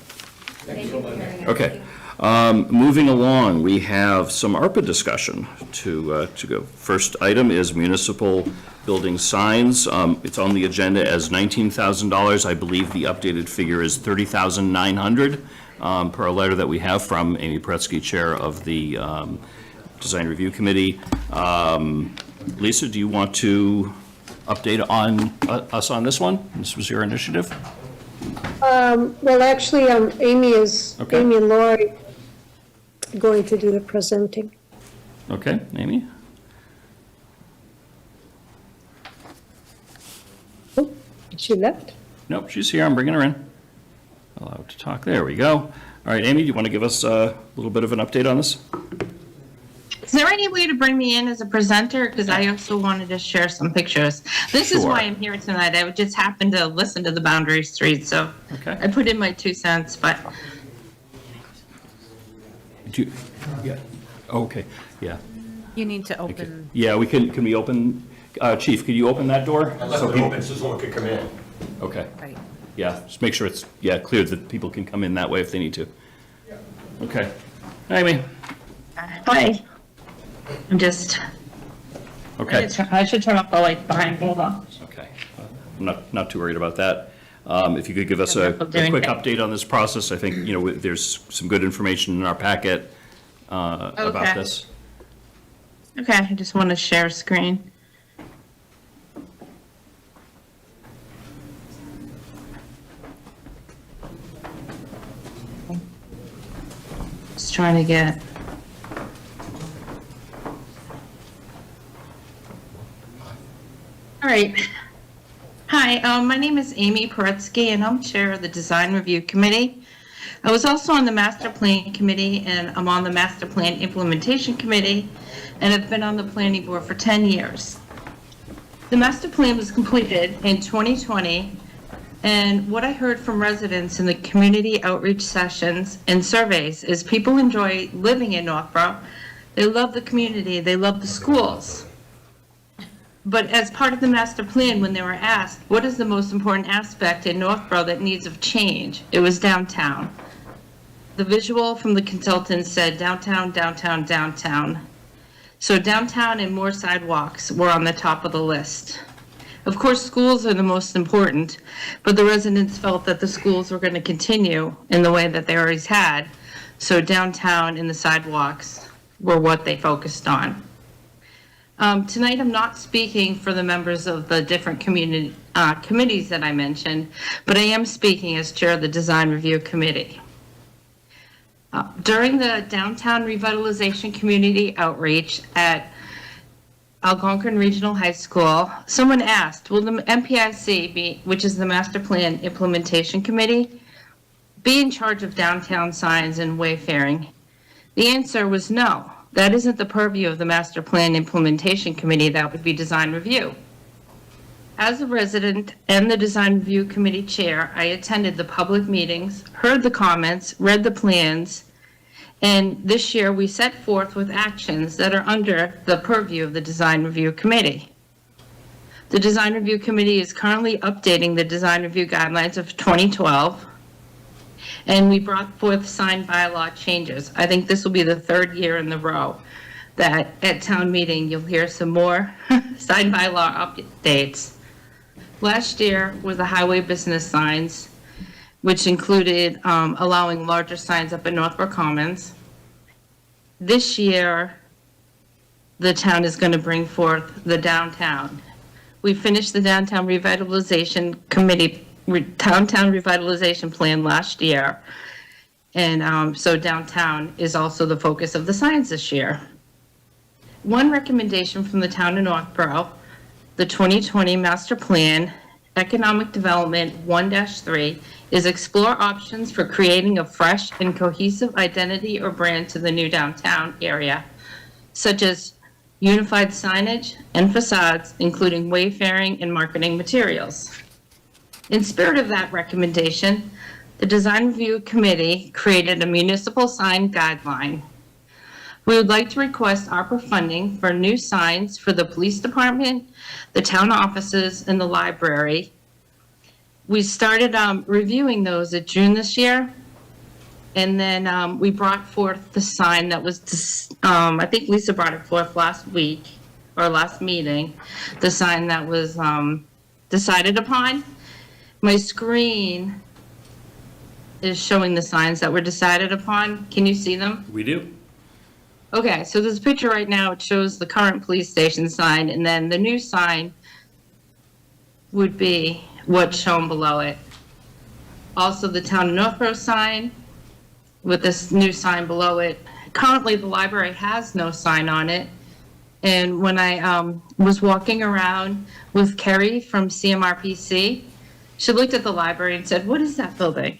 Okay. Moving along, we have some ARPA discussion to go. First item is municipal building signs. It's on the agenda as $19,000. I believe the updated figure is $30,900 per a letter that we have from Amy Pretsky, Chair of the Design Review Committee. Lisa, do you want to update us on this one? This was your initiative? Well, actually, Amy Okay. and Lori going to do the presenting. Okay, Amy? Oh, she left? Nope, she's here. I'm bringing her in. Allowed to talk. There we go. All right, Amy, do you want to give us a little bit of an update on this? Is there any way to bring me in as a presenter? Because I also wanted to share some pictures. This is Sure. why I'm here tonight. I just happened to listen to the Boundary Street, so Okay. I put in my 2 cents, but Do you, yeah. Okay. Yeah. You need to open. Yeah, can we open, Chief, could you open that door? I left it open so someone could come in. Okay. Right. Yeah, just make sure it's, clear that people can come in that way if they need to. Okay. Amy? Hi. I'm just, Okay. I should turn off the light behind, hold on. Okay. I'm not too worried about that. If you could give us a quick update on this process, I think, there's some good information in our packet about this. Okay, I just want to share screen. Just trying to get. All right. Hi, my name is Amy Paretsky, and I'm chair of the Design Review Committee. I was also on the Master Plan Committee, and I'm on the Master Plan Implementation Committee, and have been on the Planning Board for 10 years. The Master Plan was completed in 2020, and what I heard from residents in the community outreach sessions and surveys is people enjoy living in Northborough. They love the community, they love the schools. But as part of the master plan, when they were asked, what is the most important aspect in Northborough that needs of change, it was downtown. The visual from the consultants said downtown, downtown, downtown. So downtown and more sidewalks were on the top of the list. Of course, schools are the most important, but the residents felt that the schools were going to continue in the way that they always had. So downtown and the sidewalks were what they focused on. Tonight, I'm not speaking for the members of the different communities that I mentioned, but I am speaking as chair of the Design Review Committee. During the Downtown Revitalization Community Outreach at Algonquin Regional High School, someone asked, will the MPIC, which is the Master Plan Implementation Committee, be in charge of downtown signs and wayfaring? The answer was no. That isn't the purview of the Master Plan Implementation Committee. That would be Design Review. As a resident and the Design Review Committee chair, I attended the public meetings, heard the comments, read the plans, and this year we set forth with actions that are under the purview of the Design Review Committee. The Design Review Committee is currently updating the Design Review Guidelines of 2012, and we brought forth sign bylaw changes. I think this will be the third year in a row that at town meeting you'll hear some more sign bylaw updates. Last year was the highway business signs, which included allowing larger signs up in Northborough Commons. This year, the town is going to bring forth the downtown. We finished the Downtown Revitalization Committee Downtown Revitalization Plan last year. And so downtown is also the focus of the signs this year. One recommendation from the town of Northborough, the 2020 Master Plan, Economic Development 1-3, is explore options for creating a fresh and cohesive identity or brand to the new downtown area, such as unified signage and facades, including wayfaring and marketing materials. In spirit of that recommendation, the Design Review Committee created a municipal sign guideline. We would like to request ARPA funding for new signs for the police department, the town offices, and the library. We started reviewing those at June this year, and then we brought forth the sign that was, I think Lisa brought it forth last week, or last meeting, the sign that was decided upon. My screen is showing the signs that were decided upon. Can you see them? We do. Okay, so this picture right now, it shows the current police station sign, and then the new sign would be what's shown below it. Also, the town of Northborough sign with this new sign below it. Currently, the library has no sign on it. And when I was walking around with Kerry from CMRPC, she looked at the library and said, "What is that building?"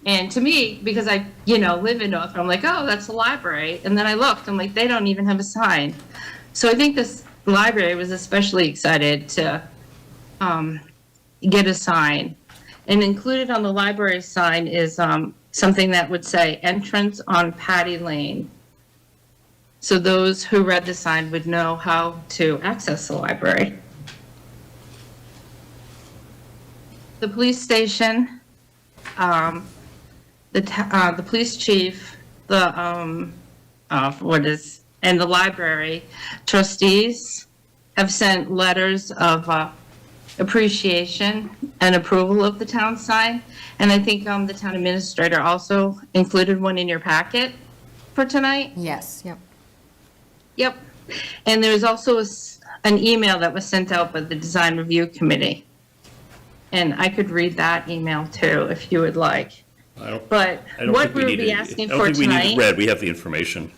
And to me, because I, live in Northborough, I'm like, "Oh, that's the library." And then I looked, I'm like, they don't even have a sign. So I think this library was especially excited to get a sign. And included on the library sign is something that would say entrance on Patty Lane. so those who read the sign would know how to access the library. The police station, the police chief, and the library trustees have sent letters of appreciation and approval of the town sign. And I think the town administrator also included one in your packet for tonight. Yes, yep. Yep. And there's also an email that was sent out by the design review committee. And I could read that email too, if you would like. But what we'll be asking for I don't think we need it tonight. read, we have the information.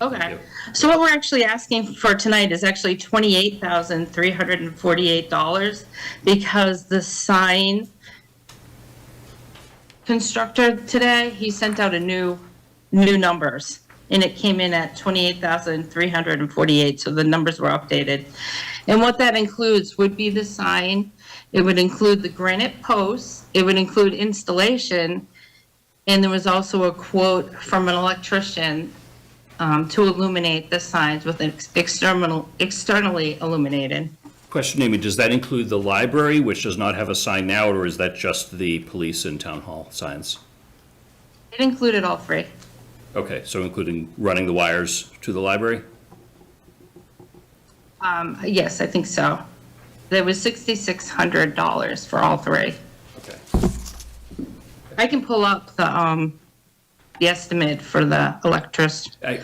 Okay. So what we're actually asking for tonight is actually $28,348 because the sign constructor today, he sent out a new numbers. And it came in at 28,348, so the numbers were updated. And what that includes would be the sign, it would include the granite posts, it would include installation, and there was also a quote from an electrician to illuminate the signs with externally illuminated. Question, Amy, does that include the library, which does not have a sign now, or is that just the police and town hall signs? It included all three. Okay, so including running the wires to the library? Yes, I think so. There was $6,600 for all three. Okay. I can pull up the estimate for the electricity. I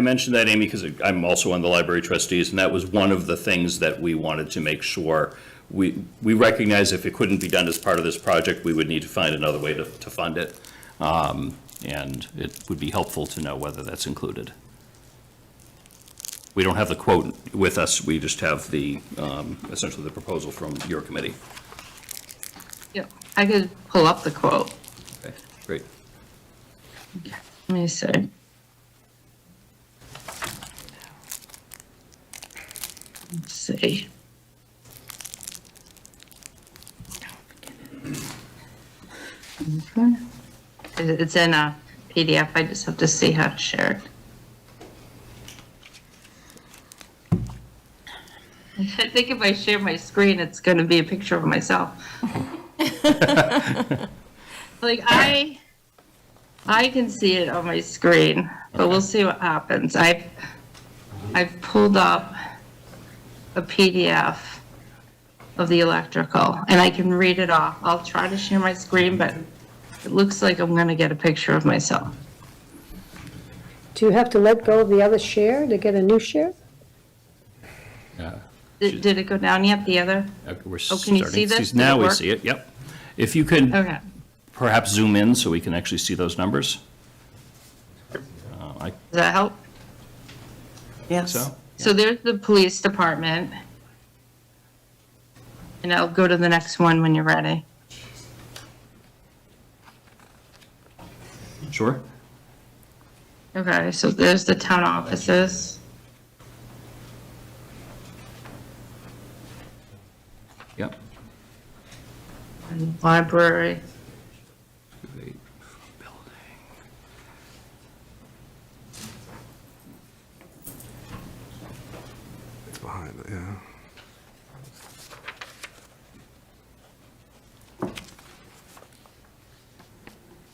mentioned that, Amy, because I'm also on the library trustees, and that was one of the things that we wanted to make sure. We recognize if it couldn't be done as part of this project, we would need to find another way to fund it. And it would be helpful to know whether that's included. We don't have the quote with us, we just have the, essentially the proposal from your committee. Yep, I could pull up the quote. Okay, great. Let me see. Let's see. Okay. It's in a PDF, I just have to see how to share it. I think if I share my screen, it's going to be a picture of myself. Like, I can see it on my screen, but we'll see what happens. I've pulled up a PDF of the electrical, and I can read it off. I'll try to share my screen, but it looks like I'm going to get a picture of myself. Do you have to let go of the other share to get a new share? Did it go down yet, the other? We're Oh, can you see starting to this? Now Did it we work? see it, yep. If you can Okay. perhaps zoom in so we can actually see those numbers. I Does that help? think so. So there's the police department. And I'll go to the next one when you're ready. Sure. Okay, so there's the town offices. Yep. And library. It's behind it, yeah.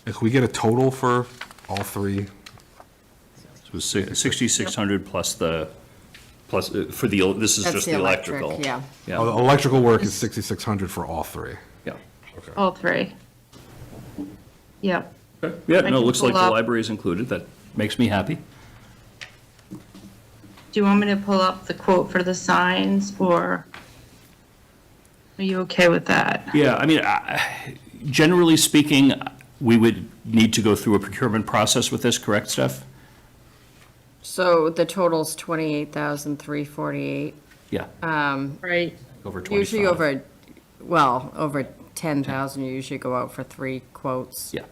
If we get a total for all three, It was 6,600 plus the, for the, this is That's just the the electric, electrical. yeah. oh, the electrical work is 6,600 for all three. Yeah. All three. Yep. Okay. Yeah, I no, it can looks like pull the up- library is included. That makes me happy. Do you want me to pull up the quote for the signs, or are you okay with that? Yeah, I mean, generally speaking, we would need to go through a procurement process with this, correct, Steph? So the total's 28,348. Yeah, Right. over 25. Usually over 10,000, you usually go out for 3 quotes. Yeah.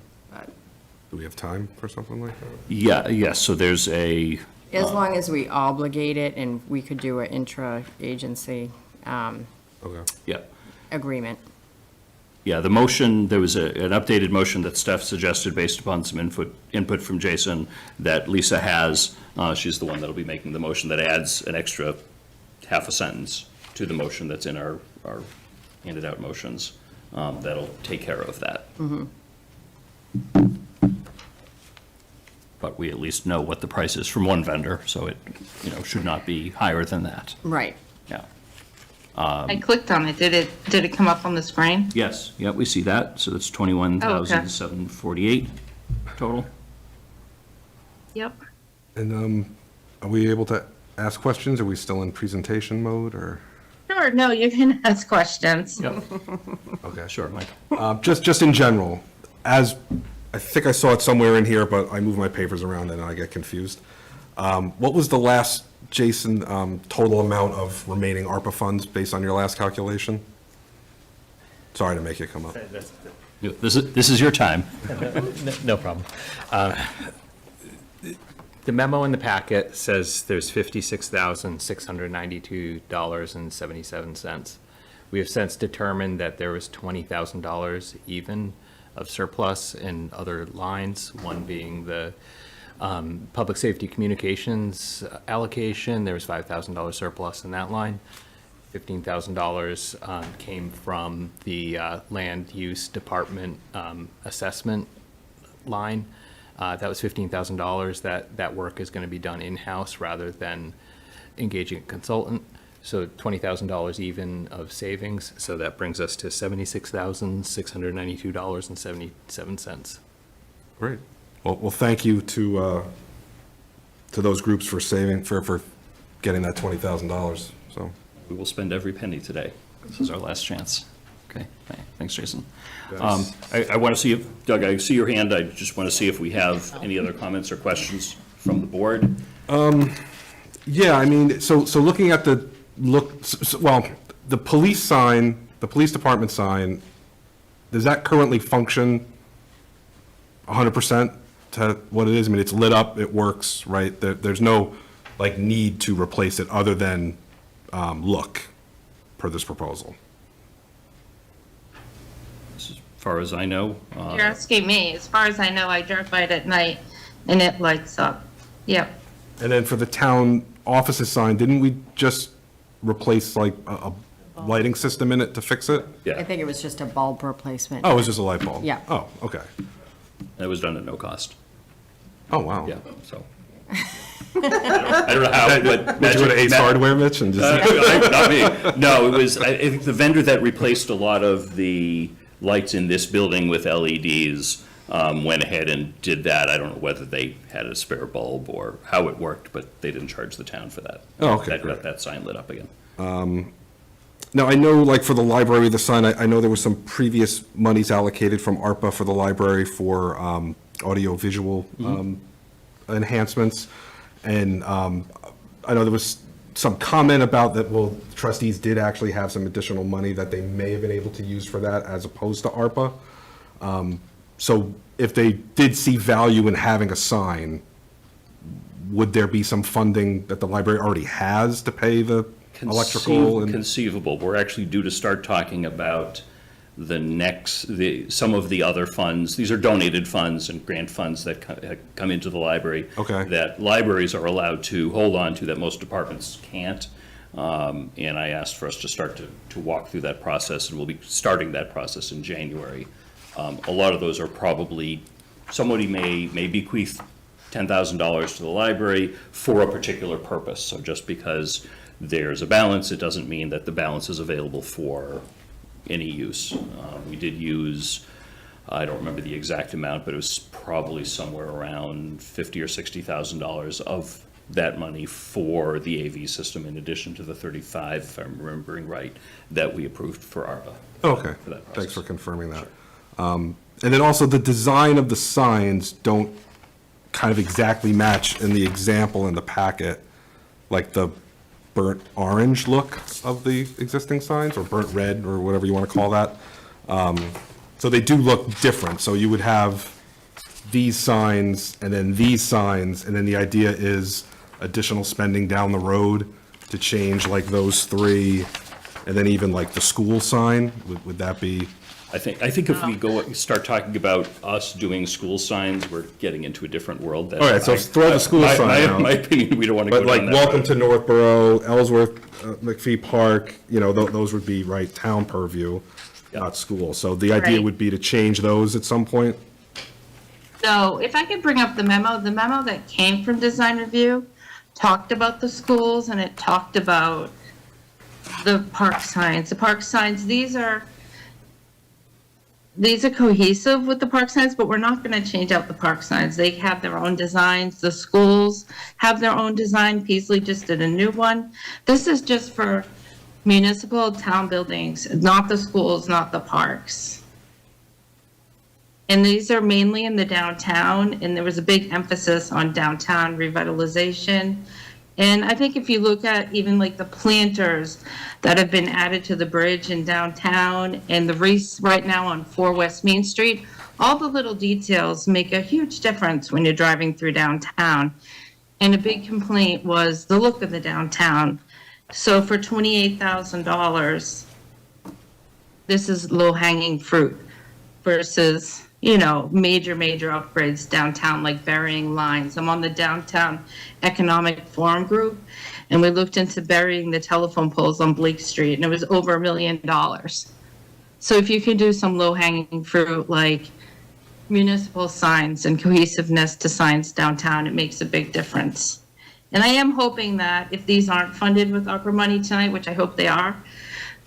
Do we have time for something like that? Yeah, yes, so there's a, As long as we obligate it, and we could do an intra-agency Okay. yeah. agreement. Yeah, the motion, there was an updated motion that Steph suggested based upon some input from Jason that Lisa has. She's the one that'll be making the motion that adds an extra half a sentence to the motion that's in our handed out motions. That'll take care of that. But we at least know what the price is from one vendor, so it, should not be higher than that. Right. Yeah. I clicked on it. Did it come up on the screen? Yes, yep, we see that. So that's 21,748 total. Yep. And are we able to ask questions? Are we still in presentation mode, or? Sure, no, you can ask questions. Yep. Okay, sure, Mike. Just in general, as, I think I saw it somewhere in here, but I move my papers around and I get confused. What was the last, Jason, total amount of remaining ARPA funds based on your last calculation? Sorry to make you come up. This is your time. No problem. The memo in the packet says there's $56,692.77. We have since determined that there was $20,000 even of surplus in other lines, one being the public safety communications allocation. There was $5,000 surplus in that line. $15,000 came from the land use department assessment line. That was $15,000. That work is going to be done in-house rather than engaging a consultant. So $20,000 even of savings. So that brings us to $76,692.77. Great. Well, thank you to those groups for saving, for getting that $20,000, so. We will spend every penny today. This is our last chance. Okay, thanks, Jason. Yes. I want to see if, Doug, I see your hand. I just want to see if we have any other comments or questions from the board. Yeah, I mean, so looking at the the police sign, the police department sign, does that currently function 100% to what it is? I mean, it's lit up, it works, right? There's no need to replace it other than look per this proposal. As far as I know. You're asking me. As far as I know, I drive by it at night and it lights up. Yep. And then for the town offices sign, didn't we just replace a lighting system in it to fix it? I think it was just a bulb replacement. Oh, it was just a light bulb? Yeah. Oh, okay. That was done at no cost. Oh, wow. Yeah, so. I don't know how, but. Did you go to Ace Hardware, Mitch, and just? Not me. No, it was, I think the vendor that replaced a lot of the lights in this building with LEDs went ahead and did that. I don't know whether they had a spare bulb or how it worked, but they didn't charge the town for that. Oh, okay, That great. got that sign lit up again. Now, I know, for the library, the sign, I know there was some previous monies allocated from ARPA for the library for audio-visual enhancements. And I know there was some comment about that, trustees did actually have some additional money that they may have been able to use for that as opposed to ARPA. So if they did see value in having a sign, would there be some funding that the library already has to pay the electrical? Conceivable. We're actually due to start talking about some of the other funds. These are donated funds and grant funds that come into the library. Okay. That libraries are allowed to hold on to that most departments can't. And I asked for us to start to walk through that process, and we'll be starting that process in January. A lot of those are probably, somebody may bequeath $10,000 to the library for a particular purpose. So just because there's a balance, it doesn't mean that the balance is available for any use. We did use, I don't remember the exact amount, but it was probably somewhere around $50,000 or $60,000 of that money for the AV system, in addition to the 35, if I'm remembering right, that we approved for ARPA. Okay, For that process. thanks for confirming that. And then also the design of the signs don't kind of exactly match in the example in the packet, like the burnt orange look of the existing signs, or burnt red, or whatever you want to call that. So they do look different. So you would have these signs and then these signs, and then the idea is additional spending down the road to change those three And then even like the school sign, would that be? I think if we start talking about us doing school signs, we're getting into a different world. All right, so throw the school sign out. My opinion, we don't want to go But down like, that welcome road. to Northborough, Ellsworth, McPhee Park, those would be, right, town purview, not school. So the idea Right. would be to change those at some point? So if I could bring up the memo that came from design review talked about the schools and it talked about the park signs. The park signs, these are cohesive with the park signs, but we're not going to change out the park signs. They have their own designs. The schools have their own design. Peasley just did a new one. This is just for municipal town buildings, not the schools, not the parks. And these are mainly in the downtown, and there was a big emphasis on downtown revitalization. And I think if you look at even like the planters that have been added to the bridge in downtown and the wreaths right now on 4 West Main Street, all the little details make a huge difference when you're driving through downtown. And a big complaint was the look of the downtown. So for $28,000, this is low-hanging fruit versus, major upgrades downtown, like burying lines. I'm on the Downtown Economic Forum group, and we looked into burying the telephone poles on Blake Street, and it was over $1 million. So if you can do some low-hanging fruit, like municipal signs and cohesiveness to signs downtown, it makes a big difference. And I am hoping that if these aren't funded with ARPA money tonight, which I hope they are,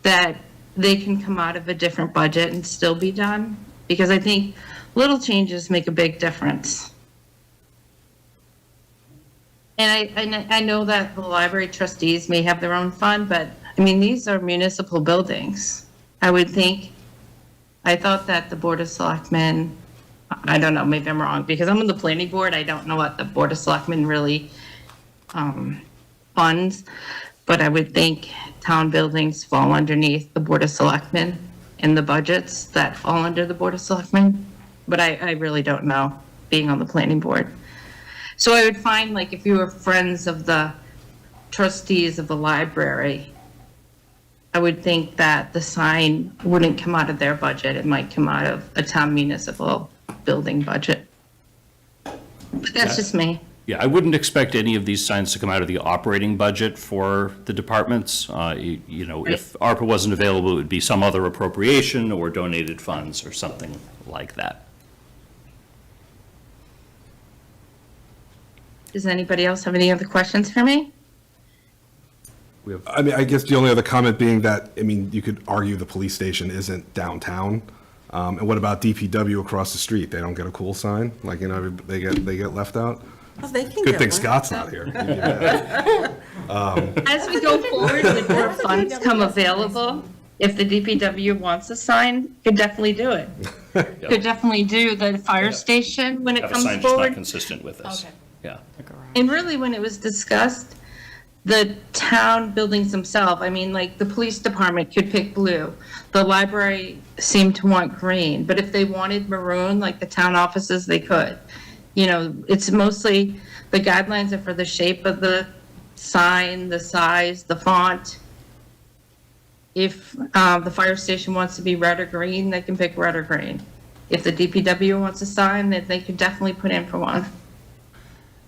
that they can come out of a different budget and still be done. Because I think little changes make a big difference. And I know that the library trustees may have their own fund, but I mean, these are municipal buildings. I thought that the Board of Selectmen, I don't know, maybe I'm wrong, because I'm on the planning board, I don't know what the Board of Selectmen really funds, but I would think town buildings fall underneath the Board of Selectmen in the budgets that fall under the Board of Selectmen, but I really don't know, being on the planning board. So I would find, like, if you were friends of the trustees of the library, I would think that the sign wouldn't come out of their budget. It might come out of a town municipal building budget. But that's just me. Yeah, I wouldn't expect any of these signs to come out of the operating budget for the departments. If ARPA wasn't available, it would be some other appropriation or donated funds or something like that. Does anybody else have any other questions for me? I mean, I guess the only other comment being that, you could argue the police station isn't downtown. And what about DPW across the street? They don't get a cool sign? Like, they get left out? Well, they can Good get thing one. Scott's not here. As we go forward and more funds come available, if the DPW wants a sign, could definitely do it. Could definitely do the fire station when it Have a comes sign just not forward. consistent with this. Yeah. And really, when it was discussed, the town buildings themselves, like the police department could pick blue. The library seemed to want green, but if they wanted maroon, like the town offices, they could. It's mostly, the guidelines are for the shape of the sign, the size, the font. If the fire station wants to be red or green, they can pick red or green. If the DPW wants a sign, then they could definitely put in for one.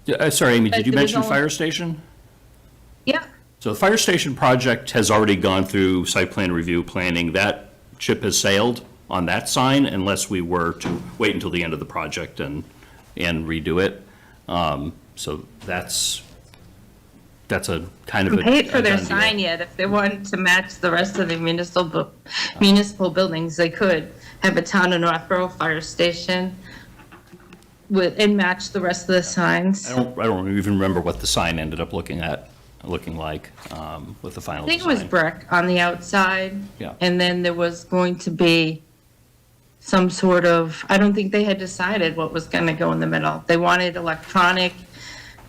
Yeah, sorry, Amy, did you There was mention only- fire station? Yeah. So the fire station project has already gone through site plan review planning. That ship has sailed on that sign unless we were to wait until the end of the project and redo it. So that's a kind of a. Paid for a their done deal. sign yet. If they wanted to match the rest of the municipal buildings, they could have a town of Northborough fire station and match the rest of the signs. I don't even remember what the sign ended up looking like with the final I think it design. was brick on the outside. Yeah. And then there was going to be some sort of, I don't think they had decided what was going to go in the middle. They wanted electronic,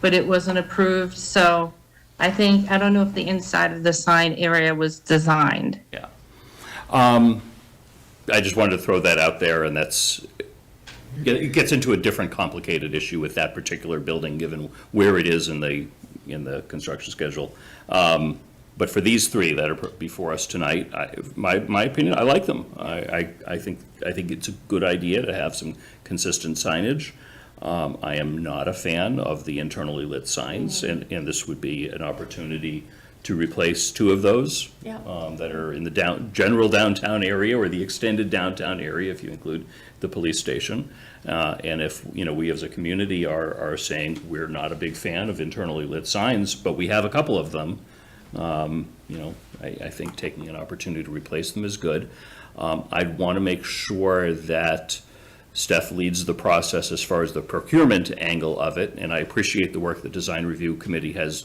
but it wasn't approved. So I don't know if the inside of the sign area was designed. Yeah. I just wanted to throw that out there, and it gets into a different complicated issue with that particular building, given where it is in the construction schedule. But for these three that are before us tonight, my opinion, I like them. I think it's a good idea to have some consistent signage. I am not a fan of the internally lit signs, and this would be an opportunity to replace two of those that are in the general downtown area or the extended downtown area, if you include the police station. And if, we as a community are saying we're not a big fan of internally lit signs, but we have a couple of them, I think taking an opportunity to replace them is good. I'd want to make sure that Steph leads the process as far as the procurement angle of it, and I appreciate the work the Design Review Committee has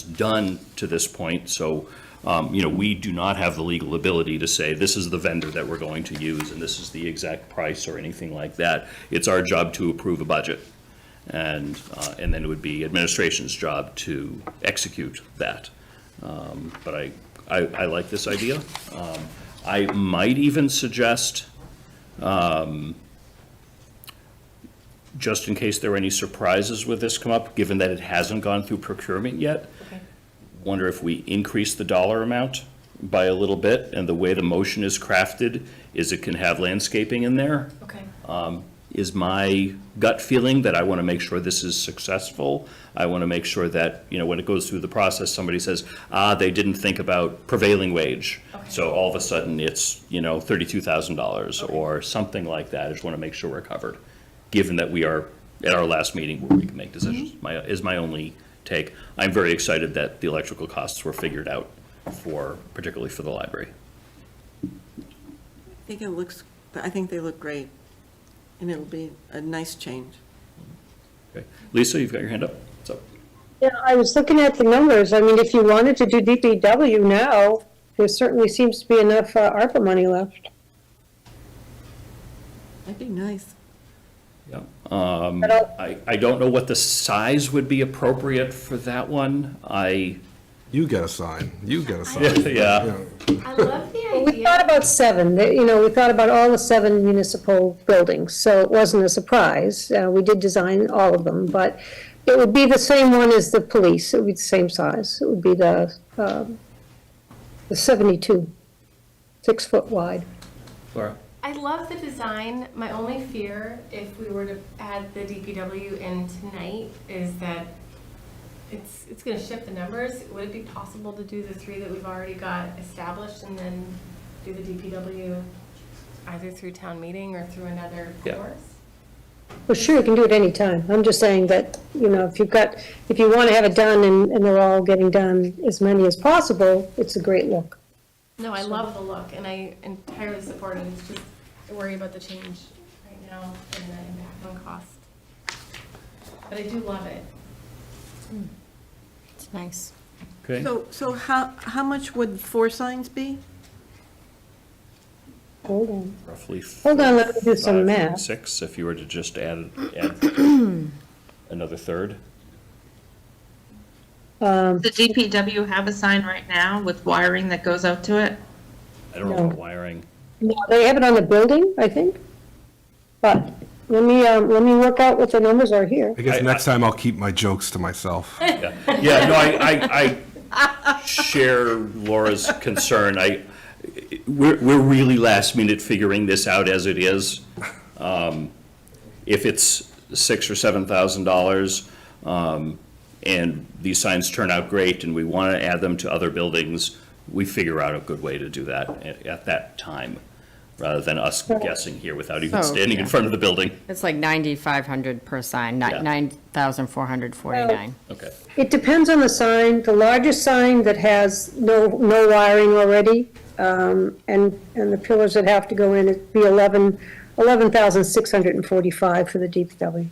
done to this point. So, we do not have the legal ability to say this is the vendor that we're going to use and this is the exact price or anything like that. It's our job to approve a budget, and then it would be administration's job to execute that. But I like this idea. I might even suggest, just in case there are any surprises with this come up, given that it hasn't gone through procurement yet, wonder if we increase the dollar amount by a little bit, and the way the motion is crafted is it can have landscaping in there. Okay. Is my gut feeling that I want to make sure this is successful. I want to make sure that, when it goes through the process, somebody says, they didn't think about prevailing wage. Okay. So all of a sudden it's, $32,000 or something like that. I just want to make sure we're covered, given that we are at our last meeting where we can make decisions, is my only take. I'm very excited that the electrical costs were figured out particularly for the library. I think they look great, and it'll be a nice change. Okay. Lisa, you've got your hand up. What's up? Yeah, I was looking at the numbers. I mean, if you wanted to do DPW now, there certainly seems to be enough ARPA money left. That'd be nice. Yeah. I don't know what the size would be appropriate for that one. You get a sign. Yeah. I love the Well, we thought about 7, we thought about all the 7 municipal buildings, so it wasn't a surprise. We did design all of them, but it would be the same one as the police. It would be the same size. It would be the 72, 6 foot wide. Laura? I love the design. My only fear, if we were to add the DPW in tonight, is that it's going to shift the numbers. Would it be possible to do the 3 that we've already got established and then do the DPW either through town meeting or through another course? Well, sure, you can do it anytime. I'm just saying that, if you want to have it done and they're all getting done as many as possible, it's a great look. No, I love the look, and I entirely support it. It's just I worry about the change right now and the impact on cost. But I do love it. It's nice. Okay. So how much would 4 signs be? Hold on. Roughly. Hold on, let me do some 5, math. 6, if you were to just add another third. The DPW have a sign right now with wiring that goes out to it? I don't know about wiring. No, they have it on the building, I think. But let me work out what the numbers are here. I guess next time I'll keep my jokes to myself. Yeah, no, I share Laura's concern. We're really last minute figuring this out as it is. If it's $6,000 or $7,000, and these signs turn out great and we want to add them to other buildings, we figure out a good way to do that at that time, rather than us guessing here without even standing in front of the building. It's like 9,500 per sign, Yeah. 9,449. Okay. It depends on the sign. The largest sign that has no wiring already, and the pillars that have to go in, it'd be 11,645 for the DPW.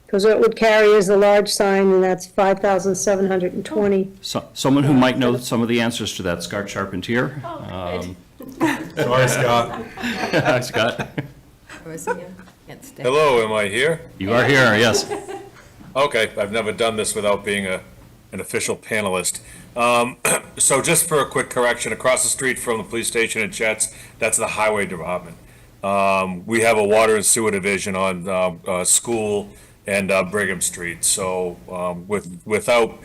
Because what it would carry is the large sign, and that's 5,720. So, someone who might know some of the answers to that, Scott Charpentier. Sorry, Scott. Hi, Scott. Hello, am I here? You are here, yes. Okay, I've never done this without being an official panelist. So just for a quick correction, across the street from the police station in Chet's, that's the highway department. We have a water and sewer division on School and Brigham Street. So without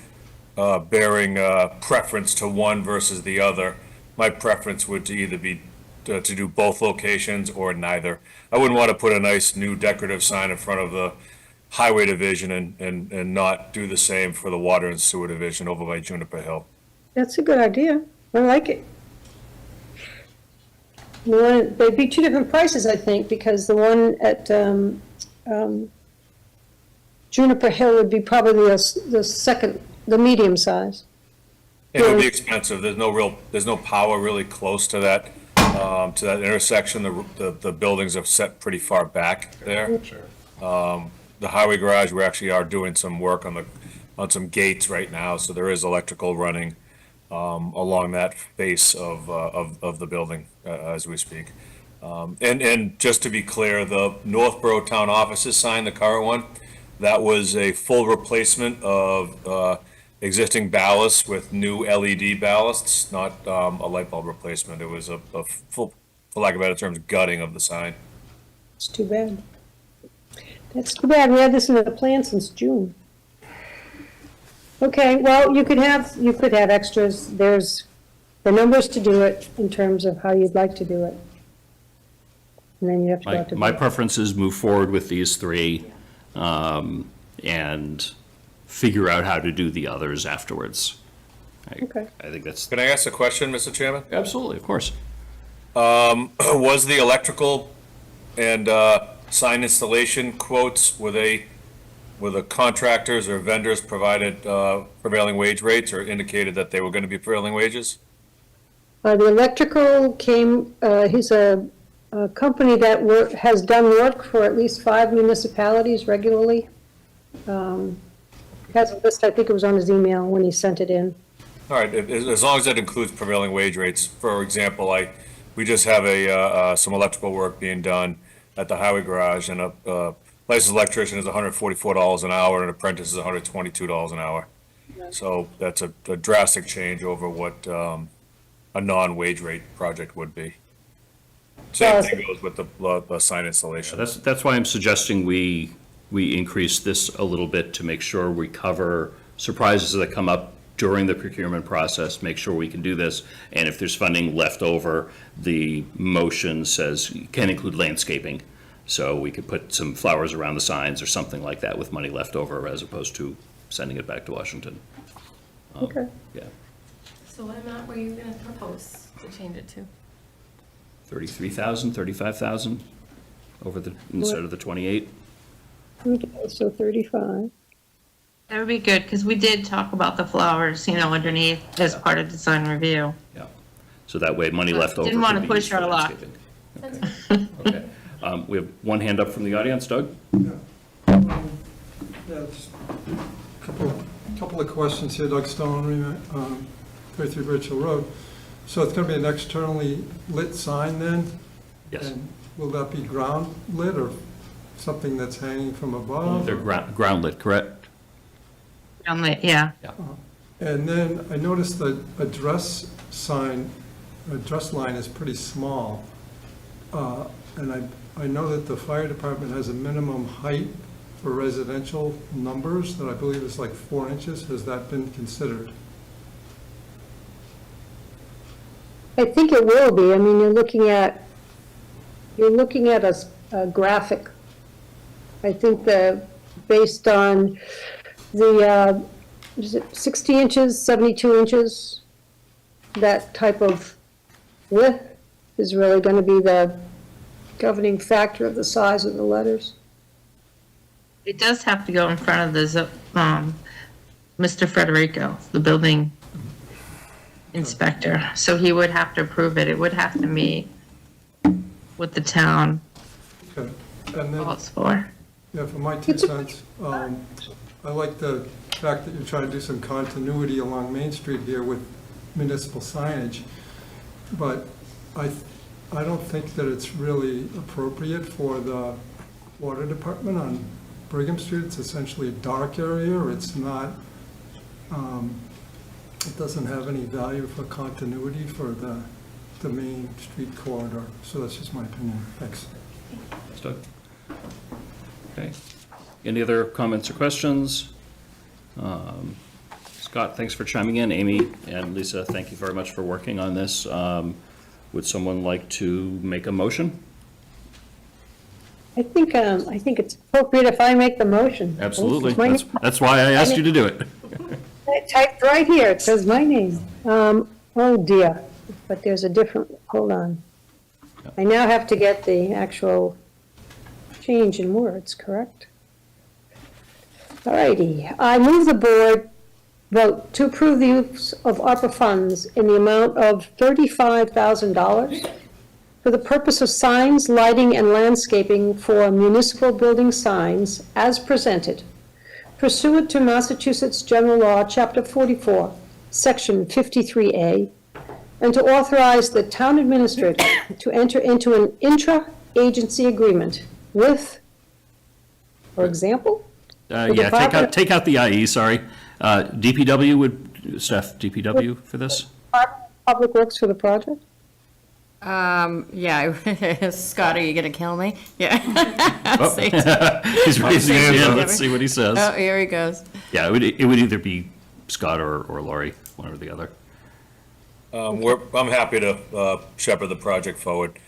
bearing preference to one versus the other. My preference would to either be to do both locations or neither. I wouldn't want to put a nice new decorative sign in front of the highway division and not do the same for the water and sewer division over by Juniper Hill. That's a good idea. I like it. They'd be two different prices, I think, because the one at Juniper Hill would be probably the second, the medium size. It would be expensive. There's no power really close to that intersection. The buildings are set pretty far back there. The highway garage, we actually are doing some work on some gates right now, so there is electrical running along that face of the building as we speak. And just to be clear, the Northborough Town Offices sign, the current one, that was a full replacement of existing ballasts with new LED ballasts, not a light bulb replacement. It was a full, for lack of better terms, gutting of the sign. It's too bad. That's too bad. We had this in the plan since June. Okay, well, you could have extras. There's the numbers to do it in terms of how you'd like to do it. And then you have to go out to My bid. preference is move forward with these three and figure out how to do the others afterwards. Okay. I think that's. Can I ask a question, Mr. Chairman? Absolutely, of course. Was the electrical and sign installation quotes, were the contractors or vendors provided prevailing wage rates or indicated that they were going to be prevailing wages? The electrical came, he's a company that has done work for at least 5 municipalities regularly. Has a list, I think it was on his email when he sent it in. All right, as long as that includes prevailing wage rates. For example, we just have some electrical work being done at the highway garage, and a licensed electrician is $144 an hour, and an apprentice is $122 an hour. So that's a drastic change over what a non-wage rate project would be. Same thing goes with the sign installation. That's why I'm suggesting we increase this a little bit to make sure we cover surprises that come up during the procurement process, make sure we can do this. And if there's funding left over, the motion says can include landscaping. So we could put some flowers around the signs or something like that with money left over as opposed to sending it back to Washington. Okay. Yeah. So what amount were you going to propose to change it to? 33,000, 35,000 instead of the 28. Okay, so 35. That would be good, because we did talk about the flowers, underneath as part of design review. Yeah. So that way, money left over. Didn't want to could be push used for our luck. landscaping. Okay. We have one hand up from the audience. Doug? Yeah, just a couple of questions here. Doug Stone, 33 Birch Hill Road. So it's going to be an externally lit sign then? Yes. And will that be ground lit or something that's hanging from above? They're ground lit, correct? Yeah. And then I noticed the address line is pretty small. And I know that the fire department has a minimum height for residential numbers that I believe is like 4 inches. Has that been considered? I think it will be. I mean, you're looking at a graphic. I think based on the, is it 60 inches, 72 inches, that type of width is really going to be the governing factor of the size of the letters. It does have to go in front of the Mr. Federico, the building inspector. So he would have to approve it. It would have to meet with the town. Okay. And then, calls for. yeah, for my 2 cents, I like the fact that you're trying to do some continuity along Main Street here with municipal signage, but I don't think that it's really appropriate for the water department on Brigham Street. It's essentially a dark area, or it's not, it doesn't have any value for continuity for the Main Street corridor. So that's just my opinion. Thanks. Thanks, Doug. Okay. Any other comments or questions? Let's Scott, thanks for chiming in. Amy and Lisa, thank you very much for working on this. Would someone like to make a motion? I think it's appropriate if I make the motion. Absolutely. It's my That's why I asked you to do it. I typed right here, it says my name. Oh dear, but there's a different, hold on. I now have to get the actual change in words, correct? All righty, I move the board vote to approve the use of ARPA funds in the amount of $35,000 for the purpose of signs, lighting, and landscaping for municipal building signs as presented pursuant to Massachusetts General Law, Chapter 44, Section 53A, and to authorize the town administrator to enter into an intra-agency agreement with, for example? Yeah, take out the IE, sorry. DPW Steph, DPW for this? Public Works for the project? Yeah, Scott, are you gonna kill me? Yeah. Oh. He's raising his hand. Let's see what he says. Oh, here he goes. Yeah, it would either be Scott or Lori, one or the other. I'm happy to shepherd the project forward.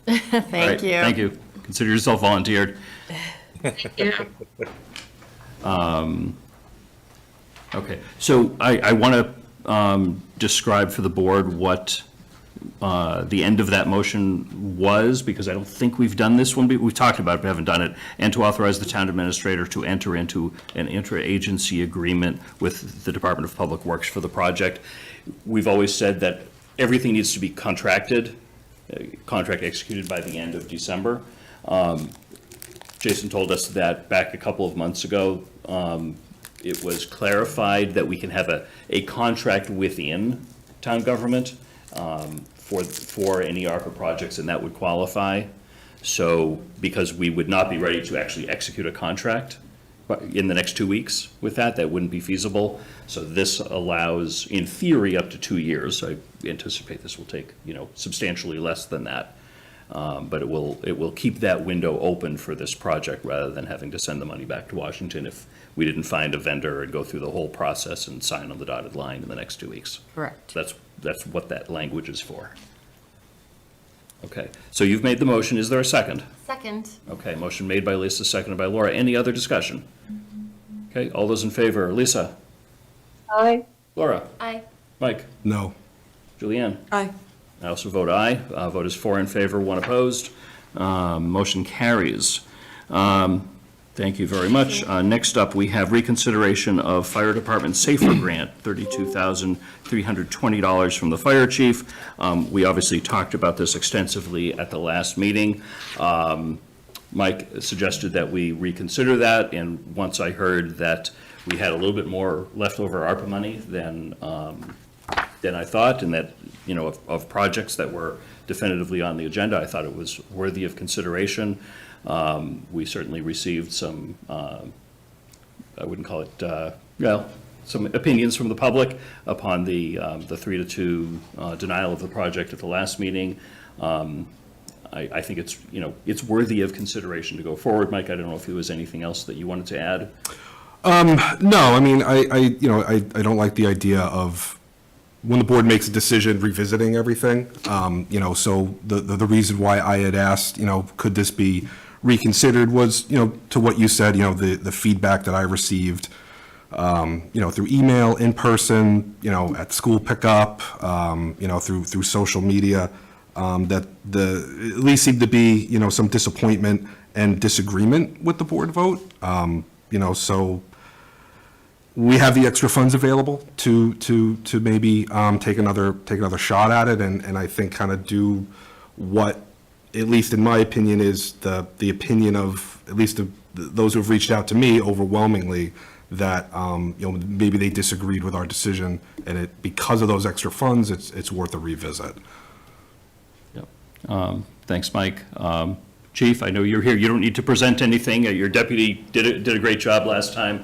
Thank you. Thank you. Consider yourself volunteered. Yeah. Okay, so I want to describe for the board what the end of that motion was, because I don't think we've done this one. We've talked about it, but haven't done it. And to authorize the town administrator to enter into an interagency agreement with the Department of Public Works for the project. We've always said that everything needs to be contract executed by the end of December. Jason told us that back a couple of months ago. It was clarified that we can have a contract within town government for any ARPA projects, and that would qualify. So, because we would not be ready to actually execute a contract in the next 2 weeks with that wouldn't be feasible. So this allows, in theory, up to 2 years. I anticipate this will take, substantially less than that. But it will keep that window open for this project rather than having to send the money back to Washington if we didn't find a vendor and go through the whole process and sign on the dotted line in the next 2 weeks. Correct. That's what that language is for. Okay, so you've made the motion. Is there a second? Second. Okay, motion made by Lisa, seconded by Laura. Any other discussion? Okay, all those in favor? Lisa? Aye. Laura? Aye. Mike? No. Julianne? Aye. I also vote aye. Vote is 4 in favor, 1 opposed. Motion carries. Thank you very much. Next up, we have reconsideration of Fire Department Safer Grant, $32,320 from the fire chief. We obviously talked about this extensively at the last meeting. Mike suggested that we reconsider that, and once I heard that we had a little bit more leftover ARPA money than I thought, and that, of projects that were definitively on the agenda, I thought it was worthy of consideration. We certainly received some, I wouldn't call it, some opinions from the public upon the 3-2 denial of the project at the last meeting. I think it's, it's worthy of consideration to go forward. Mike, I don't know if there was anything else that you wanted to add? No, I mean, I don't like the idea of when the board makes a decision, revisiting everything. So the reason why I had asked, could this be reconsidered was, to what you said, the feedback that I received, through email, in person, at school pickup, through social media, that at least seemed to be, some disappointment and disagreement with the board vote. So we have the extra funds available to maybe take another shot at it, and I think kind of do what, at least in my opinion, is the opinion of at least those who've reached out to me overwhelmingly, that maybe they disagreed with our decision, and because of those extra funds, it's worth a revisit. Yep. Thanks, Mike. Chief, I know you're here. You don't need to present anything. Your deputy did a great job last time.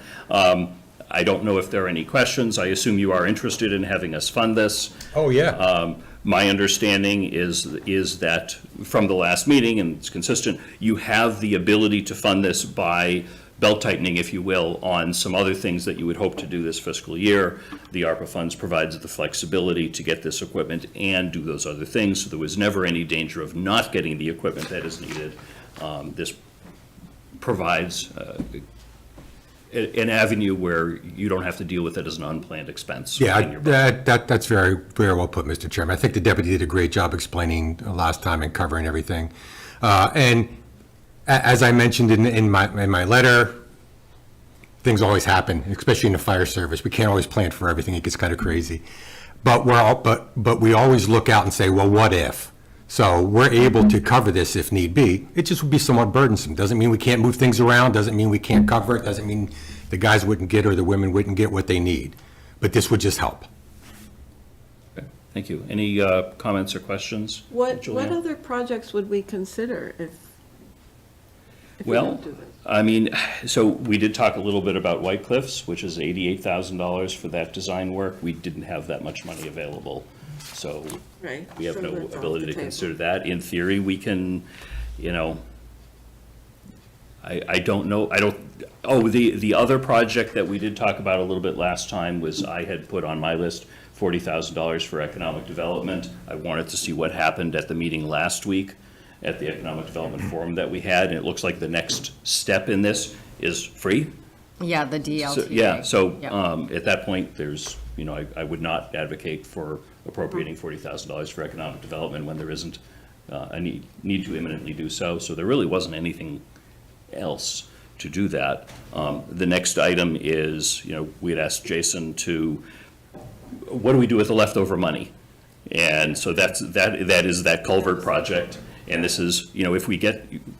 I don't know if there are any questions. I assume you are interested in having us fund this. Oh, yeah. My understanding is that from the last meeting, and it's consistent, you have the ability to fund this by belt-tightening, if you will, on some other things that you would hope to do this fiscal year. The ARPA funds provides the flexibility to get this equipment and do those other things, so there was never any danger of not getting the equipment that is needed. This provides an avenue where you don't have to deal with it as an unplanned expense. Yeah, that's very, very well put, Mr. Chairman. I think the deputy did a great job explaining last time and covering everything. And as I mentioned in my letter, things always happen, especially in the fire service. We can't always plan for everything. It gets kind of crazy. But we always look out and say, well, what if? So we're able to cover this if need be. It just would be somewhat burdensome. Doesn't mean we can't move things around, doesn't mean we can't cover it, doesn't mean the guys wouldn't get or the women wouldn't get what they need. But this would just help. Okay, thank you. Any comments or questions? What Julia? other projects would we consider if we Well, don't do this? I mean, so we did talk a little bit about White Cliffs, which is $88,000 for that design work. We didn't have that much money available, so Right, we have so no that's off ability the to table. consider that. In theory, we can, I don't know, the other project that we did talk about a little bit last time was, I had put on my list $40,000 for economic development. I wanted to see what happened at the meeting last week at the Economic Development Forum that we had, and it looks like the next step in this is free. Yeah, the DLTA. So, yeah, so Yep. at that point, there's, I would not advocate for appropriating $40,000 for economic development when there isn't a need to imminently do so. So there really wasn't anything else to do that. The next item is, we had asked Jason to, what do we do with the leftover money? And so that is that culvert project. And this is,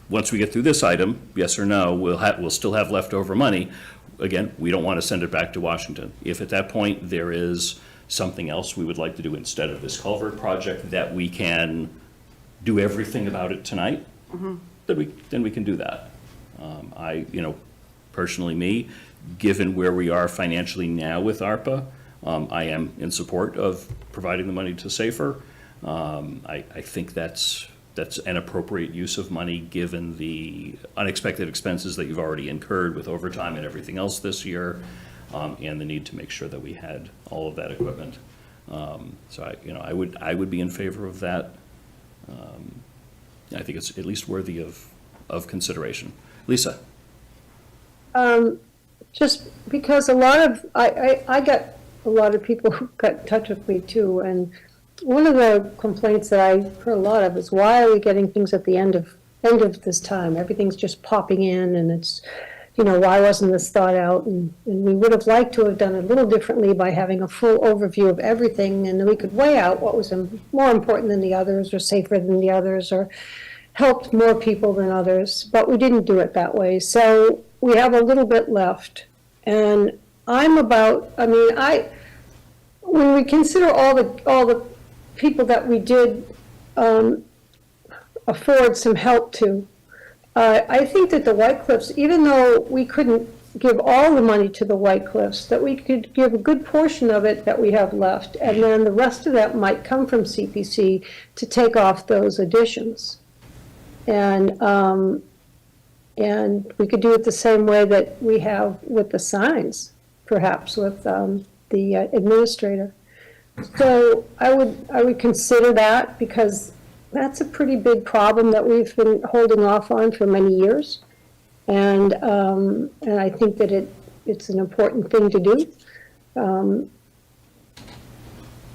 once we get through this item, yes or no, we'll still have leftover money. Again, we don't want to send it back to Washington. If at that point there is something else we would like to do instead of this culvert project, that we can do everything about it tonight, then we can do that. Personally, me, given where we are financially now with ARPA, I am in support of providing the money to SAFER. I think that's an appropriate use of money, given the unexpected expenses that you've already incurred with overtime and everything else this year, and the need to make sure that we had all of that equipment. So I would be in favor of that. I think it's at least worthy of consideration. Lisa? Just because I got a lot of people who got in touch with me too, and one of the complaints that I heard a lot of is, why are we getting things at the end of this time? Everything's just popping in, and it's, why wasn't this thought out? And we would have liked to have done it a little differently by having a full overview of everything, and then we could weigh out what was more important than the others, or safer than the others, or helped more people than others, but we didn't do it that way. So we have a little bit left. And when we consider all the people that we did afford some help to, I think that the White Cliffs, even though we couldn't give all the money to the White Cliffs, that we could give a good portion of it that we have left, and then the rest of that might come from CPC to take off those additions. And we could do it the same way that we have with the signs, perhaps with the administrator. So I would consider that, because that's a pretty big problem that we've been holding off on for many years. And I think that it's an important thing to do.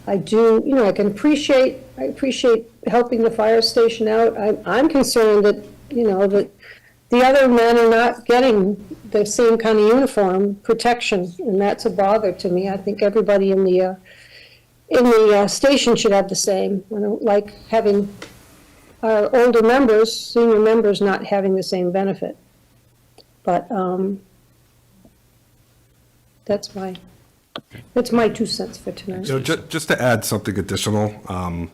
I can appreciate helping the fire station out. I'm concerned that, that the other men are not getting the same kind of uniform protection, and that's a bother to me. I think everybody in the station should have the same. I don't like having our older members, senior members, not having the same benefit. But that's my 2 cents for tonight. Just to add something additional, I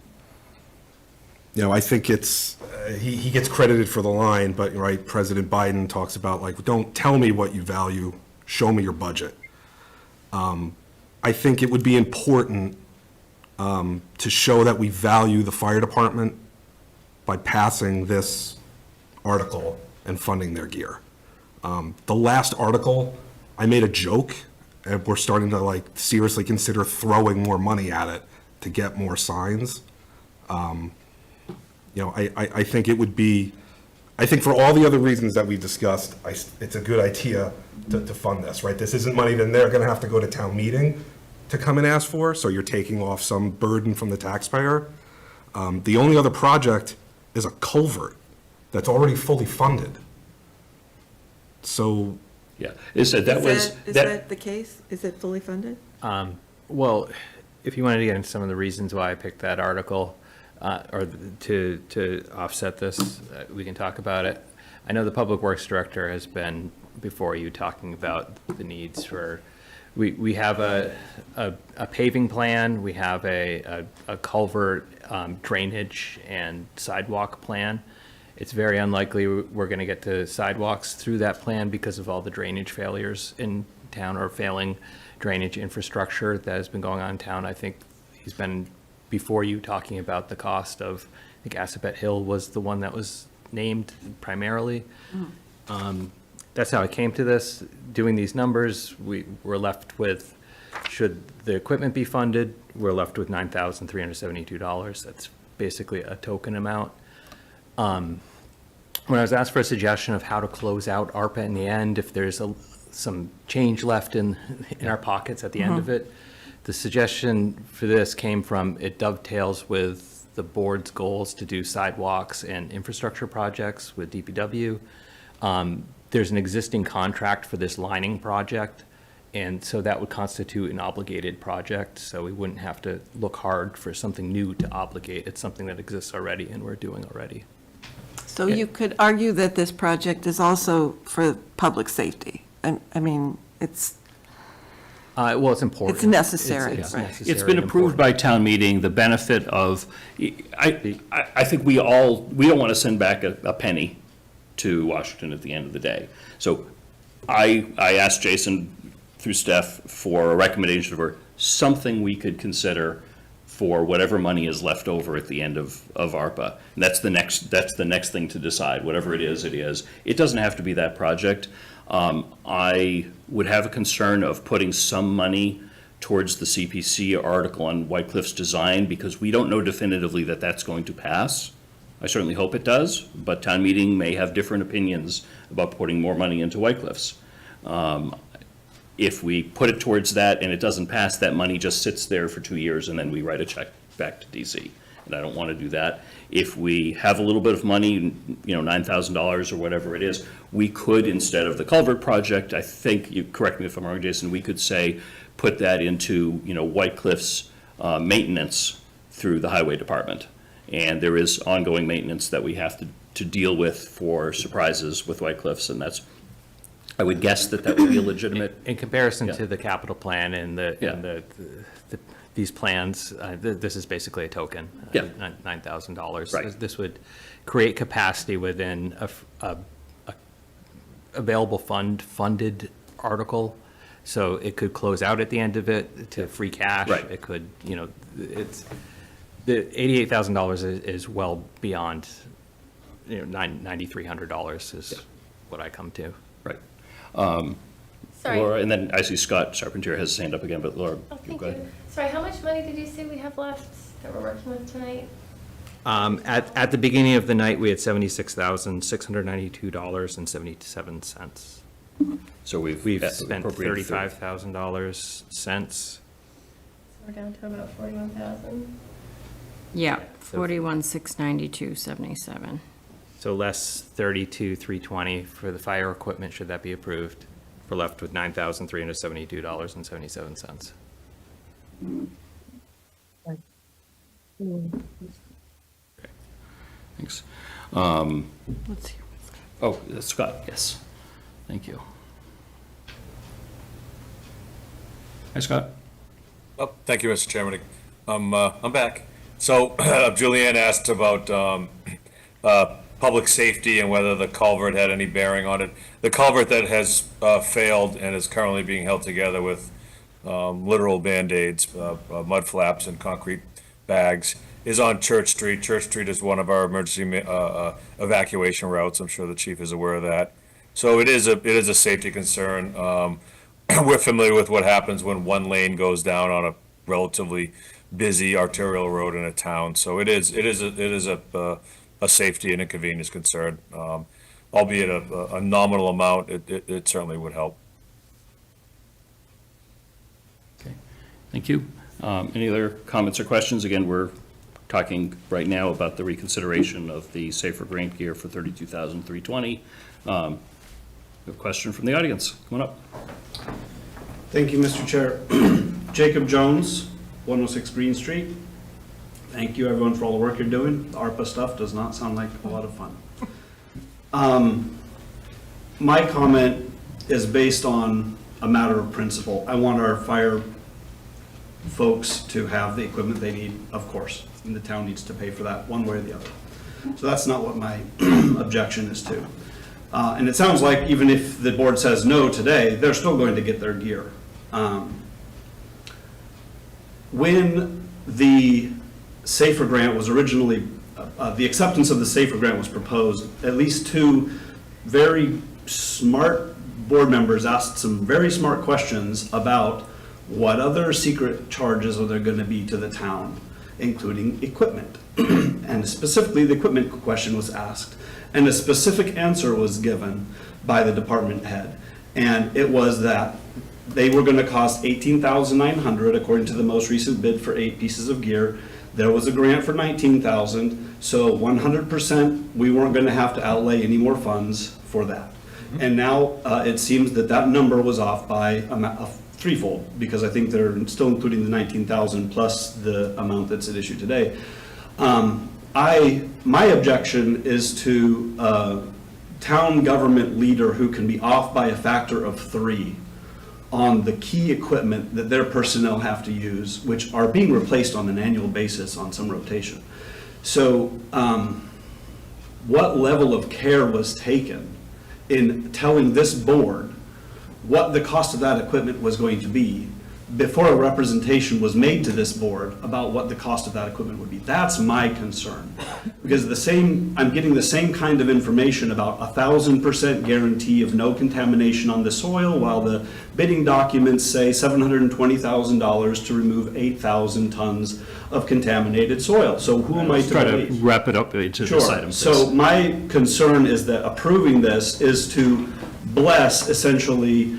think it's, he gets credited for the line, but, right, President Biden talks about, don't tell me what you value, show me your budget. I think it would be important to show that we value the fire department by passing this article and funding their gear. The last article, I made a joke, and we're starting to like seriously consider throwing more money at it to get more signs. I think it would be, I think for all the other reasons that we discussed, it's a good idea to fund this, right? This isn't money that they're gonna have to go to town meeting to come and ask for, so you're taking off some burden from the taxpayer. The only other project is a culvert that's already fully funded. So. Yeah, is that the case? Is it fully funded? Well, if you wanted to get into some of the reasons why I picked that article, or to offset this, we can talk about it. I know the Public Works Director has been before you talking about the needs for, we have a paving plan, we have a culvert, drainage and sidewalk plan. It's very unlikely we're going to get to sidewalks through that plan because of all the drainage failures in town, or failing drainage infrastructure that has been going on in town. I think he's been before you talking about the cost of, I think Assabet Hill was the one that was named primarily. That's how I came to this. Doing these numbers, we're left with, should the equipment be funded, we're left with $9,372. That's basically a token amount. When I was asked for a suggestion of how to close out ARPA in the end, if there's some change left in our pockets at the end of it, the suggestion for this came from, it dovetails with the board's goals to do sidewalks and infrastructure projects with DPW. There's an existing contract for this lining project, and so that would constitute an obligated project, so we wouldn't have to look hard for something new to obligate. It's something that exists already and we're doing already. So you could argue that this project is also for public safety. I mean, it's. Well, it's important. It's necessary. It's been approved by town meeting. The benefit of, I think we don't want to send back a penny to Washington at the end of the day. So I asked Jason through Steph for a recommendation for something we could consider for whatever money is left over at the end of ARPA. And that's the next thing to decide. Whatever it is, it is. It doesn't have to be that project. I would have a concern of putting some money towards the CPC article on White Cliff's design, because we don't know definitively that that's going to pass. I certainly hope it does, but town meeting may have different opinions about putting more money into White Cliff's. If we put it towards that and it doesn't pass, that money just sits there for 2 years and then we write a check back to DC. And I don't want to do that. If we have a little bit of money, $9,000 or whatever it is, we could, instead of the culvert project, I think, you correct me if I'm wrong, Jason, we could say, put that into, White Cliff's maintenance through the highway department. And there is ongoing maintenance that we have to deal with for surprises with White Cliffs, and that's, I would guess that would be a legitimate. In comparison to the capital plan and these plans, this is basically a token. $9,000. Right. This would create capacity within a available funded article, so it could close out at the end of it to free cash. Right. It could, it's the $88,000 is well beyond, $9,300 is what I come to. Right. Sorry. Laura, and then I see Scott Charpentier has his hand up again, but Laura, Thank go ahead. you. Sorry, how much money did you say we have left that we're working with tonight? At the beginning of the night, we had $76,692.77. So we've spent $35,000 since. So we're down to about 41,000. Yeah, 41,692.77. So less 32,320 for the fire equipment, should that be approved. We're left with $9,372.77. Thanks. Let's hear. Oh, Scott, yes. Thank you. Hi, Scott. Oh, thank you, Mr. Chairman. I'm back. So Julianne asked about public safety and whether the culvert had any bearing on it. The culvert that has failed and is currently being held together with literal Band-Aids, mud flaps and concrete bags is on Church Street. Church Street is one of our emergency evacuation routes. I'm sure the chief is aware of that. So it is a safety concern. We're familiar with what happens when one lane goes down on a relatively busy arterial road in a town. So it is a safety and inconvenience concern. Albeit a nominal amount, it certainly would help. Thank you. Any other comments or questions? Again, we're talking right now about the reconsideration of the safer grant gear for $32,320. A question from the audience. Come on up. Thank you, Mr. Chair. Jacob Jones, 106 Green Street. Thank you, everyone, for all the work you're doing. The ARPA stuff does not sound like a lot of fun. My comment is based on a matter of principle. I want our fire folks to have the equipment they need, of course, and the town needs to pay for that one way or the other. So that's not what my objection is to. And it sounds like even if the board says no today, they're still going to get their gear. When the SAFER grant was originally, the acceptance of the SAFER grant was proposed, at least two very smart board members asked some very smart questions about what other secret charges are there going to be to the town, including equipment. And specifically, the equipment question was asked, and a specific answer was given by the department head. And it was that they were going to cost $18,900 according to the most recent bid for 8 pieces of gear. There was a grant for $19,000, so 100% we weren't going to have to outlay any more funds for that. And now it seems that that number was off by a threefold, because I think they're still including the $19,000 plus the amount that's at issue today. My objection is to a town government leader who can be off by a factor of 3 on the key equipment that their personnel have to use, which are being replaced on an annual basis on some rotation. So what level of care was taken in telling this board what the cost of that equipment was going to be before a representation was made to this board about what the cost of that equipment would be? That's my concern. Because I'm getting the same kind of information about 1,000% guarantee of no contamination on the soil, while the bidding documents say $720,000 to remove 8,000 tons of contaminated soil. So who am I to Try to believe? wrap it up into Sure. this item, So please. my concern is that approving this is to bless essentially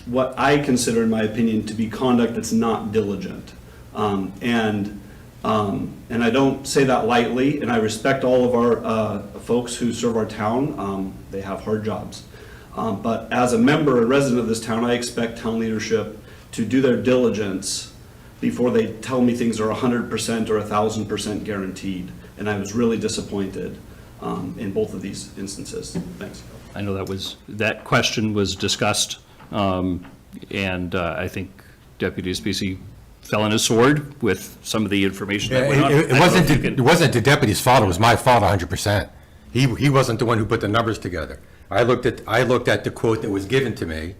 what I consider, in my opinion, to be conduct that's not diligent. And I don't say that lightly, and I respect all of our folks who serve our town. They have hard jobs. But as a member and resident of this town, I expect town leadership to do their diligence before they tell me things are 100% or 1,000% guaranteed. And I was really disappointed in both of these instances. Thanks. I know that question was discussed, and I think Deputy Spacey fell on his sword with some of the information that went on. It wasn't the deputy's fault, it was my fault 100%. He wasn't the one who put the numbers together. I looked at the quote that was given to me,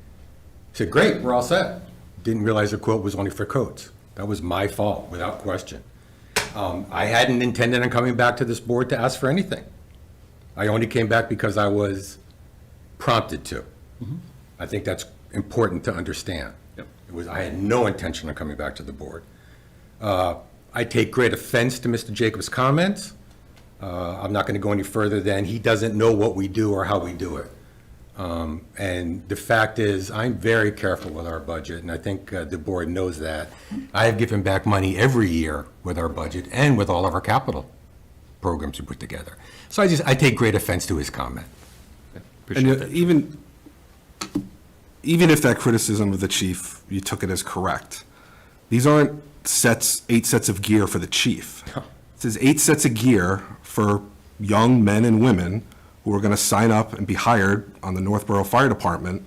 said, great, we're all set. Didn't realize the quote was only for coats. That was my fault, without question. I hadn't intended on coming back to this board to ask for anything. I only came back because I was prompted to. I think that's important to understand. I had no intention of coming back to the board. I take great offense to Mr. Jacobs' comments. I'm not going to go any further than he doesn't know what we do or how we do it. And the fact is, I'm very careful with our budget, and I think the board knows that. I have given back money every year with our budget and with all of our capital programs we put together. So I take great offense to his comment. And even if that criticism of the chief, you took it as correct, these aren't 8 sets of gear for the chief. This is 8 sets of gear for young men and women who are going to sign up and be hired on the Northborough Fire Department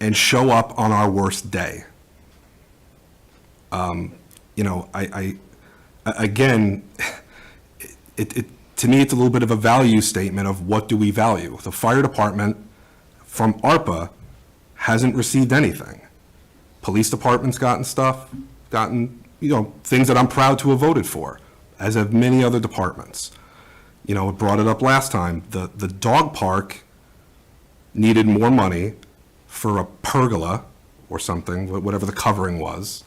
and show up on our worst day. Again, to me, it's a little bit of a value statement of what do we value. The fire department from ARPA hasn't received anything. Police department's gotten things that I'm proud to have voted for, as have many other departments. You know, it brought it up last time. The dog park needed more money for a pergola or something, whatever the covering was,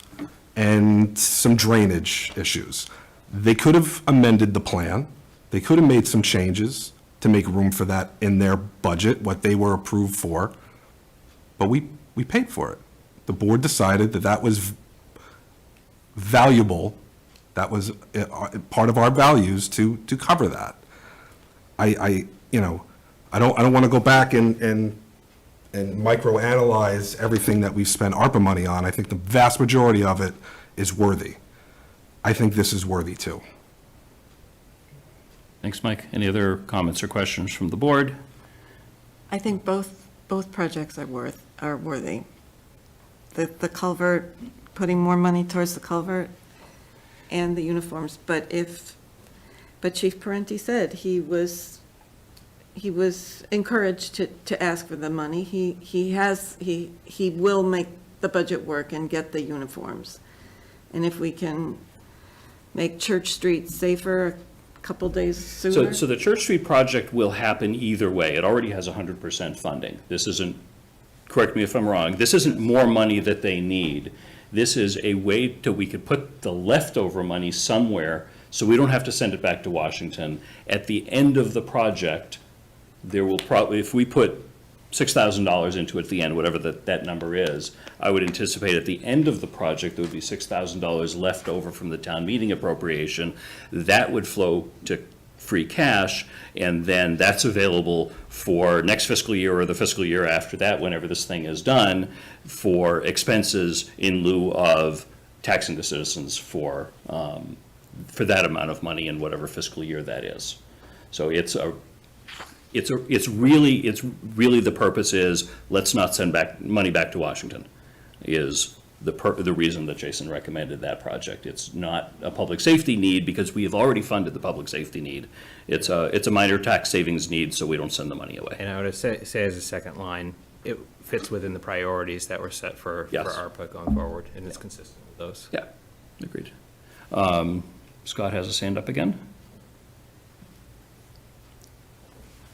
and some drainage issues. They could have amended the plan. They could have made some changes to make room for that in their budget, what they were approved for, but we paid for it. The board decided that that was valuable, that was part of our values to cover that. I don't want to go back and microanalyze everything that we've spent ARPA money on. I think the vast majority of it is worthy. I think this is worthy too. Thanks, Mike. Any other comments or questions from the board? I think both projects are worthy. The culvert, putting more money towards the culvert and the uniforms, but Chief Parenti said he was encouraged to ask for the money. He will make the budget work and get the uniforms. And if we can make Church Street safer a couple days sooner. So the Church Street project will happen either way. It already has 100% funding. This isn't, correct me if I'm wrong, this isn't more money that they need. This is a way we could put the leftover money somewhere so we don't have to send it back to Washington. At the end of the project, there will probably, if we put $6,000 into it at the end, whatever that number is, I would anticipate at the end of the project, there would be $6,000 left over from the town meeting appropriation. That would flow to free cash, and then that's available for next fiscal year or the fiscal year after that, whenever this thing is done, for expenses in lieu of taxing the citizens for that amount of money in whatever fiscal year that is. So it's really the purpose is, let's not send money back to Washington, is the reason that Jason recommended that project. It's not a public safety need because we have already funded the public safety need. It's a minor tax savings need, so we don't send the money away. And I would say as a second line, it fits within the priorities that were set for ARPA going forward, and it's consistent with those. Yeah, agreed. Scott has his hand up again.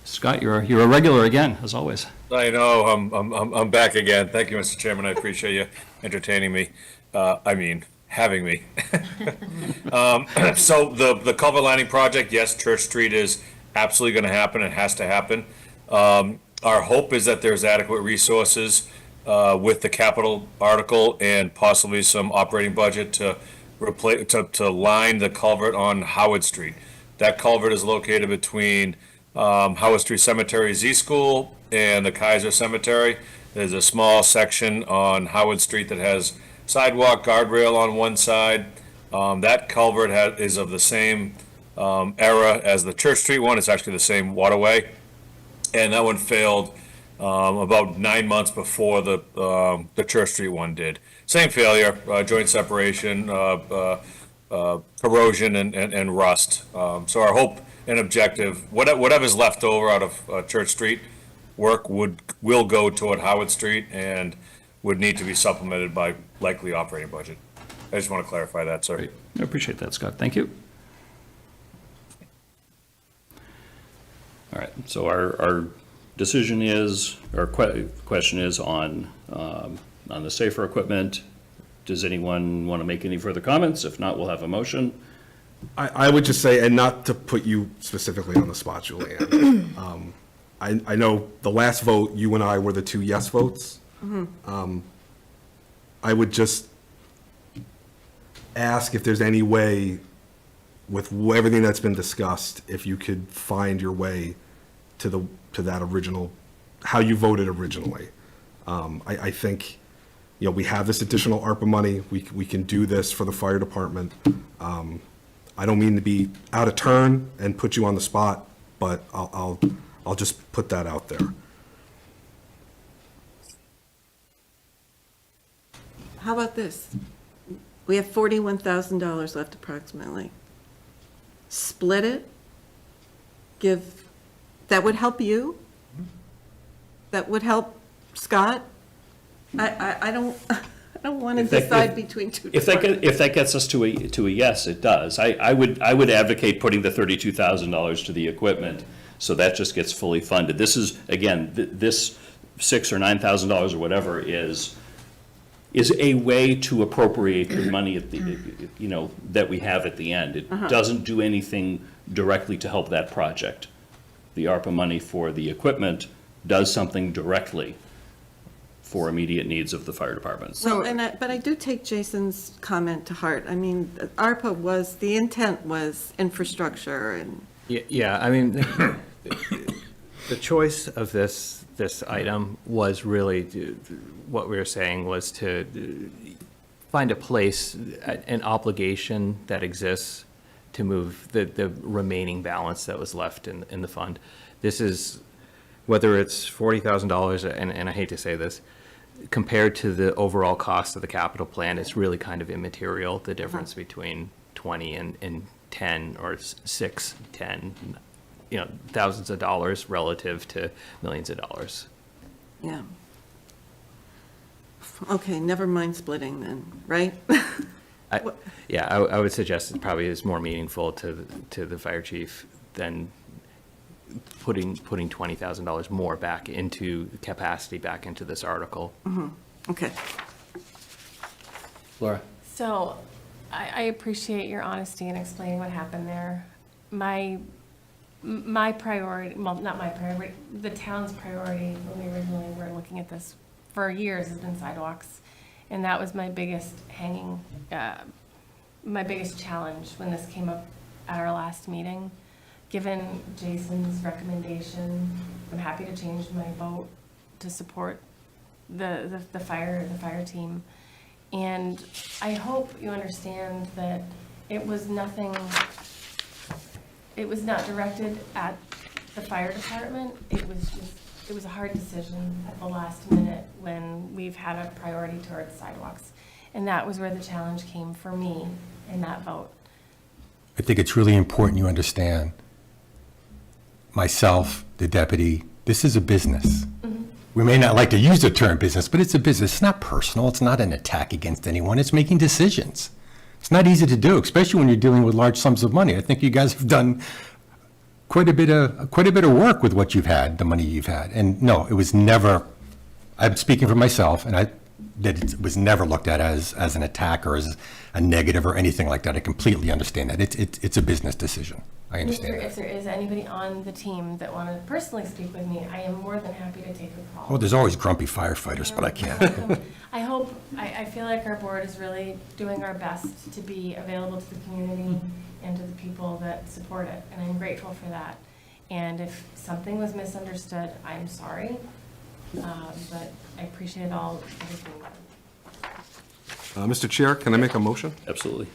Scott, you're a regular again, as always. I know, I'm back again. Thank you, Mr. Chairman. I appreciate you entertaining me. Having me. So the culvert lining project, yes, Church Street is absolutely going to happen. It has to happen. Our hope is that there's adequate resources with the capital article and possibly some operating budget to line the culvert on Howard Street. That culvert is located between Howard Street Cemetery Z School and the Kaiser Cemetery. There's a small section on Howard Street that has sidewalk guardrail on one side. That culvert is of the same era as the Church Street one. It's actually the same waterway. And that one failed about 9 months before the Church Street one did. Same failure, joint separation, corrosion and rust. So our hope and objective, whatever's left over out of Church Street work will go toward Howard Street and would need to be supplemented by likely operating budget. I just want to clarify that, sir. Great. I appreciate that, Scott. Thank you. All right, so our decision is, our question is on the safer equipment. Does anyone want to make any further comments? If not, we'll have a motion. I would just say, and not to put you specifically on the spot, Julianne, I know the last vote, you and I were the two yes votes. I would just ask if there's any way, with everything that's been discussed, if you could find your way to that original, how you voted originally. I think, we have this additional ARPA money. We can do this for the fire department. I don't mean to be out of turn and put you on the spot, but I'll just put that out there. How about this? We have $41,000 left approximately. Split it, that would help you. That would help Scott. I don't, I don't want to If that- decide if- between two If that, departments. if that gets us to a yes, it does. I would advocate putting the $32,000 to the equipment, so that just gets fully funded. This is, again, this $6,000 or $9,000 or whatever is a way to appropriate the money at the, you know, that we have at the end. It doesn't do anything directly to help that project. The ARPA money for the equipment does something directly for immediate needs of the fire department. Well, but I do take Jason's comment to heart. I mean, ARPA was, the intent was infrastructure and. Yeah, I mean, the choice of this item was really, what we were saying was to find a place, an obligation that exists to move the remaining balance that was left in the fund. This is, whether it's $40,000, and I hate to say this, compared to the overall cost of the capital plan, it's really kind of immaterial, the difference between 20 and 10 or 6, 10, you know, thousands of dollars relative to millions of dollars. Yeah. Okay, never mind splitting then, right? I would suggest it probably is more meaningful to the fire chief than putting $20,000 more back into capacity, back into this article. Okay. Laura? So I appreciate your honesty in explaining what happened there. My priority, well, not my priority, the town's priority when we originally were looking at this for years has been sidewalks. And that was my biggest my biggest challenge when this came up at our last meeting. Given Jason's recommendation, I'm happy to change my vote to support the fire team. And I hope you understand that it was not directed at the fire department. It was a hard decision at the last minute when we've had a priority towards sidewalks. And that was where the challenge came for me in that vote. I think it's really important you understand, myself, the deputy, this is a business. We may not like to use the term business, but it's a business. It's not personal. It's not an attack against anyone. It's making decisions. It's not easy to do, especially when you're dealing with large sums of money. I think you guys have done quite a bit of work with what you've had, the money you've had. And no, it was never, I'm speaking for myself, and that it was never looked at as an attack or as a negative or anything like that. I completely understand that. It's a business decision. I understand that. If there is anybody on the team that want to personally speak with me, I am more than happy to take a call. Well, there's always grumpy firefighters, but I can't. I feel like our board is really doing our best to be available to the community and to the people that support it, and I'm grateful for that. And if something was misunderstood, I'm sorry, but I appreciate everything. Mr. Chair, can I make a motion? Absolutely.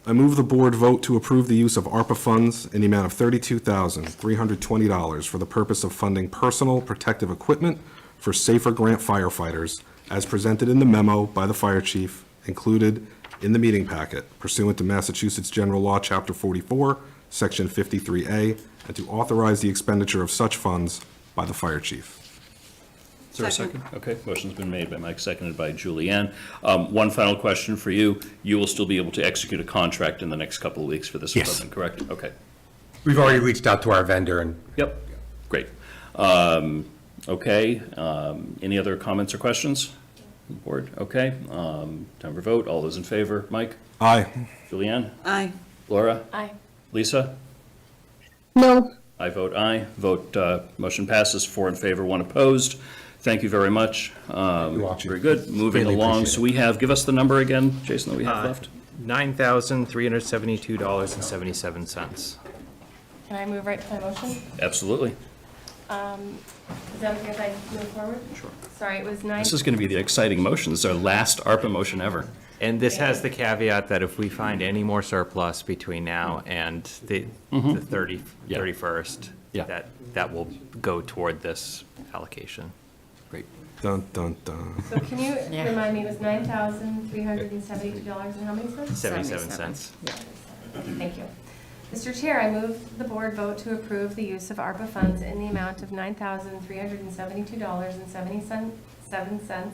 I move the board vote to approve the use of ARPA funds in the amount of $32,320 for the purpose of funding personal protective equipment for safer grant firefighters, as presented in the memo by the fire chief included in the meeting packet pursuant to Massachusetts General Law, Chapter 44, Section 53A, and to authorize the expenditure of such funds by the fire chief. Is there a second? Okay, motion's been made by Mike, seconded by Julianne. One final question for you. You will still be able to execute a contract in the next couple of weeks for this Yes. equipment, correct? Okay. We've already reached out to our vendor and. Yep, great. Okay, any other comments or questions? Board, okay. Time for vote. All those in favor? Mike? Aye. Julianne? Aye. Laura? Aye. Lisa? No. I vote aye. Motion passes, 4 in favor, 1 opposed. Thank you very much. Very good. Moving Greatly along. appreciate So we have, give us the number again, Jason, that we have left. $9,372.77. Can I move right to my motion? Absolutely. Is that okay if I move forward? Sure. Sorry, it was This is going to be the exciting motion. This is our last ARPA motion ever. And this has the caveat that if we find any more surplus between now and the 31st, that will go toward this allocation. Great. Dun, dun, dun. So can you remind me, it was $9,372 and how many cents? 77 cents. Thank you. Mr. Chair, I move the board vote to approve the use of ARPA funds in the amount of $9,372.77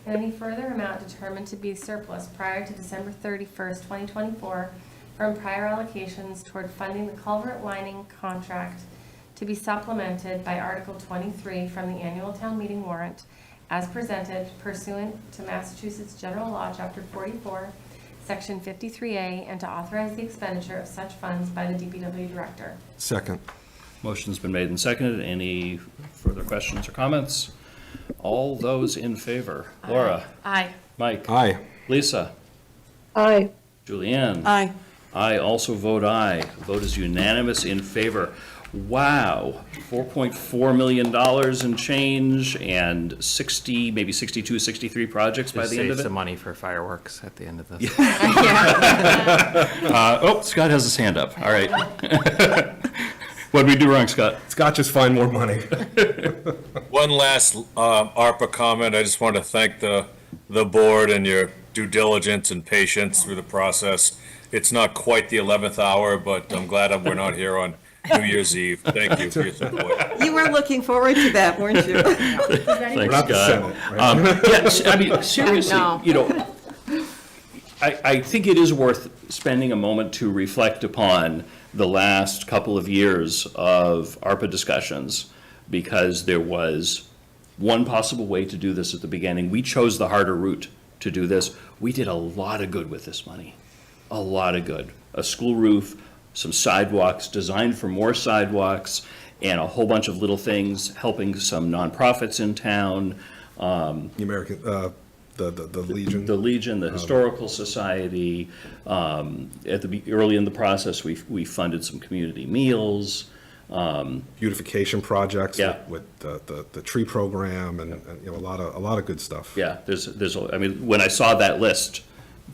and any further amount determined to be surplus prior to December 31st, 2024, from prior allocations toward funding the culvert lining contract to be supplemented by Article 23 from the annual town meeting warrant as presented pursuant to Massachusetts General Law, Chapter 44, Section 53A, and to authorize the expenditure of such funds by the DPW Director. Second. Motion's been made and seconded. Any further questions or comments? All those in favor? Laura? Aye. Mike? Aye. Lisa? Aye. Julianne? Aye. I also vote aye. Vote is unanimous in favor. Wow, $4.4 million in change and 60, maybe 62, 63 projects by Just the end save of it? some money for fireworks at the end of this. Oh, Scott has his hand up. All right. What'd we do wrong, Scott? Scott, just find more money. One last ARPA comment. I just want to thank the board and your due diligence and patience through the process. It's not quite the 11th hour, but I'm glad we're not here on New Year's Eve. Thank you for your support. You were looking forward to that, weren't you? Thanks, not the Scott. Senate, right? Yes, I mean, seriously, No. you know, I think it is worth spending a moment to reflect upon the last couple of years of ARPA discussions, because there was one possible way to do this at the beginning. We chose the harder route to do this. We did a lot of good with this money, a lot of good. A school roof, some sidewalks, designed for more sidewalks, and a whole bunch of little things, helping some nonprofits in town. The American, the Legion. The Legion, the Historical Society. Early in the process, we funded some community meals. Beautification projects. Yeah. With the tree program and you know, a lot of good stuff. Yeah, I mean, when I saw that list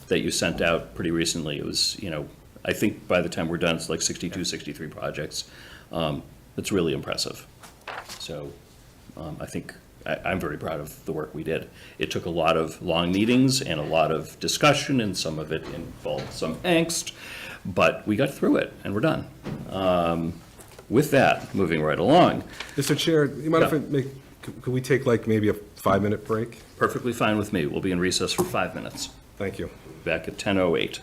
that you sent out pretty recently, it was, you know, I think by the time we're done, it's like 62, 63 projects. It's really impressive. So I think I'm very proud of the work we did. It took a lot of long meetings and a lot of discussion, and some of it involved some angst, but we got through it and we're done. With that, moving right along. Mr. Chair, you mind if Yeah. could we take like maybe a 5-minute break? Perfectly fine with me. We'll be in recess for 5 minutes. Thank you. Back at 10:08.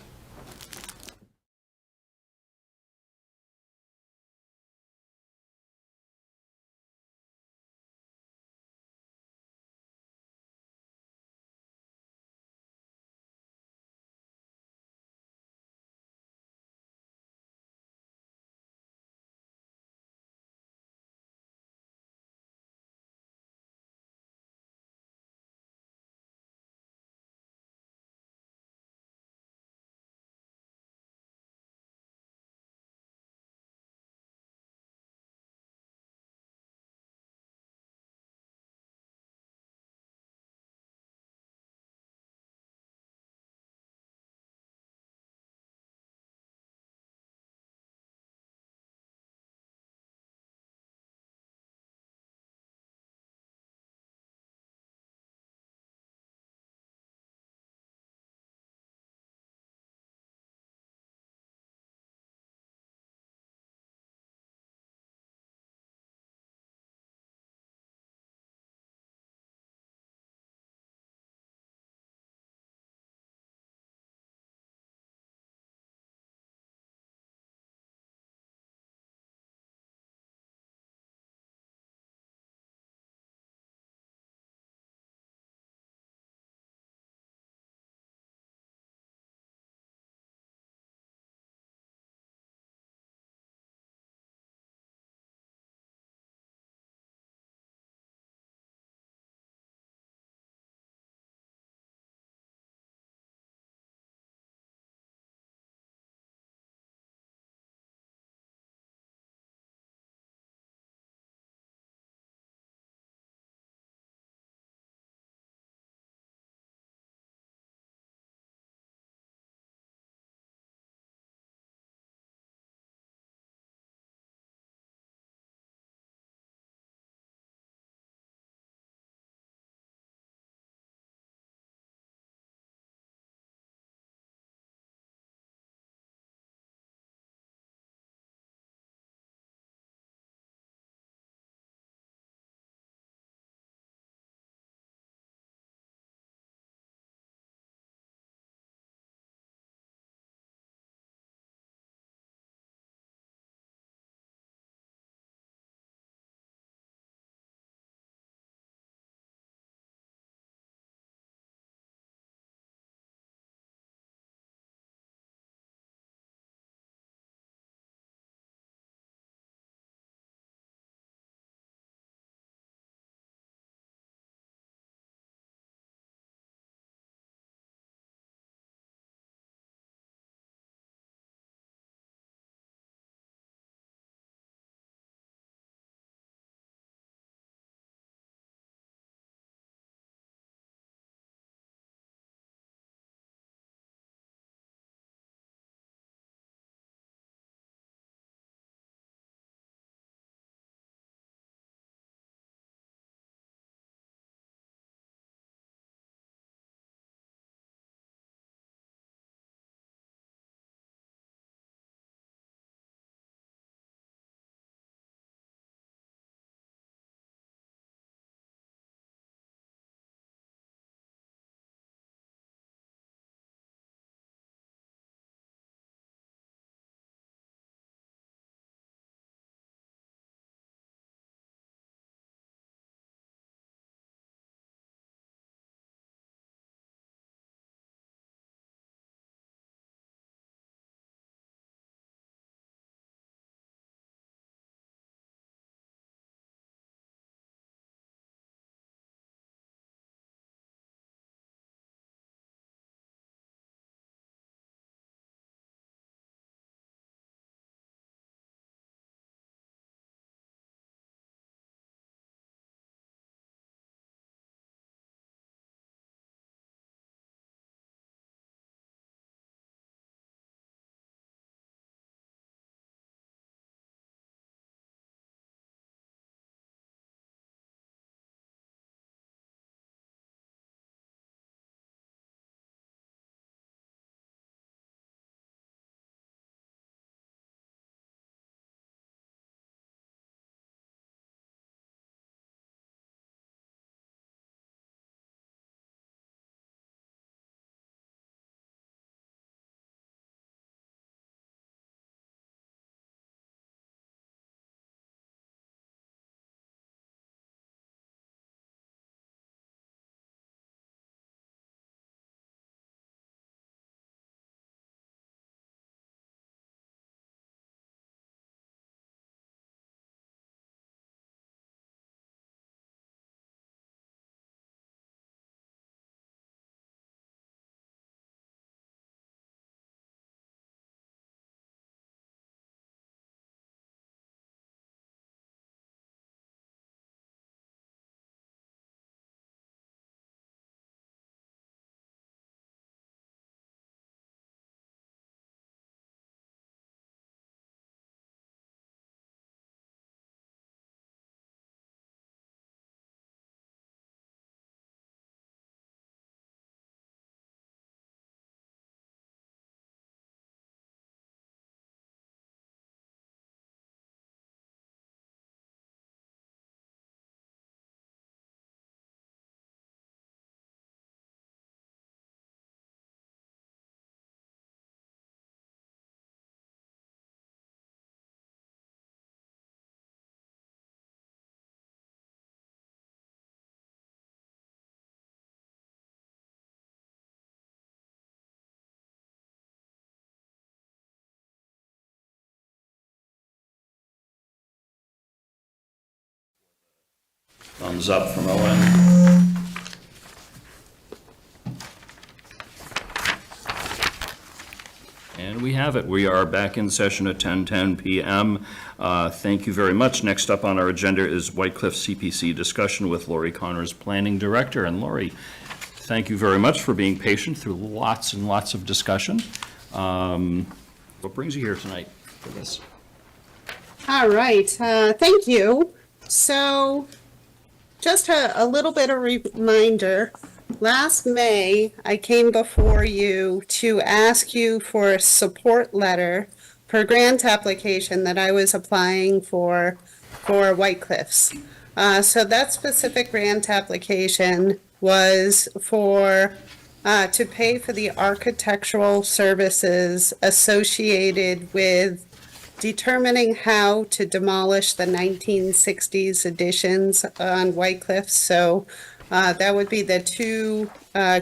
Thumbs up from Owen. And we have it. We are back in session at 10:10 PM. Thank you very much. Next up on our agenda is Whitecliff CPC discussion with Lori Connors, Planning Director. And Lori, thank you very much for being patient through lots and lots of discussion. What brings you here tonight for this? All right, thank you. So, just a little bit of reminder. Last May, I came before you to ask you for a support letter for a grant application that I was applying for White Cliffs. So that specific grant application was for to pay for the architectural services associated with determining how to demolish the 1960s additions on White Cliffs. So that would be the two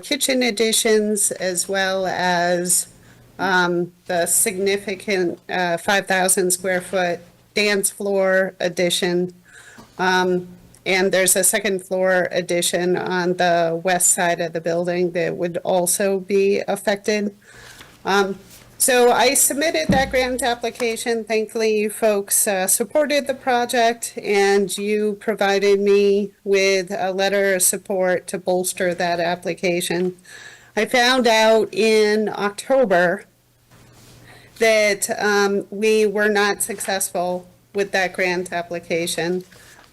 kitchen additions as well as the significant 5,000 square foot dance floor addition. And there's a second floor addition on the west side of the building that would also be affected. So I submitted that grant application. Thankfully, you folks supported the project and you provided me with a letter of support to bolster that application. I found out in October that we were not successful with that grant application.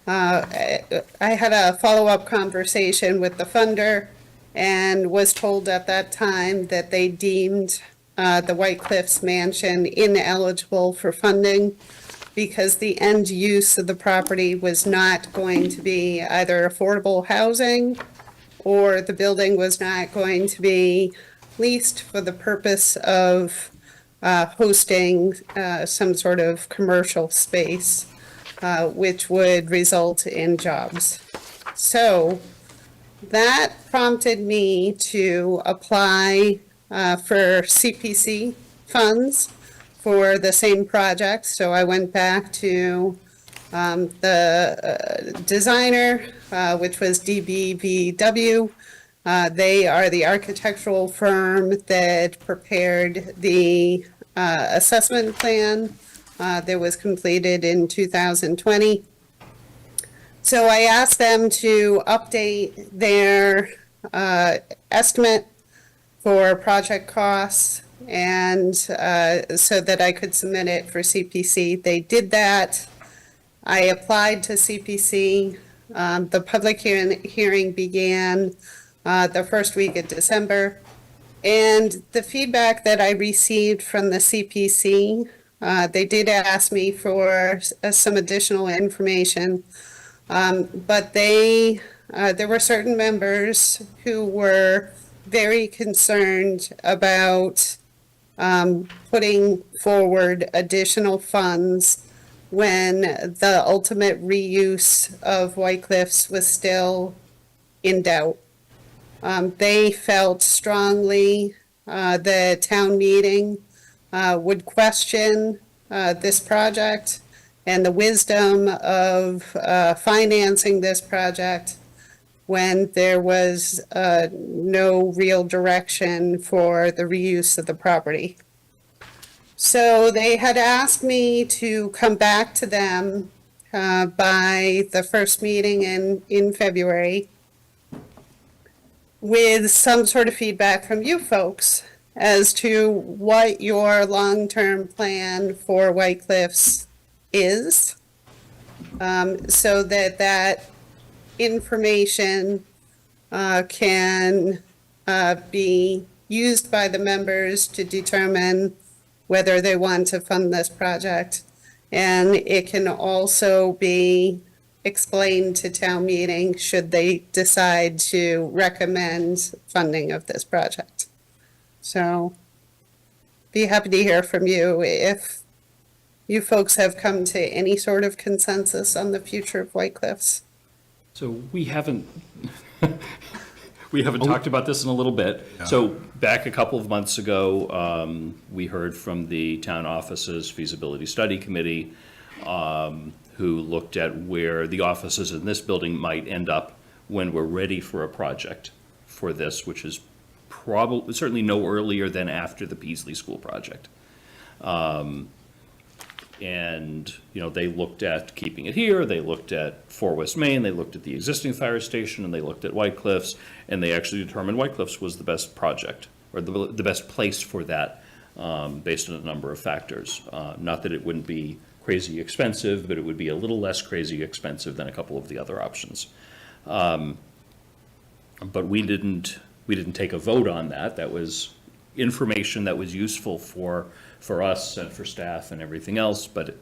I had a follow-up conversation with the funder and was told at that time that they deemed the White Cliffs mansion ineligible for funding because the end use of the property was not going to be either affordable housing or the building was not going to be leased for the purpose of hosting some sort of commercial space, which would result in jobs. So that prompted me to apply for CPC funds for the same project. So I went back to the designer, which was DBVW. They are the architectural firm that prepared the assessment plan that was completed in 2020. So I asked them to update their estimate for project costs and so that I could submit it for CPC. They did that. I applied to CPC. The public hearing began the first week of December. And the feedback that I received from the CPC, they did ask me for some additional information, but there were certain members who were very concerned about putting forward additional funds when the ultimate reuse of White Cliffs was still in doubt. They felt strongly the town meeting would question this project and the wisdom of financing this project when there was no real direction for the reuse of the property. So they had asked me to come back to them by the first meeting in February with some sort of feedback from you folks as to what your long-term plan for White Cliffs is, so that information can be used by the members to determine whether they want to fund this project. And it can also be explained to town meeting should they decide to recommend funding of this project. So be happy to hear from you if you folks have come to any sort of consensus on the future of White Cliffs. So we haven't talked about this in a little bit. So back a couple of months ago, we heard from the town office's feasibility study committee, who looked at where the offices in this building might end up when we're ready for a project for this, which is probably, certainly no earlier than after the Peasley School project. And, you know, they looked at keeping it here, they looked at 4 West Main, they looked at the existing fire station, and they looked at White Cliffs, and they actually determined White Cliffs was the best project, or the best place for that, based on a number of factors. Not that it wouldn't be crazy expensive, but it would be a little less crazy expensive than a couple of the other options. But we didn't take a vote on that. That was information that was useful for us and for staff and everything else, but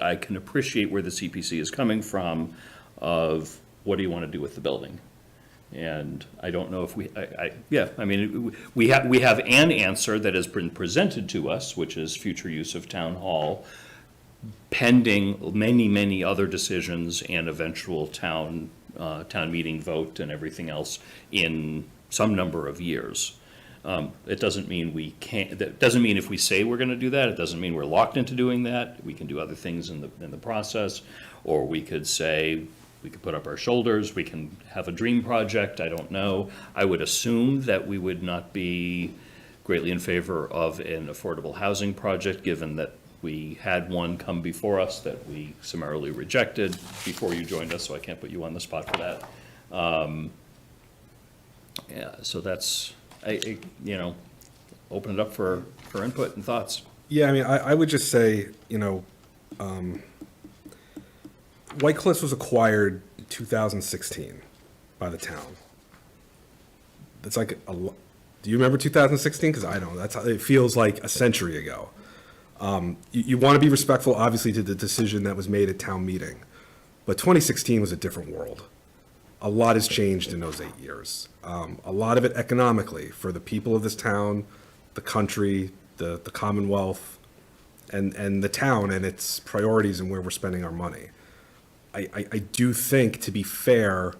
I can appreciate where the CPC is coming from of what do you want to do with the building? And I don't know if we have an answer that has been presented to us, which is future use of town hall, pending many other decisions and eventual town meeting vote and everything else in some number of years. It doesn't mean we can't, that doesn't mean if we say we're going to do that, it doesn't mean we're locked into doing that. We can do other things in the process, or we could say, we could put up our shoulders, we can have a dream project, I don't know. I would assume that we would not be greatly in favor of an affordable housing project, given that we had one come before us that we summarily rejected before you joined us, so I can't put you on the spot for that. Yeah, so that's, open it up for input and thoughts. Yeah, I mean, I would just say, White Cliffs was acquired in 2016 by the town. That's like do you remember 2016? Because I don't. That's how it feels like a century ago. You want to be respectful, obviously, to the decision that was made at town meeting, but 2016 was a different world. A lot has changed in those 8 years. A lot of it economically for the people of this town, the country, the Commonwealth, and the town and its priorities and where we're spending our money. I do think, to be fair,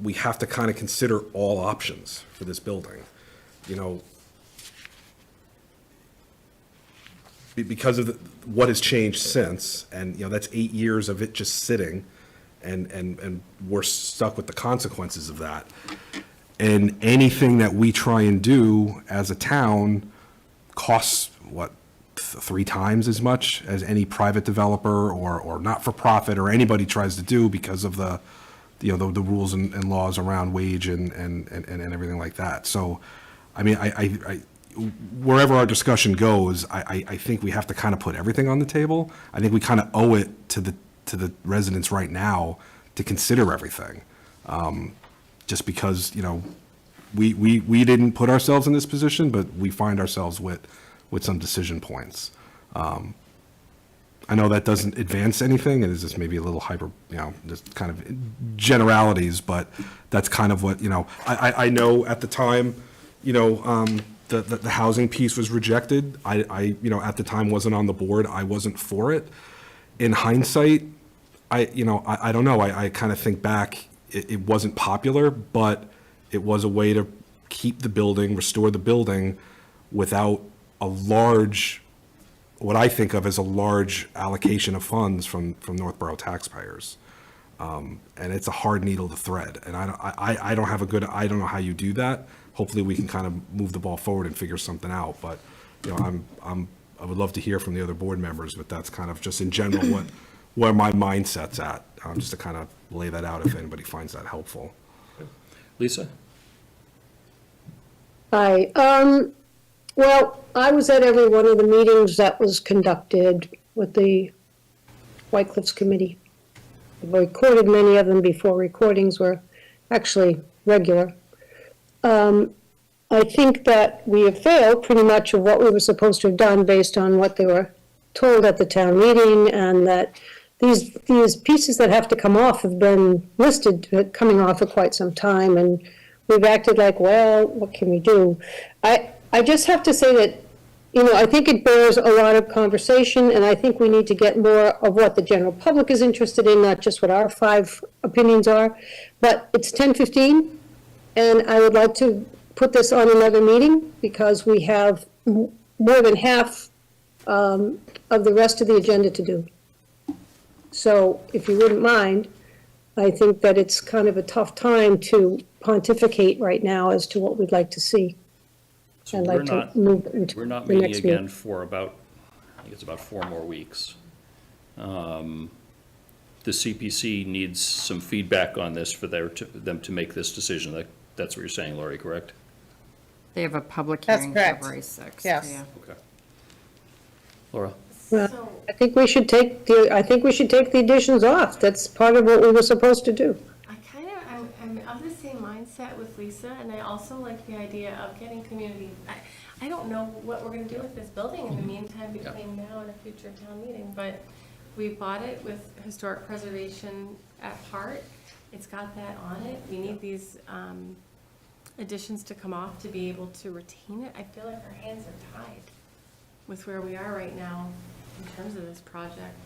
we have to kind of consider all options for this building. Because of what has changed since, and that's 8 years of it just sitting, and we're stuck with the consequences of that. And anything that we try and do as a town costs, 3 times as much as any private developer or not-for-profit or anybody tries to do, because of the rules and laws around wage and everything like that. So, I mean, wherever our discussion goes, I think we have to kind of put everything on the table. I think we kind of owe it to the residents right now to consider everything. Just because, we didn't put ourselves in this position, but we find ourselves with some decision points. I know that doesn't advance anything, and it's just maybe a little hyper, just kind of generalities, but that's kind of what, I know at the time, the housing piece was rejected. I at the time wasn't on the board. I wasn't for it. In hindsight, I don't know. I kind of think back, it wasn't popular, but it was a way to keep the building, restore the building without a large, what I think of as a large allocation of funds from Northborough taxpayers. And it's a hard needle to thread. And I don't know how you do that. Hopefully we can kind of move the ball forward and figure something out. But, I would love to hear from the other board members, but that's kind of just in general where my mindset's at, just to kind of lay that out if anybody finds that helpful. Lisa? Hi. Well, I was at every one of the meetings that was conducted with the White Cliffs Committee. I've recorded many of them before recordings were actually regular. I think that we have failed pretty much of what we were supposed to have done based on what they were told at the town meeting, and that these pieces that have to come off have been listed coming off for quite some time, and we've acted like, well, what can we do? I just have to say that, I think it bears a lot of conversation, and I think we need to get more of what the general public is interested in, not just what our 5 opinions are. But it's 10:15, and I would like to put this on another meeting because we have more than half of the rest of the agenda to do. So if you wouldn't mind, I think that it's kind of a tough time to pontificate right now as to what we'd like to see. So I'd we're like to not, move it into we're not the meeting next again meeting. for about, I think it's about 4 more weeks. The CPC needs some feedback on this for them to make this decision. That's what you're saying, Lori, correct? They have a public That's hearing correct. February 6th. Yes. yeah. Okay. Laura? Well, I think we should take the additions off. That's part of what we were supposed to do. I'm of the same mindset with Lisa, and I also like the idea of getting community. I don't know what we're gonna do with this building in the meantime between now and a future town meeting, but we bought it with historic preservation at heart. It's got that on it. We need these, additions to come off to be able to retain it. I feel like our hands are tied with where we are right now in terms of this project.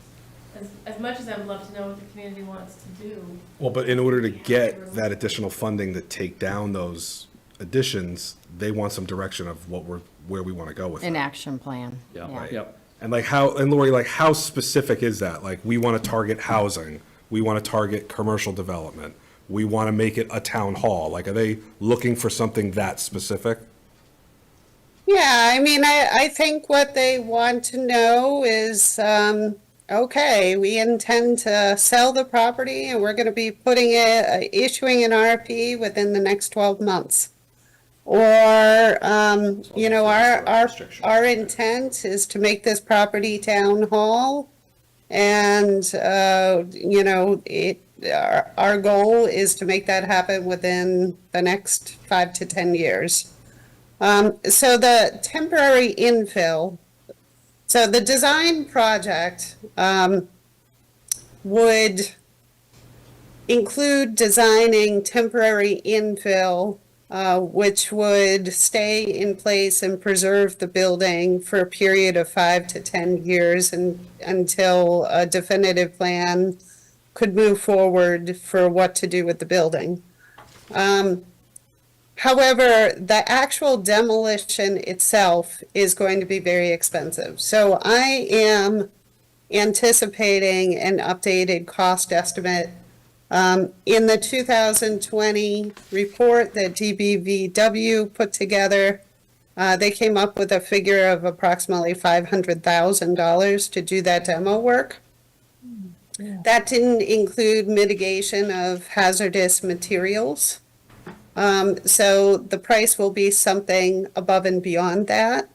As much as I would love to know what the community wants to do. Well, but in order to get that additional funding to take down those additions, they want some direction of where we want to go with An it. action plan. Yeah, yep. And Lori, how specific is that? Like, we want to target housing, we want to target commercial development, we want to make it a town hall. Like, are they looking for something that specific? Yeah, I mean, I think what they want to know is, okay, we intend to sell the property and we're going to be issuing an RFP within the next 12 months. Or, you know, our intent is to make this property town hall. And, you know, our goal is to make that happen within the next 5 to 10 years. So the temporary infill, so the design project would include designing temporary infill, which would stay in place and preserve the building for a period of 5 to 10 years until a definitive plan could move forward for what to do with the building. However, the actual demolition itself is going to be very expensive. So I am anticipating an updated cost estimate. In the 2020 report that DBVW put together, they came up with a figure of approximately $500,000 to do that demo work. That didn't include mitigation of hazardous materials. So the price will be something above and beyond that.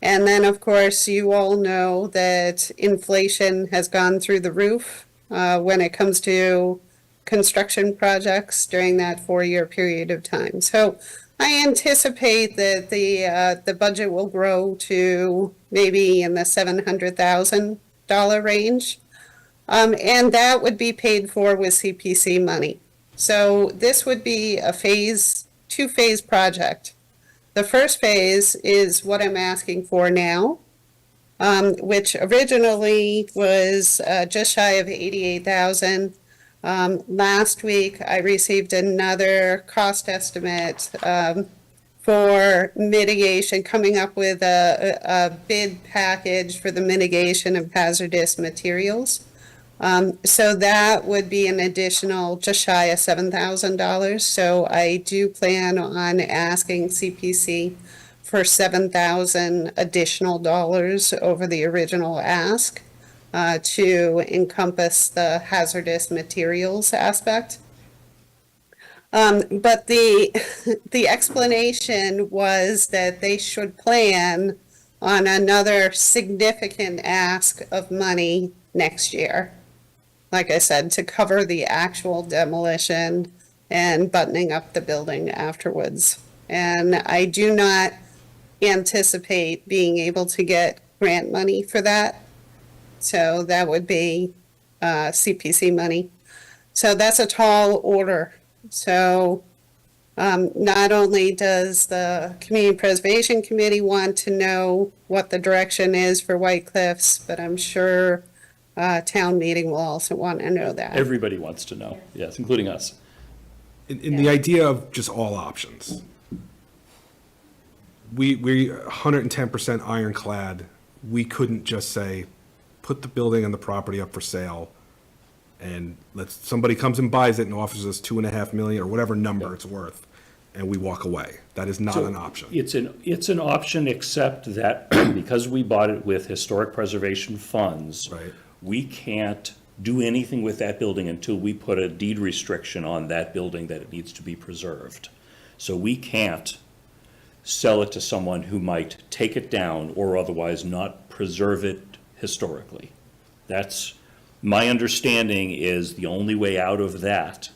And then, of course, you all know that inflation has gone through the roof when it comes to construction projects during that 4-year period of time. So I anticipate that the budget will grow to maybe in the $700,000 range. And that would be paid for with CPC money. So this would be a two-phase project. The first phase is what I'm asking for now, which originally was just shy of $88,000. Last week, I received another cost estimate for mitigation, coming up with a bid package for the mitigation of hazardous materials. So that would be an additional just shy of $7,000. So I do plan on asking CPC for $7,000 additional dollars over the original ask to encompass the hazardous materials aspect. But the explanation was that they should plan on another significant ask of money next year. Like I said, to cover the actual demolition and buttoning up the building afterwards. And I do not anticipate being able to get grant money for that. So that would be CPC money. So that's a tall order. So not only does the Community Preservation Committee want to know what the direction is for White Cliffs, but I'm sure town meeting will also want to know that. Everybody wants to know, yes, including us. In the idea of just all options, we're 110% ironclad. We couldn't just say, put the building and the property up for sale and somebody comes and buys it and offers us 2.5 million or whatever number it's worth, and we walk away. That is not So an option. It's an option, except that because we bought it with historic preservation funds, we can't do anything with that building until we put a deed restriction on that building that it needs to be preserved. So we can't sell it to someone who might take it down or otherwise not preserve it historically. That's, my understanding is the only way out of that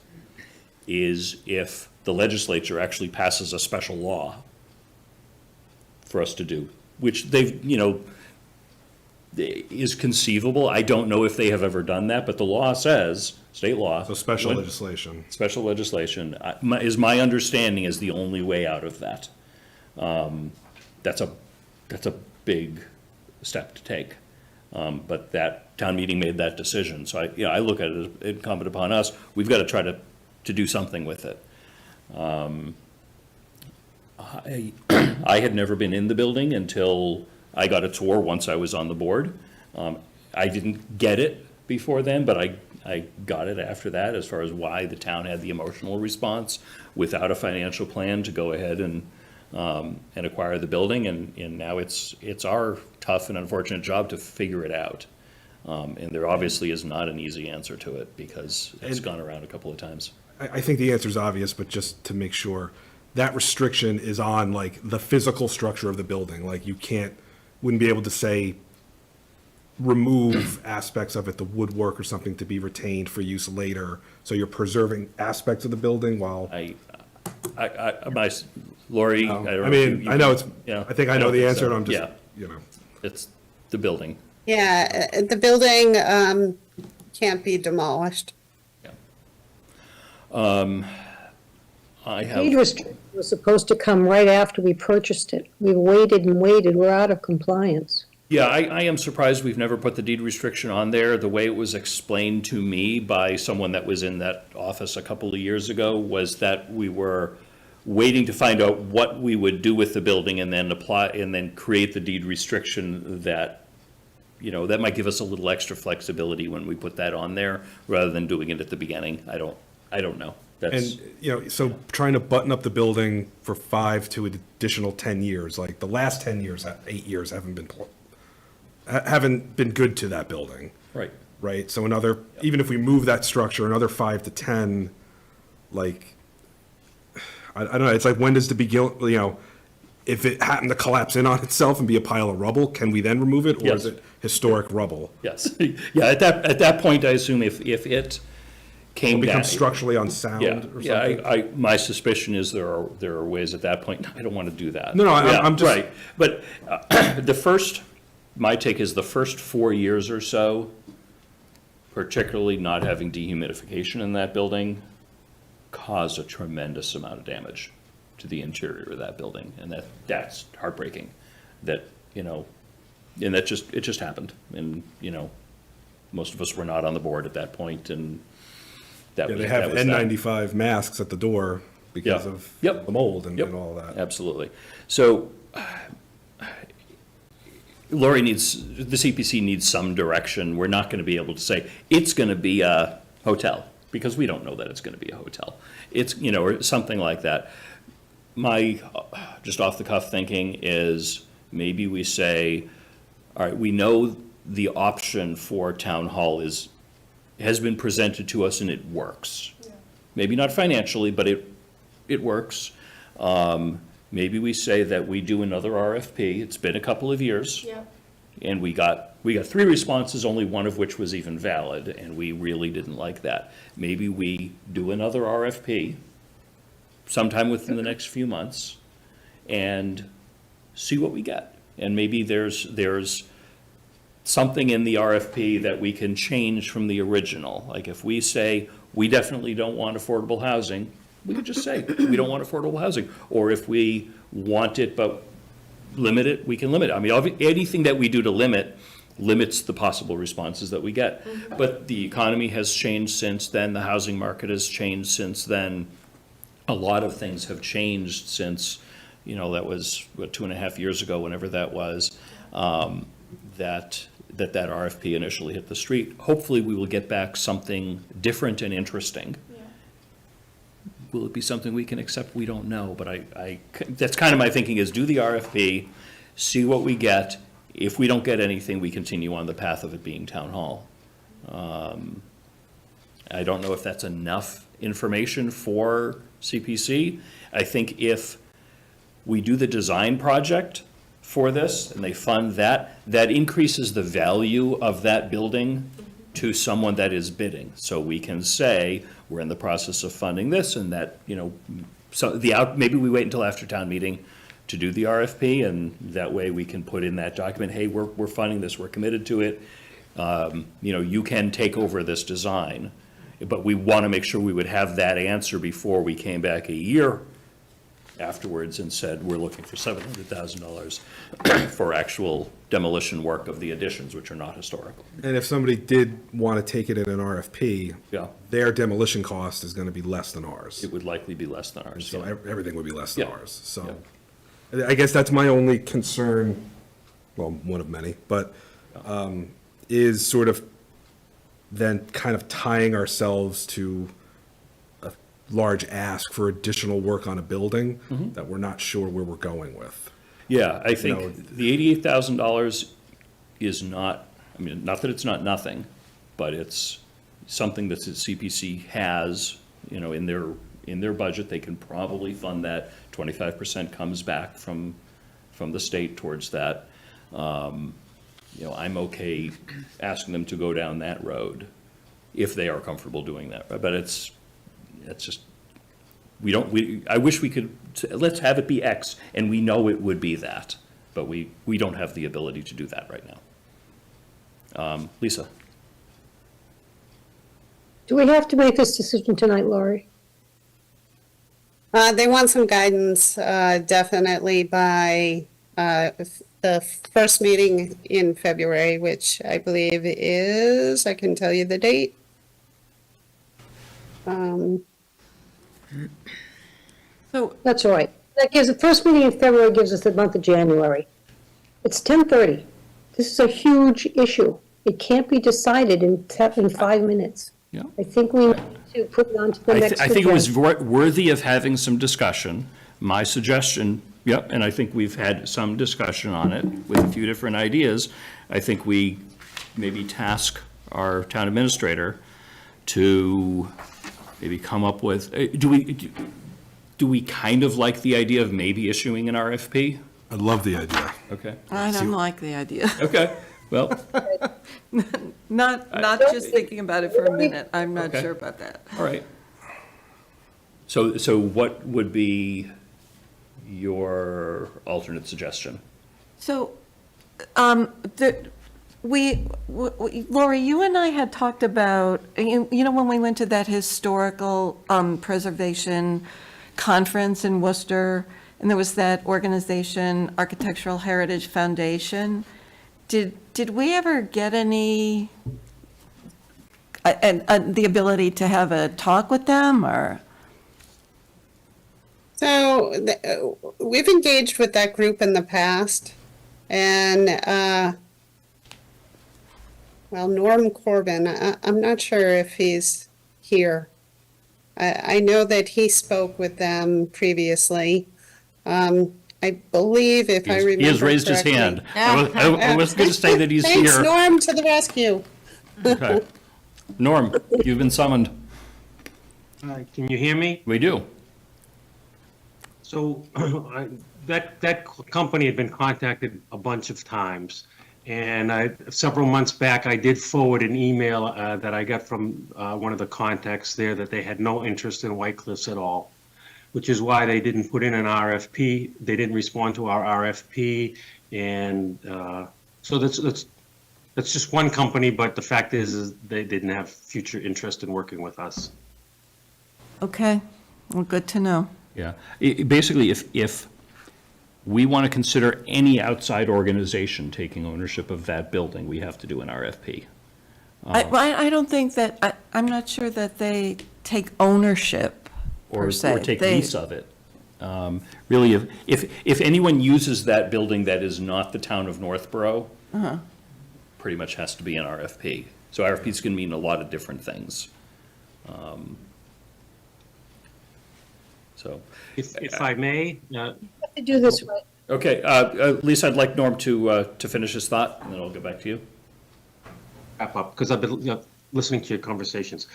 is if the legislature actually passes a special law for us to do, which they've, is conceivable. I don't know if they have ever done that, but the law says, state law. So special legislation. Special legislation is my understanding is the only way out of that. That's a big step to take. But that town meeting made that decision. So I look at it as incumbent upon us. We've got to try to do something with it. I had never been in the building until I got a tour once I was on the board. I didn't get it before then, but I got it after that, as far as why the town had the emotional response without a financial plan to go ahead and acquire the building. And now it's our tough and unfortunate job to figure it out. And there obviously is not an easy answer to it, because it's gone around a couple of times. I think the answer is obvious, but just to make sure, that restriction is on like the physical structure of the building. Like wouldn't be able to say, remove aspects of it, the woodwork or something, to be retained for use later. So you're preserving aspects of the building while. Lori, No. I don't know. I mean, I know it's, Yeah. I think I know the answer, and I'm just, Yeah. It's the building. Yeah, the building can't be demolished. I Deed have, restriction was supposed to come right after we purchased it. We waited and waited. We're out of compliance. yeah, I am surprised we've never put the deed restriction on there. The way it was explained to me by someone that was in that office a couple of years ago was that we were waiting to find out what we would do with the building and then create the deed restriction that, that might give us a little extra flexibility when we put that on there, rather than doing it at the beginning. I don't know. That's, and, so trying to button up the building for 5 to an additional 10 years, like the last 10 years, 8 years haven't been good to that building. Right. Right. So even if we move that structure, another 5 to 10, like, I don't know. It's like, when does the beginning, if it happened to collapse in on itself and be a pile of rubble, can we then remove it? Or Yes. is it historic rubble? yes. Yeah, at that point, I assume if it came Will down. become structurally unsound or something? Yeah, my suspicion is there are ways at that point. I don't want to do that. No, Yeah, I'm just. Right, but my take is the first 4 years or so, particularly not having dehumidification in that building, caused a tremendous amount of damage to the interior of that building, and that's heartbreaking. That, and it just happened, and, most of us were not on the board at that point, and that Yeah, was. they have that was that. N95 masks at the door because Yeah. of Yep. the mold and Yep. all that. Absolutely. So Lori the CPC needs some direction. We're not going to be able to say, it's going to be a hotel, because we don't know that it's going to be a hotel. It's, or something like that. My, just off the cuff thinking is, maybe we say, all right, we know the option for town hall has been presented to us and it works. Maybe not financially, but it works. Maybe we say that we do another RFP. It's been a couple of years. Yep. And we got 3 responses, only one of which was even valid, and we really didn't like that. Maybe we do another RFP sometime within the next few months and see what we get. And maybe there's something in the RFP that we can change from the original. Like if we say, we definitely don't want affordable housing, we could just say, we don't want affordable housing. Or if we want it but limit it, we can limit it. I mean, anything that we do to limits the possible responses that we get. But the economy has changed since then. The housing market has changed since then. A lot of things have changed since, that was, 2.5 years ago, whenever that was, that that RFP initially hit the street. Hopefully, we will get back something different and interesting. Will it be something we can accept? We don't know, but that's kind of my thinking is do the RFP, see what we get. If we don't get anything, we continue on the path of it being town hall. I don't know if that's enough information for CPC. I think if we do the design project for this and they fund that, that increases the value of that building to someone that is bidding. So we can say, we're in the process of funding this and that, so maybe we wait until after town meeting to do the RFP, and that way we can put in that document, hey, we're funding this, we're committed to it. You can take over this design, but we want to make sure we would have that answer before we came back a year afterwards and said, we're looking for $700,000 for actual demolition work of the additions, which are not historical. And if somebody did want to take it in an RFP, Yeah. their demolition cost is going to be less than ours. It would likely be less than ours. So yeah. everything would be less than Yeah. ours. So I guess that's my only concern, well, one of many, but is sort of then kind of tying ourselves to a large ask for additional work on a building that we're not sure where we're going with. Yeah, I think the $88,000 is not, I mean, not that it's not nothing, but it's something that the CPC has, in their budget. They can probably fund that. 25% comes back from the state towards that. I'm okay asking them to go down that road if they are comfortable doing that. But it's just, I wish we could, let's have it be X, and we know it would be that, but we don't have the ability to do that right now. Lisa? Do we have to make this decision tonight, Laurie? They want some guidance, definitely by the first meeting in February, which I believe is, I can tell you the date. So that's all right. That gives, the first meeting in February gives us the month of January. It's 10:30. This is a huge issue. It can't be decided in 5 minutes. Yeah. I think we need to put it on to the next. I think it was agenda. worthy of having some discussion. My suggestion, and I think we've had some discussion on it with a few different ideas. I think we maybe task our town administrator to maybe come up with, do we kind of like the idea of maybe issuing an RFP? I love the idea. Okay. I don't like the idea. Okay, well, Not just thinking about it for a minute. I'm not Okay. sure about that. all right. So what would be your alternate suggestion? So, Lori, you and I had talked about, when we went to that historical preservation conference in Worcester, and there was that organization, Architectural Heritage Foundation. Did we ever get any, the ability to have a talk with them, or? So we've engaged with that group in the past, and Norm Corbin, I'm not sure if he's here. I know that he spoke with them previously. I believe, if I remember He has raised his correctly- hand. I was going to say that he's Thanks, here. Norm, to the rescue. Okay. Norm, you've been summoned. Can you hear me? We do. So that company had been contacted a bunch of times. And several months back, I did forward an email that I got from one of the contacts there that they had no interest in White Cliffs at all, which is why they didn't put in an RFP. They didn't respond to our RFP. And so that's just one company, but the fact is they didn't have future interest in working with us. Okay, well, good to know. Yeah. Basically, if we want to consider any outside organization taking ownership of that building, we have to do an RFP. I don't think that, I'm not sure that they take ownership, per se. Or take lease of it. Really, if anyone uses that building that is not the town of Northborough, pretty much has to be an RFP. So RFPs can mean a lot of different things. So. If I may, To do this right. Okay, Lisa, I'd like Norm to finish his thought, and then I'll get back to you. wrap up, because I've been listening to your conversations.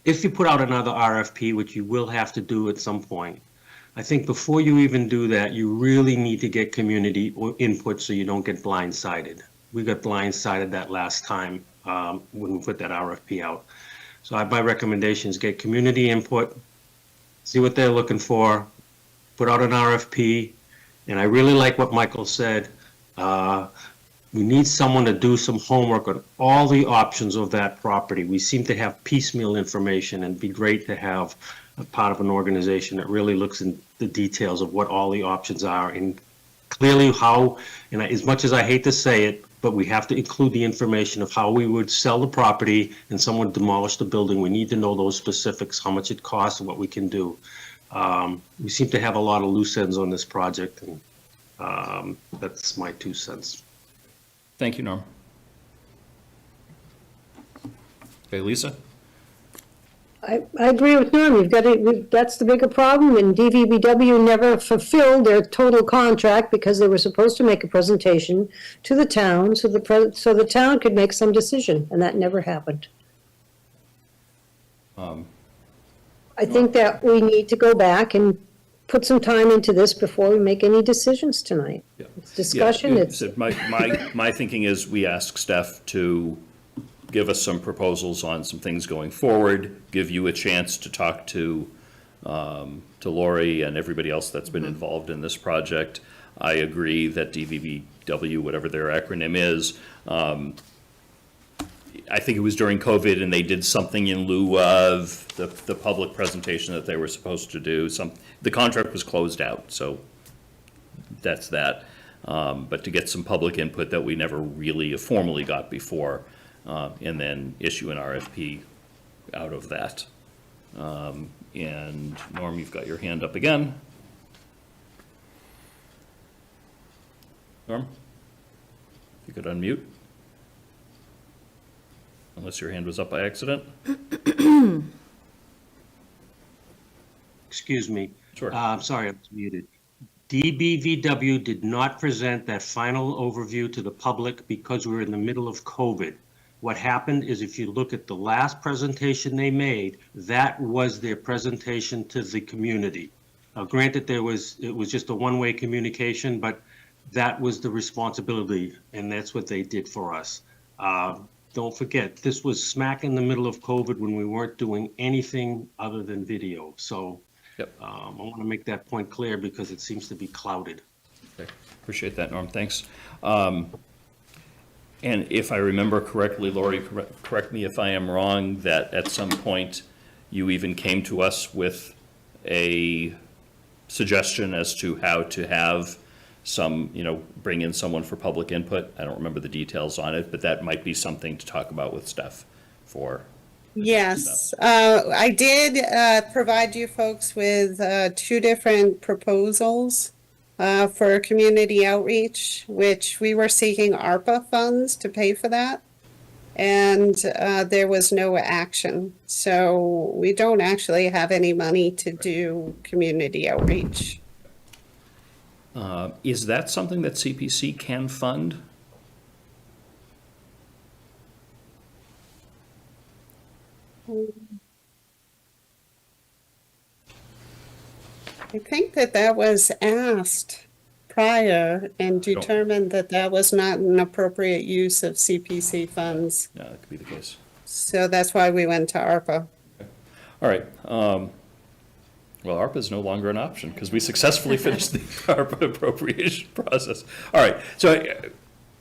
If you put out another RFP, which you will have to do at some point, I think before you even do that, you really need to get community input so you don't get blindsided. We got blindsided that last time when we put that RFP out. So my recommendation is get community input, see what they're looking for, put out an RFP, and I really like what Michael said. We need someone to do some homework on all the options of that property. We seem to have piecemeal information, and it'd be great to have a part of an organization that really looks in the details of what all the options are and clearly how, and as much as I hate to say it, but we have to include the information of how we would sell the property and someone demolish the building. We need to know those specifics, how much it costs and what we can do. We seem to have a lot of loose ends on this project, and that's my 2 cents. Thank you, Norm. Okay, Lisa? I agree with Norm. That's the bigger problem, and DVBW never fulfilled their total contract because they were supposed to make a presentation to the town so the town could make some decision, and that never happened. I think that we need to go back and put some time into this before we make any decisions tonight. Yeah. It's discussion, Yeah, it's, my thinking is we ask Steph to give us some proposals on some things going forward, give you a chance to talk to Lori and everybody else that's been involved in this project. I agree that DVBW, whatever their acronym is, I think it was during COVID and they did something in lieu of the public presentation that they were supposed to do. The contract was closed out, so that's that. But to get some public input that we never really formally got before, and then issue an RFP out of that. And Norm, you've got your hand up again. Norm, if you could unmute. Unless your hand was up by accident. Excuse me. Sure. I'm sorry, I was muted. DBVW did not present that final overview to the public because we were in the middle of COVID. What happened is if you look at the last presentation they made, that was their presentation to the community. Now, granted, it was just a one-way communication, but that was the responsibility, and that's what they did for us. Don't forget, this was smack in the middle of COVID when we weren't doing anything other than video. So yep. I want to make that point clear because it seems to be clouded. Okay. Appreciate that, Norm. Thanks. And if I remember correctly, Lori, correct me if I am wrong, that at some point you even came to us with a suggestion as to how to have some, bring in someone for public input. I don't remember the details on it, but that might be something to talk about with Steph for. Yes, I did provide you folks with 2 different proposals for community outreach, which we were seeking ARPA funds to pay for that. And there was no action. So we don't actually have any money to do community outreach. Is that something that CPC can fund? I think that was asked prior and determined that was not an appropriate use of CPC funds. Yeah, that could be the case. So that's why we went to ARPA. All right. Well, ARPA is no longer an option because we successfully finished the ARPA appropriation process. All right. So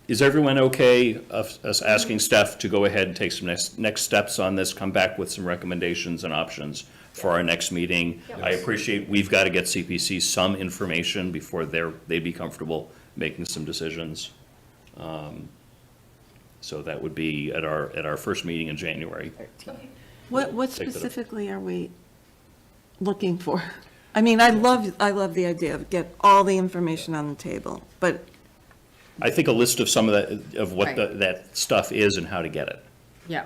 is everyone okay of us asking Steph to go ahead and take some next steps on this, come back with some recommendations and options for our next meeting? Yes. I appreciate we've got to get CPC some information before they'd be comfortable making some decisions. So that would be at our first meeting in January. What specifically are we looking for? I mean, I love the idea of get all the information on the table, but I think a list of some of that, of what Right. that stuff is and how to get it. Yeah,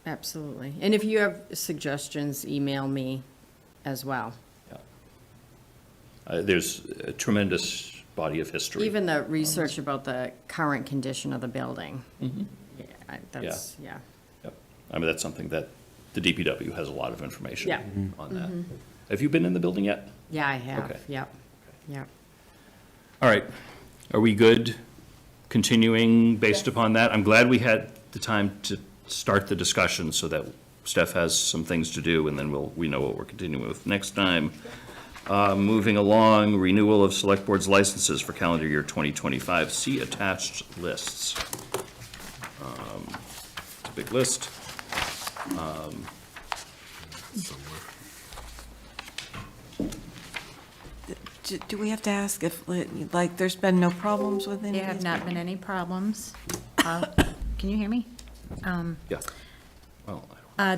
absolutely. And if you have suggestions, email me as well. There's a tremendous body of history. Even the research about the current condition of the building. Mhm. Yeah, that's, yeah. Yep. I mean, that's something that the DPW has a lot of information Yeah. on that. Mhm. Have you been in the building yet? Yeah, I have, Okay. yep, yep. All right. Are we good continuing based upon that? I'm glad we had the time to start the discussion so that Steph has some things to do, and then we know what we're continuing with next time. Moving along, renewal of Select Board's licenses for calendar year 2025. See attached lists. It's a big list. Do we have to ask if, like, there's been no problems with any There of have these? not been any problems. Can you hear me? Yeah. Well,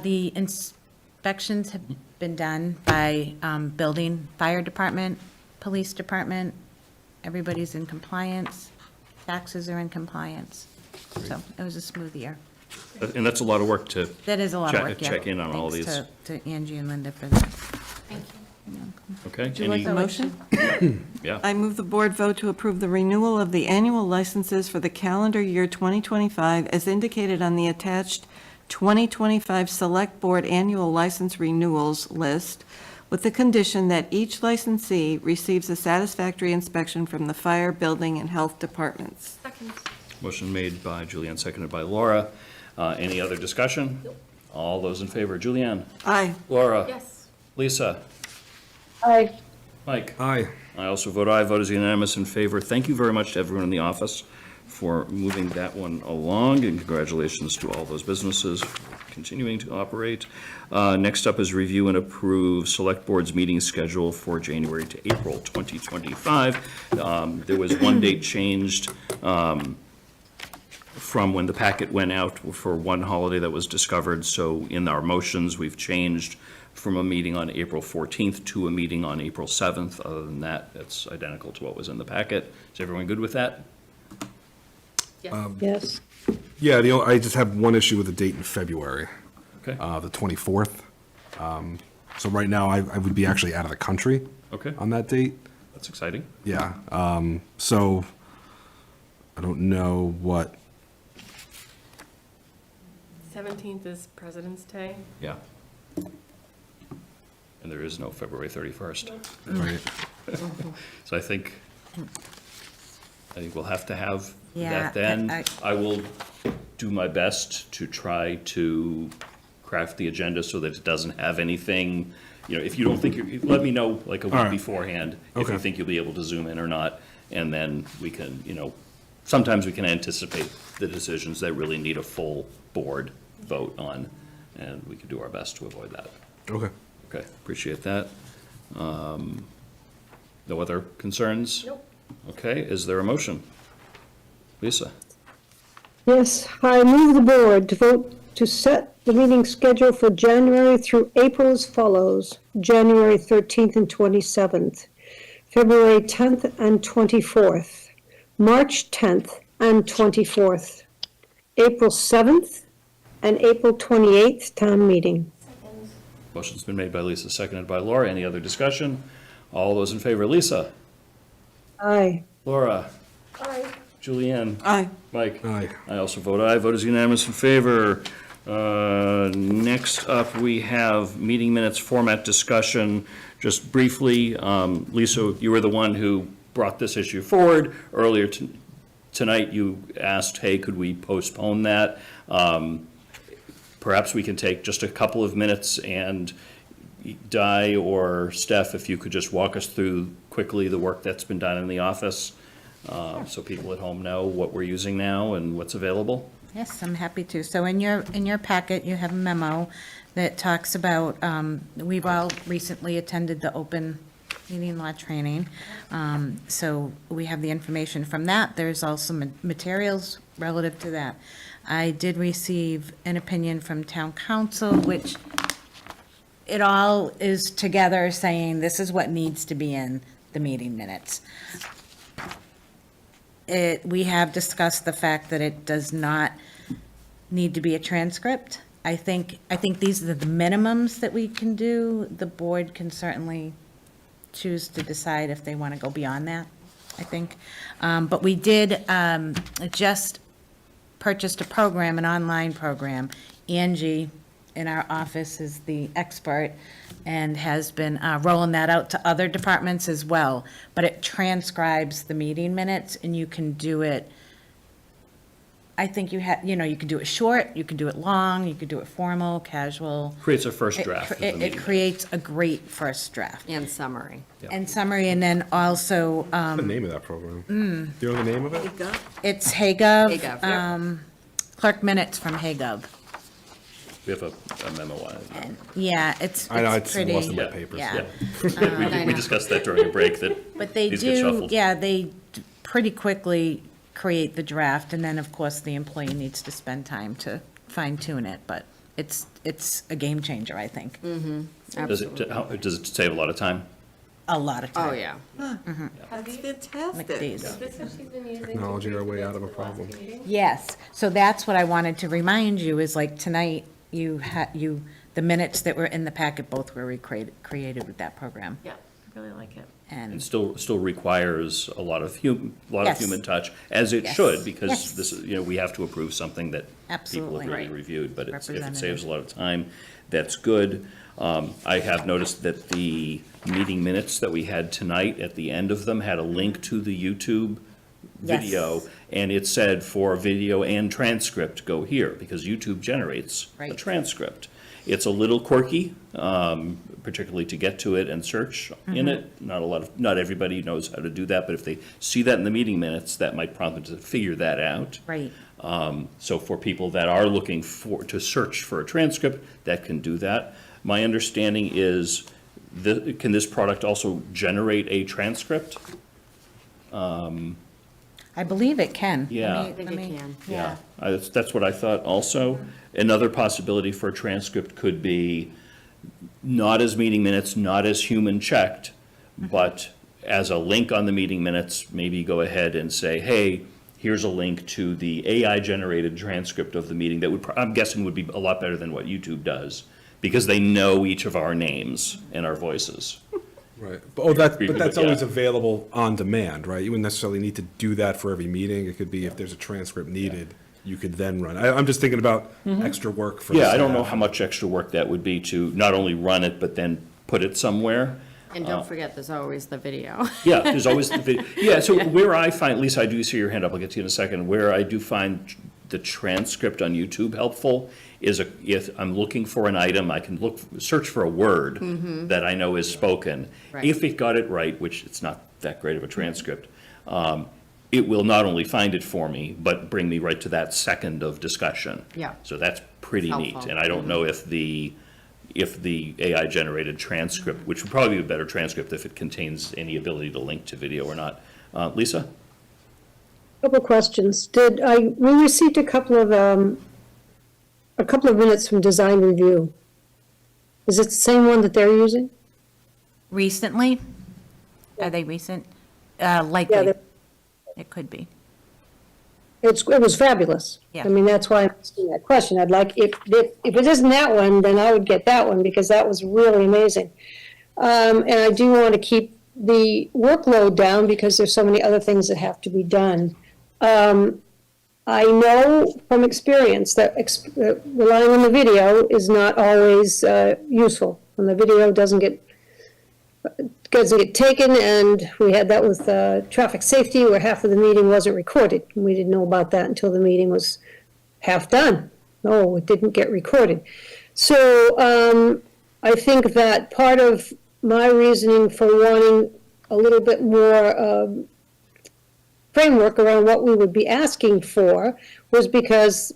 The inspections have been done by building, fire department, police department. Everybody's in compliance. Taxes are in compliance. So it was a smooth year. and that's a lot of work to. That is a lot of work, yeah. Check in on all these. Thanks to Angie and Linda for that. Thank you. Okay. Would you like a any- motion? Yeah. I move the board vote to approve the renewal of the annual licenses for the calendar year 2025 as indicated on the attached 2025 Select Board Annual License Renewals List, with the condition that each licensee receives a satisfactory inspection from the fire, building, and health departments. Motion made by Julianne, seconded by Laura. Any other discussion? All those in favor, Julianne? Aye. Laura? Yes. Lisa? Aye. Mike? Aye. I also vote aye. Vote is unanimous in favor. Thank you very much to everyone in the office for moving that one along, and congratulations to all those businesses for continuing to operate. Next up is review and approve Select Board's meeting schedule for January to April 2025. There was one date changed from when the packet went out for one holiday that was discovered, so in our motions, we've changed from a meeting on April 14th to a meeting on April 7th. Other than that, it's identical to what was in the packet. Is everyone good with that? Yes. Yeah, I just have one issue with the date in February. Okay. The 24th. So right now, I would be actually out of the country. Okay. On that date. That's exciting. Yeah. So I don't know what. 17th is President's Day. Yeah. And there is no February 31st. Right. So I think we'll have to have Yeah, that then. I- I will do my best to try to craft the agenda so that it doesn't have anything, if you don't think let me know like a All week right. beforehand if you Okay. think you'll be able to zoom in or not. And then we can, sometimes we can anticipate the decisions that really need a full board vote on, and we can do our best to avoid that. Okay. Okay, appreciate that. No other concerns? Nope. Okay, is there a motion? Lisa? Yes, I move the board to vote to set the meeting schedule for January through April as follows: January 13th and 27th, February 10th and 24th, March 10th and 24th, April 7th, and April 28th town meeting. Motion's been made by Lisa, seconded by Laura. Any other discussion? All those in favor, Lisa? Aye. Laura? Aye. Julianne? Aye. Mike? Aye. I also vote aye. Vote is unanimous in favor. Next up, we have meeting minutes format discussion. Just briefly, Lisa, you were the one who brought this issue forward. Earlier tonight, you asked, hey, could we postpone that? Perhaps we can take just a couple of minutes, and Di or Steph, if you could just walk us through quickly the work that's been done in the office, so people at home know what we're using now and what's available. Yes, I'm happy to. So in your packet, you have a memo that talks about, we've all recently attended the open meeting law training. So we have the information from that. There's also materials relative to that. I did receive an opinion from town council, which it all is together saying this is what needs to be in the meeting minutes. we have discussed the fact that it does not need to be a transcript. I think these are the minimums that we can do. The board can certainly choose to decide if they want to go beyond that, I think. But we did just purchased a program, an online program. Angie in our office is the expert and has been rolling that out to other departments as well. But it transcribes the meeting minutes, and you can do it, I think you can do it short, you can do it long, you can do it formal, casual. Creates a first draft of the It meeting. creates a great first draft. And summary. And summary, and then also, What's the name of that program? Do you know the name of it? it's HayGov. HayGov, yep. Clerk minutes from HayGov. We have a memo on it. And, yeah, it's I know, it's pretty. lost in my papers. Yeah. We discussed that during a break, that But they these get do, shuffled. yeah, they pretty quickly create the draft, and then, of course, the employee needs to spend time to fine tune it, but it's a game changer, I think. Does it save a lot of time? A lot of time. Oh, yeah. That's fantastic. McDee's. Technology our way out of a problem. Yes, so that's what I wanted to remind you, is like tonight, the minutes that were in the packet both were created with that program. Yeah, I really like it. And And, still requires a lot of Yes. human touch, as it Yes. should, because Yes. this is, we have to approve something that people Absolutely. have really Right. reviewed, but if it Representative. saves a lot of time, that's good. I have noticed that the meeting minutes that we had tonight, at the end of them, had a link to the YouTube video, Yes. and it said for video and transcript, go here, because YouTube generates a Right. transcript. It's a little quirky, particularly to get to it and search in it. Not everybody knows how to do that, but if they see that in the meeting minutes, that might prompt them to figure that out. right, So for people that are looking to search for a transcript, that can do that. My understanding is, can this product also generate a transcript? I believe it can. Yeah. I think it can. Yeah. That's what I thought also. Another possibility for a transcript could be not as meeting minutes, not as human checked, but as a link on the meeting minutes, maybe go ahead and say, hey, here's a link to the AI-generated transcript of the meeting that I'm guessing would be a lot better than what YouTube does, because they know each of our names and our voices. Right. But that's Yeah. always available on demand, right? You wouldn't necessarily need to do that for every meeting. It could be if there's a transcript needed, you could then run. I'm just thinking about extra work for. Yeah, I don't know staff. how much extra work that would be to not only run it, but then put it somewhere. And don't forget, there's always the video. Yeah, there's always the video. Yeah, so where I find, Lisa, I do see your hand up, I'll get to you in a second, where I do find the transcript on YouTube helpful is if I'm looking for an item, I can search for a word that I know is spoken. Right. If it got it right, which it's not that great of a transcript, it will not only find it for me, but bring me right to that second of discussion. Yeah. So that's pretty neat, Helpful. and I don't know if the AI-generated transcript, which would probably be a better transcript if it contains any ability to link to video or not. Lisa? Couple questions. We received a couple of minutes from design review. Is it the same one that they're using? Recently? Are they recent? Yeah, Likely. they're- It could be. it was fabulous. Yeah. I mean, that's why I'm asking that question. I'd like, if it isn't that one, then I would get that one, because that was really amazing. And I do want to keep the workload down, because there's so many other things that have to be done. I know from experience that relying on the video is not always useful. When the video doesn't get taken, and we had that with traffic safety, where half of the meeting wasn't recorded. We didn't know about that until the meeting was half done. No, it didn't get recorded. So I think that part of my reasoning for wanting a little bit more framework around what we would be asking for was because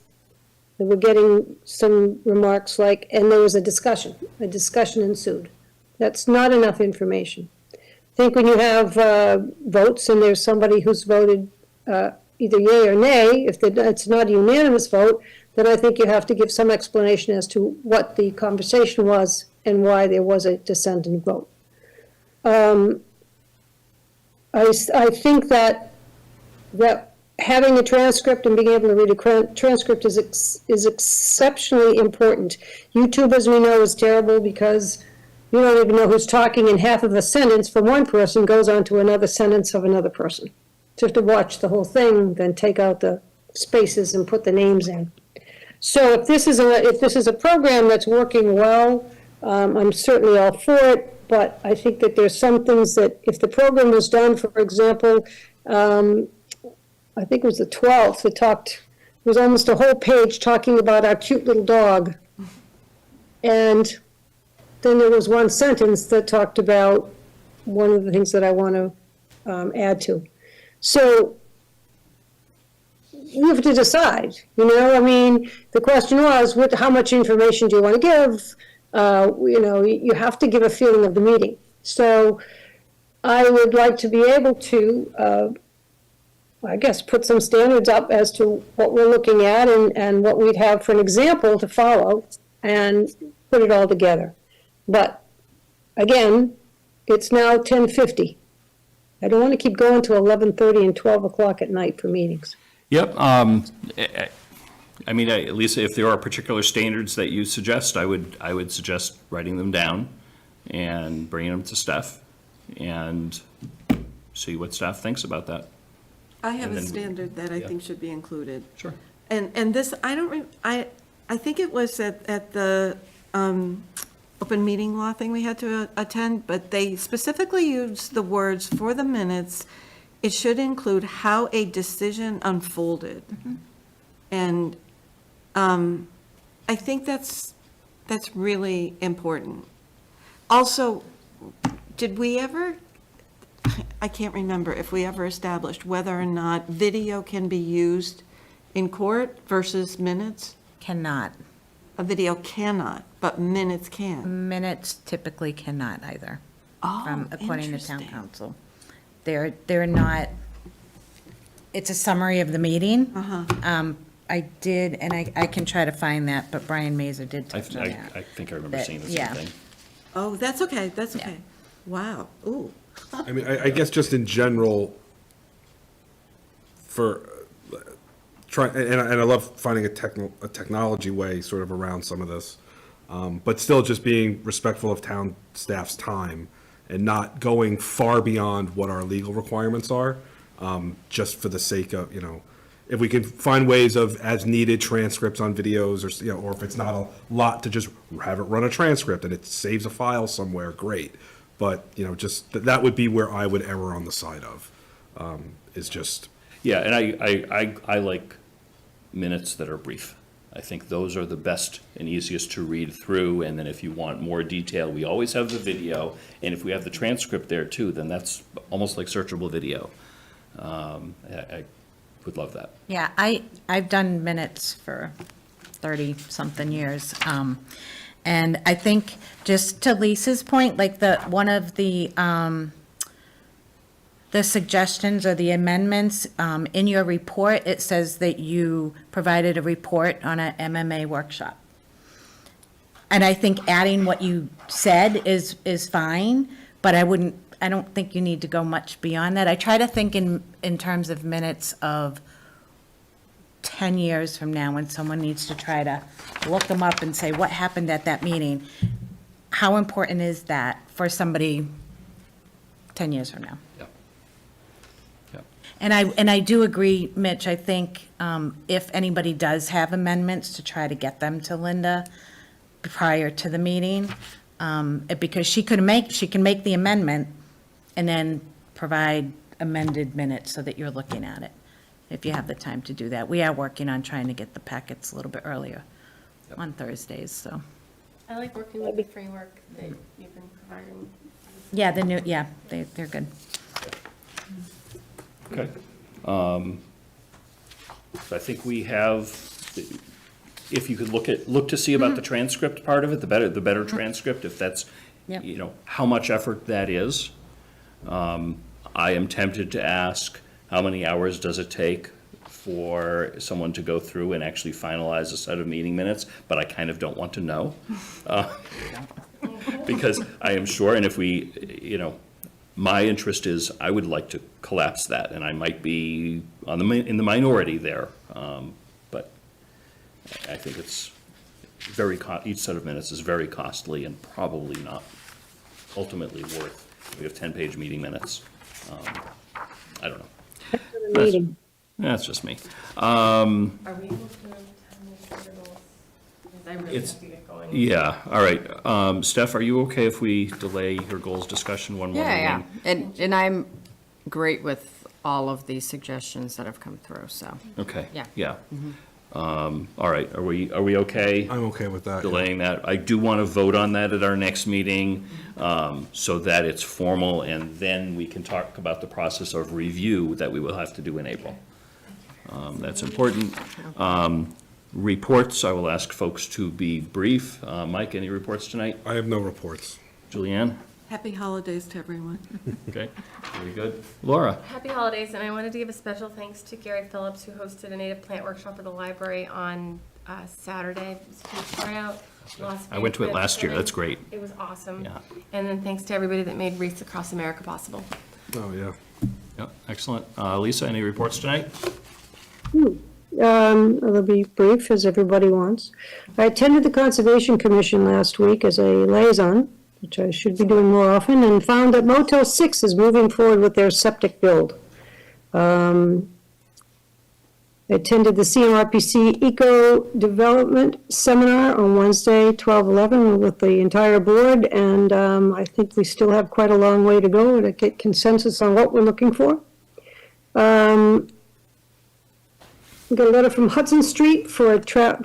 we were getting some remarks like, and there was a discussion ensued. That's not enough information. I think when you have votes and there's somebody who's voted either yea or nay, if it's not a unanimous vote, then I think you have to give some explanation as to what the conversation was and why there was a dissenting vote. I think that that having a transcript and being able to read a transcript is exceptionally important. YouTube, as we know, is terrible because you don't even know who's talking, and half of a sentence from one person goes on to another sentence of another person. So you have to watch the whole thing, then take out the spaces and put the names in. So if this is a program that's working well, I'm certainly all for it. But I think that there's some things that if the program was done, for example, I think it was the 12th, it was almost a whole page talking about our cute little dog. And then there was one sentence that talked about one of the things that I want to add to. So you have to decide, I mean, the question was, how much information do you want to give? You have to give a feeling of the meeting. So I would like to be able to, I guess, put some standards up as to what we're looking at and what we'd have for an example to follow and put it all together. But again, it's now 10:50. I don't want to keep going to 11:30 and 12 o'clock at night for meetings. Yep. I mean, Lisa, if there are particular standards that you suggest, I would suggest writing them down and bringing them to staff and see what staff thinks about that. I have a standard that I think should be included. Sure. And this, I think it was at the open meeting law thing we had to attend, but they specifically used the words for the minutes. It should include how a decision unfolded. Mm-hmm. And I think that's really important. Also, did we ever, I can't remember if we ever established whether or not video can be used in court versus minutes? Cannot. A video cannot, but minutes can. Minutes typically cannot either, according to town interesting. council. They're not, it's a summary of the meeting. I did, and I can try to find that, but Brian Mazur did touch on that. I think I remember That- seeing the yeah. same thing. Oh, that's okay, that's okay. Wow, ooh. I mean, I guess just in general, for and I love finding a technology way sort of around some of this, but still just being respectful of town staff's time and not going far beyond what our legal requirements are, just for the sake of, if we can find ways of as needed transcripts on videos or, or if it's not a lot to just have it run a transcript and it saves a file somewhere, great. But, just that would be where I would err on the side of, is just. Yeah, and I like minutes that are brief. I think those are the best and easiest to read through, and then if you want more detail, we always have the video, and if we have the transcript there too, then that's almost like searchable video. I would love that. Yeah, I've done minutes for 30-something years. And I think, just to Lisa's point, like one of the suggestions or the amendments, in your report, it says that you provided a report on a MMA workshop. And I think adding what you said is fine, but I don't think you need to go much beyond that. I try to think in terms of minutes of 10 years from now, when someone needs to try to look them up and say, what happened at that meeting? How important is that for somebody 10 years from now? Yep. Yep. And I do agree, Mitch, I think if anybody does have amendments, to try to get them to Linda prior to the meeting, because she can make the amendment and then provide amended minutes so that you're looking at it, if you have the time to do that. We are working on trying to get the packets a little bit earlier on Thursdays, so. I like working with the framework that you've been providing. Yeah, they're good. Okay. So I think we have, if you could look to see about the transcript part of it, the better transcript, if that's, Yep. how much effort that is. I am tempted to ask, how many hours does it take for someone to go through and actually finalize a set of meeting minutes? But I kind of don't want to know. Because I am sure, and if we, My interest is, I would like to collapse that, and I might be in the minority there. But I think it's each set of minutes is very costly and probably not ultimately worth, we have 10-page meeting minutes. I don't know. Meeting. That's just me. Are we able to have Because I really It's, have to get going. yeah, all right. Steph, are you okay if we delay your goals discussion one more Yeah, meeting? yeah. And I'm great with all of these suggestions that have come through, so. Okay. Yeah. Yeah. All right, are we okay? I'm okay with that. Delaying that. I do want to vote on that at our next meeting, so that it's formal, and then we can talk about the process of review that we will have to do in April. That's important. Reports, I will ask folks to be brief. Mike, any reports tonight? I have no reports. Julianne? Happy holidays to everyone. Okay, very good. Laura? Happy holidays, and I wanted to give a special thanks to Gary Phillips, who hosted a native plant workshop at the library on Saturday. It was a huge turnout. Lots of I went to it great last year. plants. That's great. It was awesome. Yeah. And then thanks to everybody that made Wreaths Across America possible. Oh, yeah. Yep, excellent. Lisa, any reports tonight? It'll be brief, as everybody wants. I attended the Conservation Commission last week as a liaison, which I should be doing more often, and found that Motel 6 is moving forward with their septic build. I attended the CMRPC Eco Development Seminar on Wednesday, 12/11, with the entire board, and I think we still have quite a long way to go to get consensus on what we're looking for. We got a letter from Hudson Street for a truck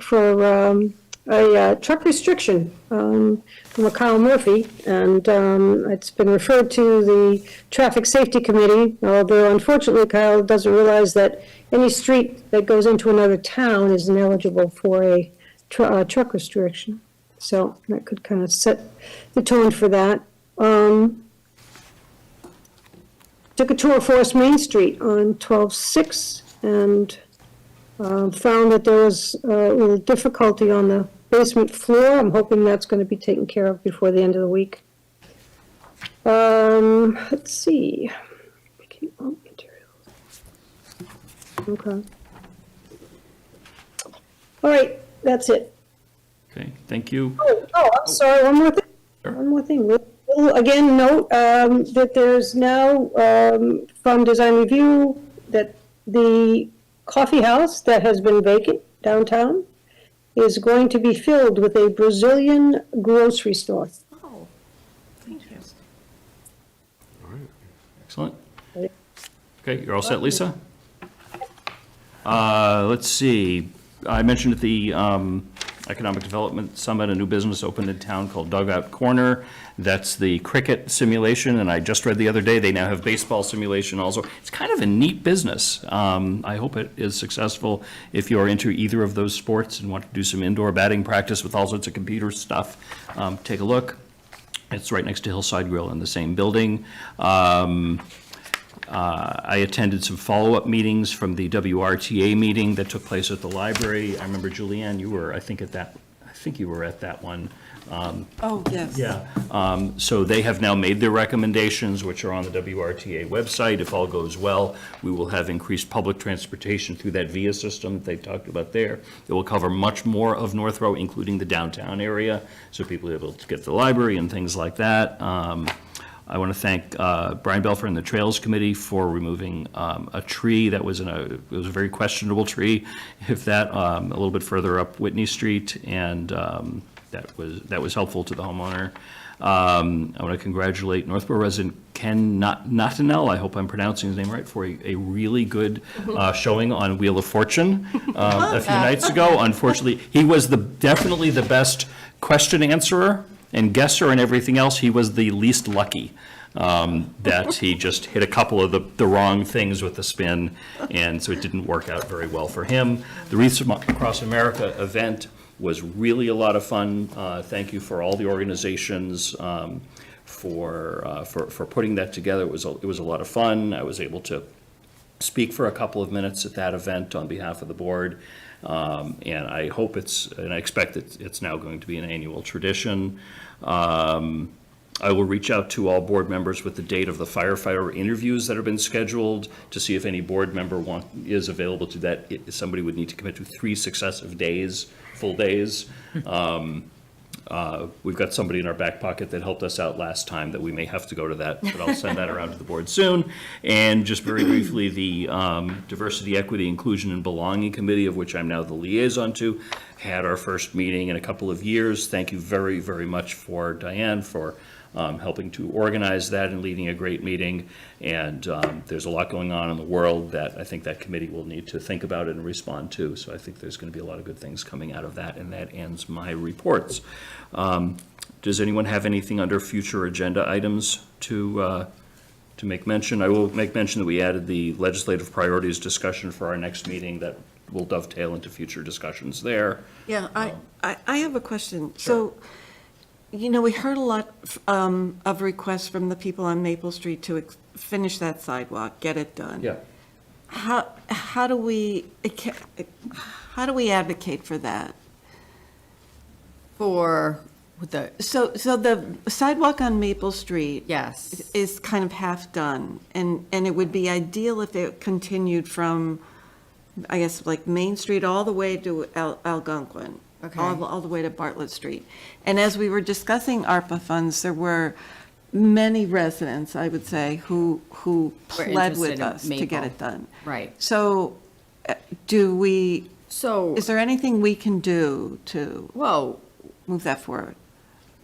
restriction from a Kyle Murphy, and it's been referred to the Traffic Safety Committee, although unfortunately Kyle doesn't realize that any street that goes into another town is ineligible for a truck restriction. So that could kind of set the tone for that. Took a tour of Forest Main Street on 12/6 and found that there was a little difficulty on the basement floor. I'm hoping that's going to be taken care of before the end of the week. Let's see. Okay. All right, that's it. Okay, thank you. I'm sorry, one more thing. Sure. One more thing. We'll again note that there's now, from Design Review, that the coffee house that has been vacant downtown is going to be filled with a Brazilian grocery store. Oh, thank you. Excellent. Okay, you're all set, Lisa? Let's see. I mentioned at the Economic Development Summit, a new business opened in town called Dugout Corner. That's the cricket simulation, and I just read the other day, they now have baseball simulation also. It's kind of a neat business. I hope it is successful. If you're into either of those sports and want to do some indoor batting practice with all sorts of computer stuff, take a look. It's right next to Hillside Grill in the same building. I attended some follow-up meetings from the WRTA meeting that took place at the library. I remember, Julianne, you were, I think you were at that one. Oh, yes. Yeah. So they have now made their recommendations, which are on the WRTA website. If all goes well, we will have increased public transportation through that VIA system that they talked about there. It will cover much more of Northborough, including the downtown area, so people will be able to get to the library and things like that. I want to thank Brian Belfer and the Trails Committee for removing a tree that was it was a very questionable tree, if that, a little bit further up Whitney Street, and that was helpful to the homeowner. I want to congratulate Northborough resident Ken Natanel, I hope I'm pronouncing his name right, for a really good showing on Wheel of Fortune a few nights ago. Unfortunately, he was definitely the best question answerer and guesser and everything else. He was the least lucky, that he just hit a couple of the wrong things with the spin, and so it didn't work out very well for him. The Wreaths Across America event was really a lot of fun. Thank you for all the organizations for putting that together. It was a lot of fun. I was able to speak for a couple of minutes at that event on behalf of the board. And I hope and I expect it's now going to be an annual tradition. I will reach out to all board members with the date of the firefighter interviews that have been scheduled to see if any board member is available to that. Somebody would need to commit to 3 successive days, full days. We've got somebody in our back pocket that helped us out last time that we may have to go to that, but I'll send that around to the board soon. And just very briefly, the Diversity, Equity, Inclusion, and Belonging Committee, of which I'm now the liaison to, had our first meeting in a couple of years. Thank you very, very much for Diane for helping to organize that and leading a great meeting. And there's a lot going on in the world that I think that committee will need to think about and respond to. So I think there's going to be a lot of good things coming out of that, and that ends my reports. Does anyone have anything under future agenda items to make mention? I will make mention that we added the legislative priorities discussion for our next meeting that will dovetail into future discussions there. Yeah, I have a question. So, we heard a lot of requests from the people on Maple Street to finish that sidewalk, get it done. Yeah. How do we advocate for that? For the, So the sidewalk on Maple Street. Yes. Is kind of half done, and it would be ideal if it continued from, I guess, like Main Street all the way to Algonquin. Okay. All the way to Bartlett Street. And as we were discussing ARPA funds, there were many residents, I would say, who pled with interested in us to get Maple. it done. Right. So is there anything we can do to move that forward?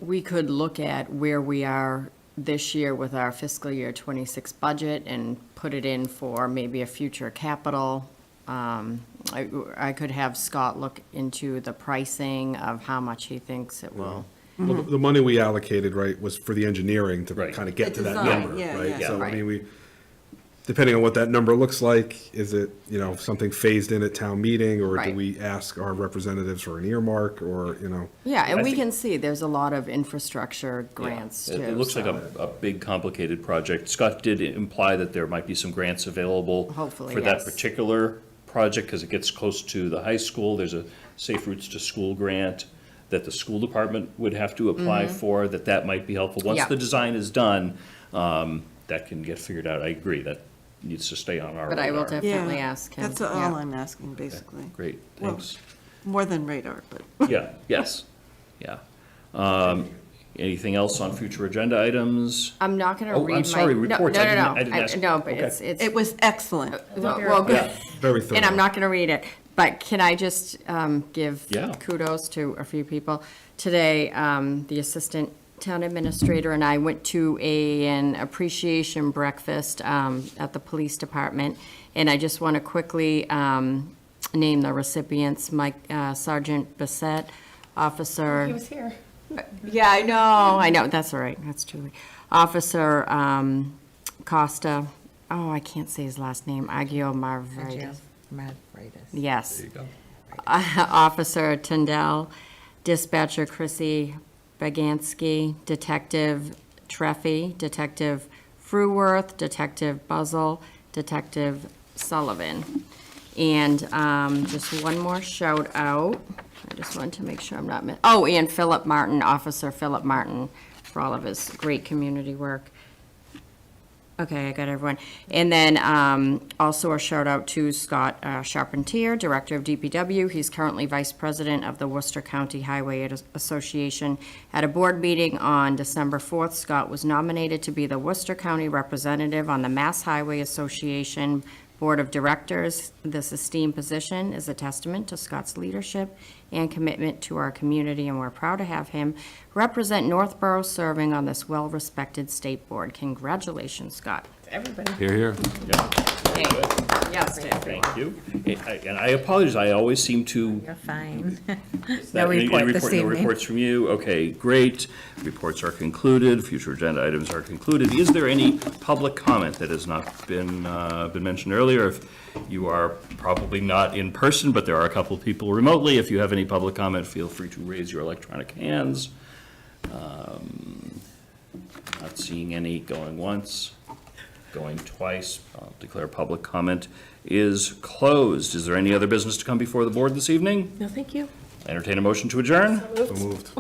We could look at where we are this year with our fiscal year 26 budget and put it in for maybe a future capital. I could have Scott look into the pricing of how much he thinks it will. Well, the money we allocated, right, was for the engineering to Right. kind of get to that design, number, yeah, right? yeah. So, I Right. mean, depending on what that number looks like, is it, something phased in at town meeting, or do Right. we ask our representatives for an earmark, or, Yeah, and I we think- can see there's a lot of infrastructure grants too. It looks like so- a big, complicated project. Scott did imply that there might be some grants available Hopefully, for that yes. particular project, because it gets close to the high school. There's a Safe Routes to School grant that the school department would have to apply for, that might be helpful. Once Yeah. the design is done, that can get figured out. I agree, that needs to stay on our radar. But I will definitely Yeah, ask him. That's all yeah. I'm asking, basically. Great, Well, thanks. More than radar, but. Yeah, yes, yeah. Anything else on future agenda items? I'm not going to Oh, read I'm sorry, my. reports. No. I didn't ask. No, but Okay. it's. It was excellent. Well, good. Yeah. very thorough. And I'm not going to read it, but can I just give Yeah. kudos to a few people? Today, the assistant town administrator and I went to an appreciation breakfast at the police department, and I just want to quickly name the recipients: Sergeant Bissett, Officer. He was here. Yeah, I know, that's all right, that's Julie. Officer Costa, I can't say his last name, Agio Marvaritis. Yes. There you go. Officer Tyndall, Dispatcher Chrissy Bagansky, Detective Treffy, Detective Fruworth, Detective Buzzle, Detective Sullivan. And just one more shout out. I just wanted to make sure I'm not and Philip Martin, Officer Philip Martin, for all of his great community work. Okay, I got everyone. And then also a shout out to Scott Charpentier, Director of DPW. He's currently Vice President of the Worcester County Highway Association. At a board meeting on December 4th, Scott was nominated to be the Worcester County representative on the Mass Highway Association Board of Directors. This esteemed position is a testament to Scott's leadership and commitment to our community, and we're proud to have him represent Northborough serving on this well-respected state board. Congratulations, Scott. Everybody. Here, here. Yes, Dave. Thank you. And I apologize, I always seem to. You're fine. No report this No evening. reports from you? Okay, great. Reports are concluded, future agenda items are concluded. Is there any public comment that has not been mentioned earlier? If you are probably not in person, but there are a couple of people remotely. If you have any public comment, feel free to raise your electronic hands. Not seeing any going once, going twice. I'll declare public comment is closed. Is there any other business to come before the board this evening? No, thank you. Entertain a motion to adjourn? So moved.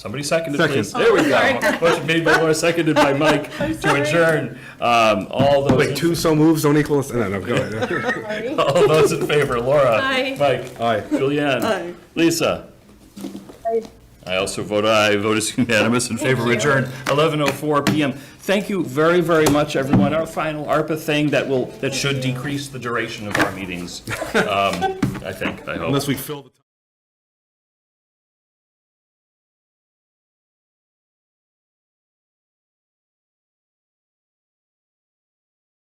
Somebody seconded, Second. please. There we go. Motion made by Laura, seconded by Mike to adjourn. All those. Wait, two so moves don't equal us, no, go ahead. All those in favor, Laura. Aye. Mike. Aye. Julianne. Aye. Lisa. I also vote aye. Vote is unanimous in favor of adjourn, 11:04 PM. Thank you very, very much, everyone. Our final ARPA thing that should decrease the duration of our meetings, I think, I hope. Unless we fill the time.